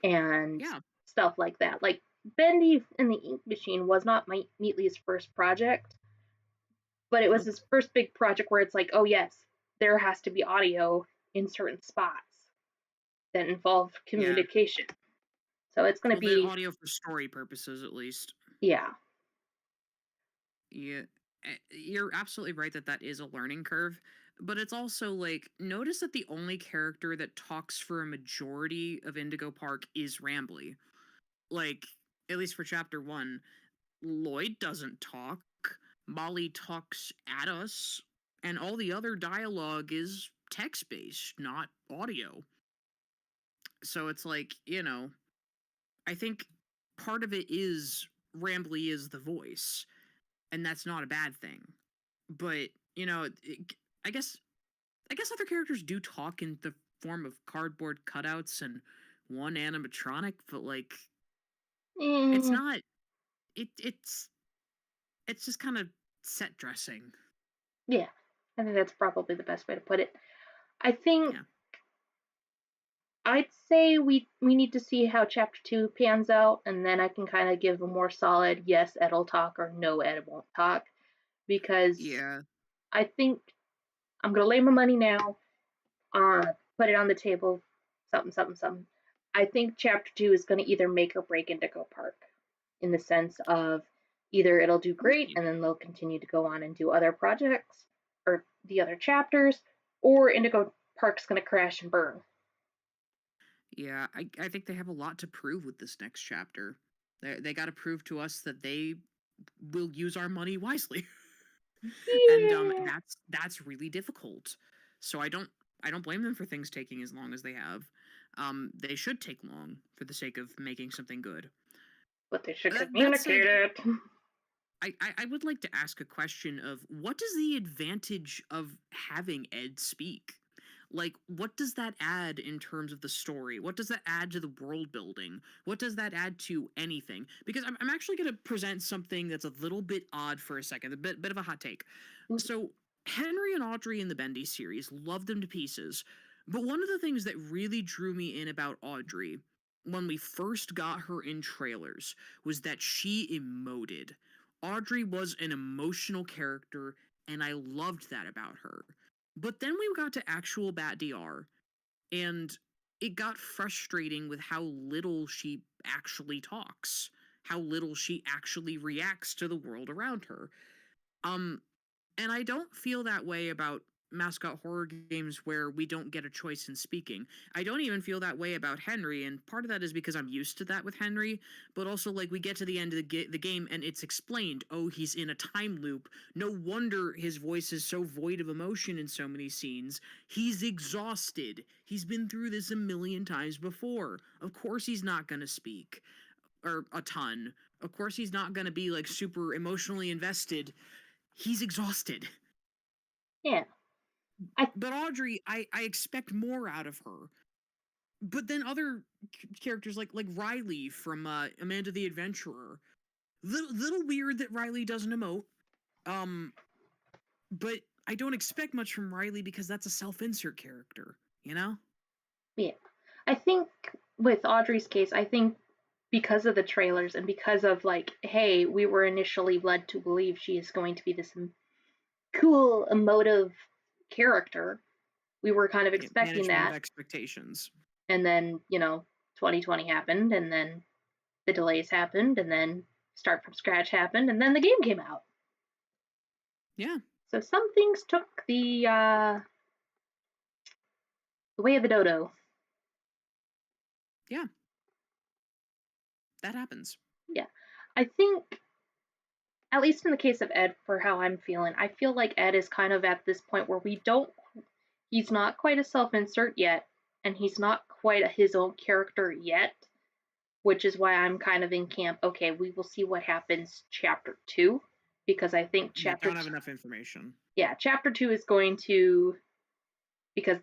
and Yeah. stuff like that. Like Bendy and the Ink Machine was not Meatley's first project, but it was Nope. his first big project where it's like, oh yes, there has to be audio in certain spots that involve Yeah. communication. So it's going to Well, the be, audio for story purposes, at least. yeah, Yeah, you're absolutely right that that is a learning curve, but it's also like notice that the only character that talks for a majority of Indigo Park is Rambly. Like, at least for chapter 1, Lloyd doesn't talk. Molly talks at us, and all the other dialogue is text-based, not audio. So it's like, I think part of it is Rambly is the voice, and that's not a bad thing. But I guess other characters do talk in the form of cardboard cutouts and one animatronic, but like it's eh, not. It's just kind of set dressing. yeah. I think that's probably the best way to put it. I think Yeah. I'd say we need to see how chapter 2 pans out, and then I can kind of give a more solid yes, Ed'll talk, or no, Ed won't talk, because Yeah. I think I'm gonna lay my money now, put it on the table, something, something, something. I think chapter 2 is gonna either make or break Indigo Park, in the sense of either it'll do great Really? and then they'll continue to go on and do other projects or the other chapters, or Indigo Park's gonna crash and burn. Yeah, I think they have a lot to prove with this next chapter. They got to prove to us that they will use our money wisely. And Yeah. that's really difficult. So I don't blame them for things taking as long as they have. They should take long for the sake of making something good. But they should That communicate said, it. I would like to ask a question of what is the advantage of having Ed speak? Like, what does that add in terms of the story? What does that add to the world building? What does that add to anything? Because I'm actually going to present something that's a little bit odd for a second, a bit of a hot take. So, Henry and Audrey in the Bendy series loved them to pieces. But one of the things that really drew me in about Audrey when we first got her in trailers was that she emoted. Audrey was an emotional character, and I loved that about her. But then we got to actual Bat DR, and it got frustrating with how little she actually talks, how little she actually reacts to the world around her. Um, and I don't feel that way about mascot horror games where we don't get a choice in speaking. I don't even feel that way about Henry, and part of that is because I'm used to that with Henry, but also like we get to the end of the game and it's explained, oh, he's in a time loop. No wonder his voice is so void of emotion in so many scenes. He's exhausted. He's been through this a million times before. Of course he's not going to speak or a ton. Of course he's not going to be like super emotionally invested. He's exhausted. Yeah. I But Audrey, I expect more out of her. But then other characters like Riley from Amanda the Adventurer, little weird that Riley doesn't emote. Um, but I don't expect much from Riley because that's a self-insert character, you know? Yeah. I think with Audrey's case, I think because of the trailers and because of like, hey, we were initially led to believe she is going to be this cool, emotive character. We were kind of expecting Management of that. expectations. And then, 2020 happened, and then the delays happened, and then Start from Scratch happened, and then the game came out. Yeah. So some things took the way of the dodo. Yeah. That happens. Yeah. I think, at least in the case of Ed, for how I'm feeling, I feel like Ed is kind of at this point where he's not quite a self-insert yet, and he's not quite his own character yet, which is why I'm kind of in camp, okay, we will see what happens chapter 2, because I think You don't have enough information. Yeah, chapter 2 is going to, because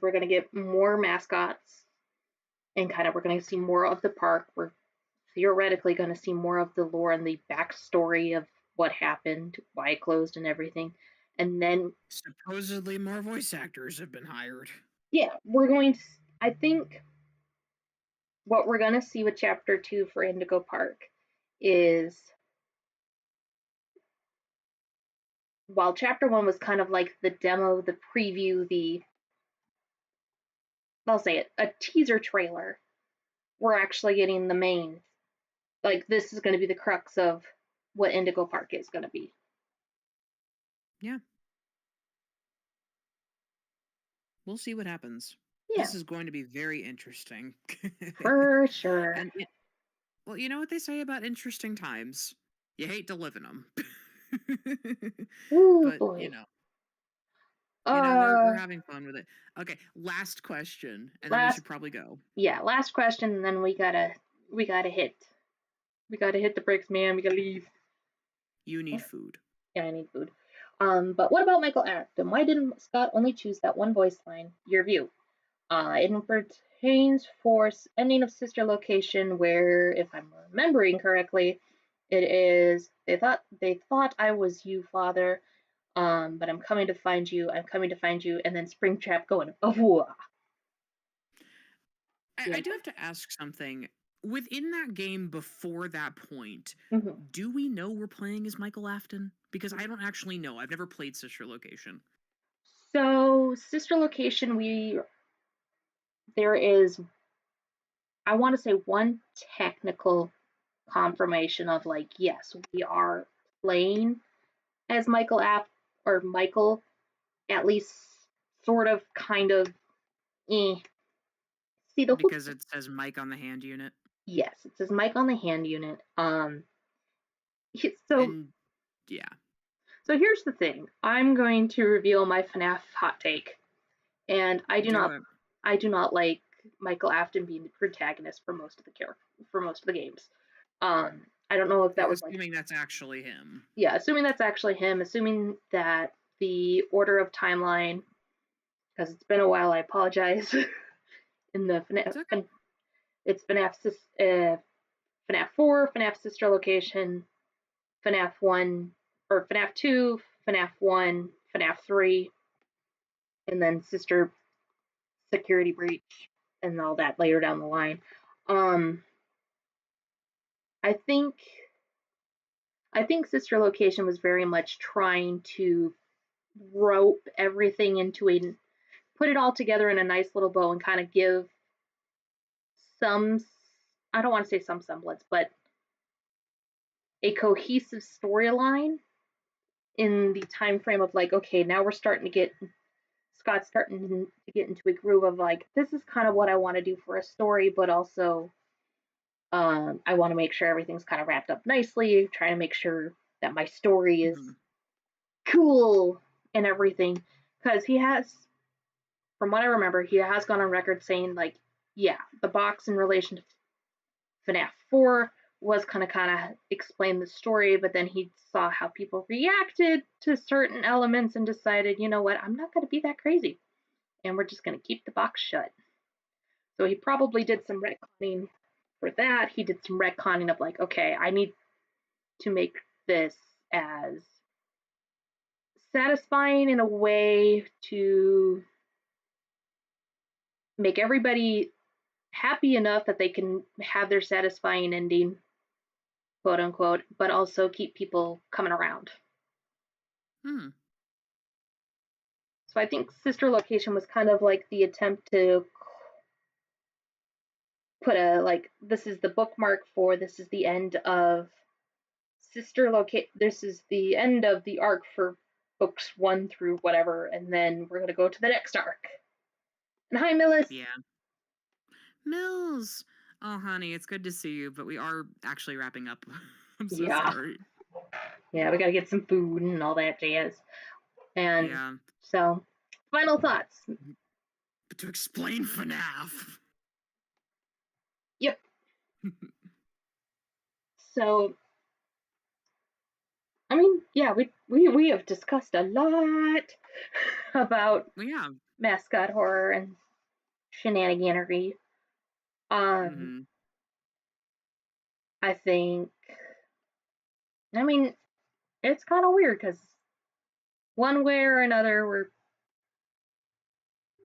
we're going to get more mascots, and kind of we're going to see more of the park. We're theoretically going to see more of the lore and the backstory of what happened, why it closed, and everything. And then supposedly more voice actors have been hired. Yeah, I think what we're going to see with chapter 2 for Indigo Park is, while chapter 1 was kind of like the demo, the preview, I'll say it, a teaser trailer, we're actually getting the main, like, this is going to be the crux of what Indigo Park is going to be. Yeah. We'll see what happens. Yeah. This is going to be very interesting. For sure. And well, you know what they say about interesting times? You hate to live in them. Ooh, but, boy. we're having fun with it. Okay, last question, and then we should probably go. Yeah, last question, and then we gotta hit the bricks, man. We gotta leave. You need food. Yeah, I need food. But what about Michael Acton? Why didn't Scott only choose that one voice line? Your view. It pertains for ending of Sister Location, where, if I'm remembering correctly, it is they thought I was you, Father. But I'm coming to find you. I'm coming to find you. And then Springtrap going, oh. I do have to ask something. Within that game before that point, do we know we're playing as Michael Afton? Because I don't actually know. I've never played Sister Location. So, Sister Location, there is, I want to say, one technical confirmation of, like, yes, we are playing as Michael or Michael, at least sort of, kind of, See, because it says Mike on the hand unit? Yes, it says Mike on the hand unit. Yeah. So here's the thing. I'm going to reveal my FNAF hot take. And I do not like Michael Afton being the protagonist for most of the games. I don't know if that was assuming that's actually him. Yeah, assuming that's actually him, assuming that the order of timeline, because it's been a while, I apologize. In the FNAF, it's FNAF 4, FNAF Sister Location, FNAF 1, or FNAF 2, FNAF 1, FNAF 3, and then Sister Security Breach, and all that later down the line. I think Sister Location was very much trying to rope everything put it all together in a nice little bow and kind of give some, I don't want to say some semblance, but a cohesive storyline in the time frame of, like, okay, now Scott's starting to get into a groove of, like, this is kind of what I want to do for a story, but also I want to make sure everything's kind of wrapped up nicely, trying to make sure that my story is cool and everything. Because he has, from what I remember, he has gone on record saying, like, yeah, the box in relation to FNAF 4 was kind of explain the story, but then he saw how people reacted to certain elements and decided, you know what, I'm not going to be that crazy, and we're just going to keep the box shut. So he probably did some retconning for that. He did some retconning of, like, okay, I need to make this as satisfying in a way to make everybody happy enough that they can have their satisfying ending, quote unquote, but also keep people coming around. Hmm. So I think Sister Location was kind of like the attempt to put a, like, this is the bookmark for, this is the end of this is the end of the arc for books 1 through whatever, and then we're going to go to the next arc. And hi, Millis. Yeah. Mills. Oh, honey, it's good to see you, but we are actually wrapping up. I'm so sorry. Yeah, we got to get some food and all that jazz. And yeah. So, final thoughts. But to explain FNAF. Yep. So, I mean, yeah, we have discussed a lot about Mascot Horror and shenaniganery. I think, I mean, it's kind of weird because one way or another,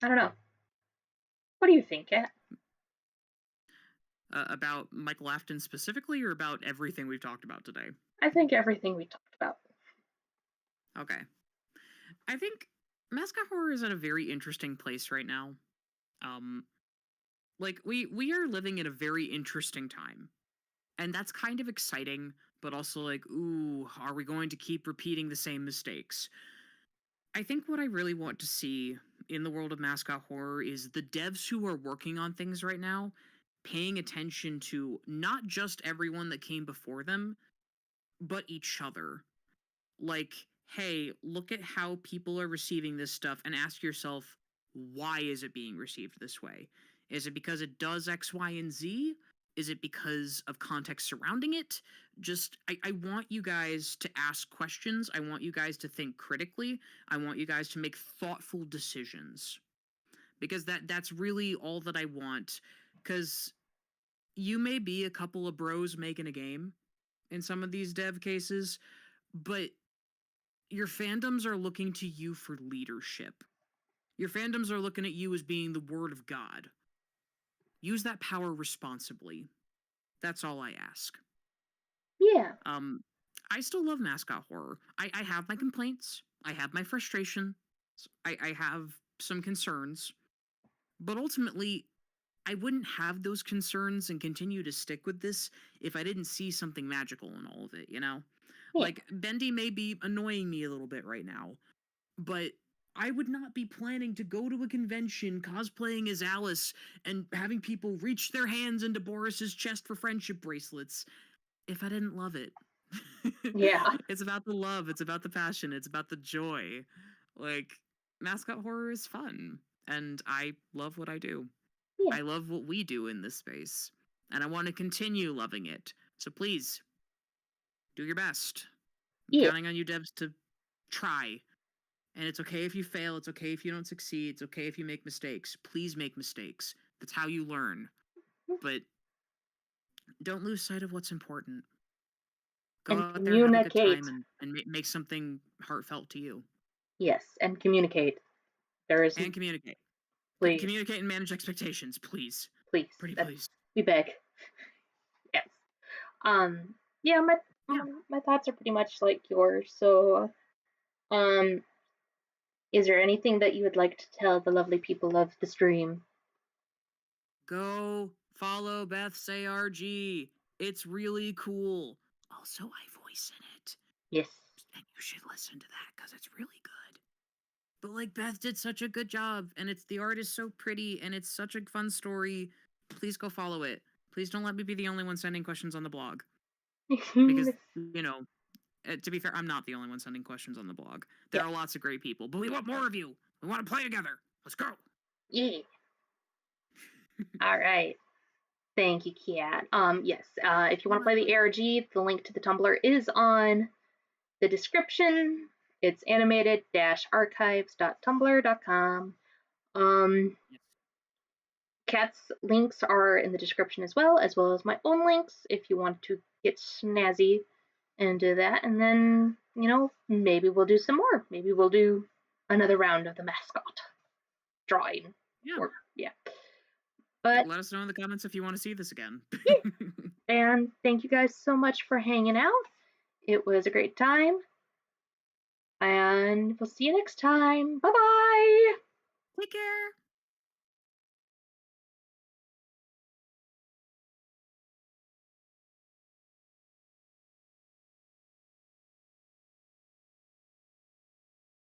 I don't know. What do you think, Kat? About Michael Afton specifically, or about everything we've talked about today? I think everything we talked about. Okay. I think Mascot Horror is at a very interesting place right now. Like, we are living in a very interesting time. And that's kind of exciting, but also like, ooh, are we going to keep repeating the same mistakes? I think what I really want to see in the world of Mascot Horror is the devs who are working on things right now paying attention to not just everyone that came before them, but each other. Like, hey, look at how people are receiving this stuff and ask yourself, why is it being received this way? Is it because it does X, Y, and Z? Is it because of context surrounding it? Just, I want you guys to ask questions. I want you guys to think critically. I want you guys to make thoughtful decisions. Because that's really all that I want. Because you may be a couple of bros making a game in some of these dev cases, but your fandoms are looking to you for leadership. Your fandoms are looking at you as being the word of God. Use that power responsibly. That's all I ask. Yeah. I still love Mascot Horror. I have my complaints. I have my frustration. I have some concerns. But ultimately, I wouldn't have those concerns and continue to stick with this if I didn't see something magical in all of it, you know? Yeah. Like, Bendy may be annoying me a little bit right now, but I would not be planning to go to a convention cosplaying as Alice and having people reach their hands into Boris's chest for friendship bracelets if I didn't love it. Yeah. It's about the love, it's about the passion, it's about the joy. Like, Mascot Horror is fun, and I love what I do. Yeah. I love what we do in this space, and I want to continue loving it. So please, do your best. I'm counting on you devs to try. And it's okay if you fail, it's okay if you don't succeed, it's okay if you make mistakes. Please make mistakes. That's how you learn. But don't lose sight of what's important. Go and out there, have a good communicate. time, and make something heartfelt to you. Yes, and communicate. And communicate. Please. Communicate and manage expectations, please. Please. Pretty please. We beg. Yes. Yeah, my thoughts are pretty much like yours. So, is there anything that you would like to tell the lovely people of the stream? Go follow Beth's ARG. It's really cool. Also, I voice in it. Yes. And you should listen to that because it's really good. But like, Beth did such a good job, and the art is so pretty, and it's such a fun story. Please go follow it. Please don't let me be the only one sending questions on the blog. Because, you know, to be fair, I'm not the only one sending questions on the blog. There are lots of great people, but we want more of you. We want to play together. Let's go. Yeah. All right. Thank you, Kat. Yes. If you want to play the ARG, the link to the Tumblr is on the description. It's animated-archives.tumblr.com. Kat's links are in the description as well as my own links if you want to get snazzy and do that. And then maybe we'll do some more. Maybe we'll do another round of the mascot drawing. Yeah. Or yeah. Yeah, But let us know in the comments if you want to see this again. and thank you guys so much for hanging out. It was a great time. And we'll see you next time. Bye bye. Take care.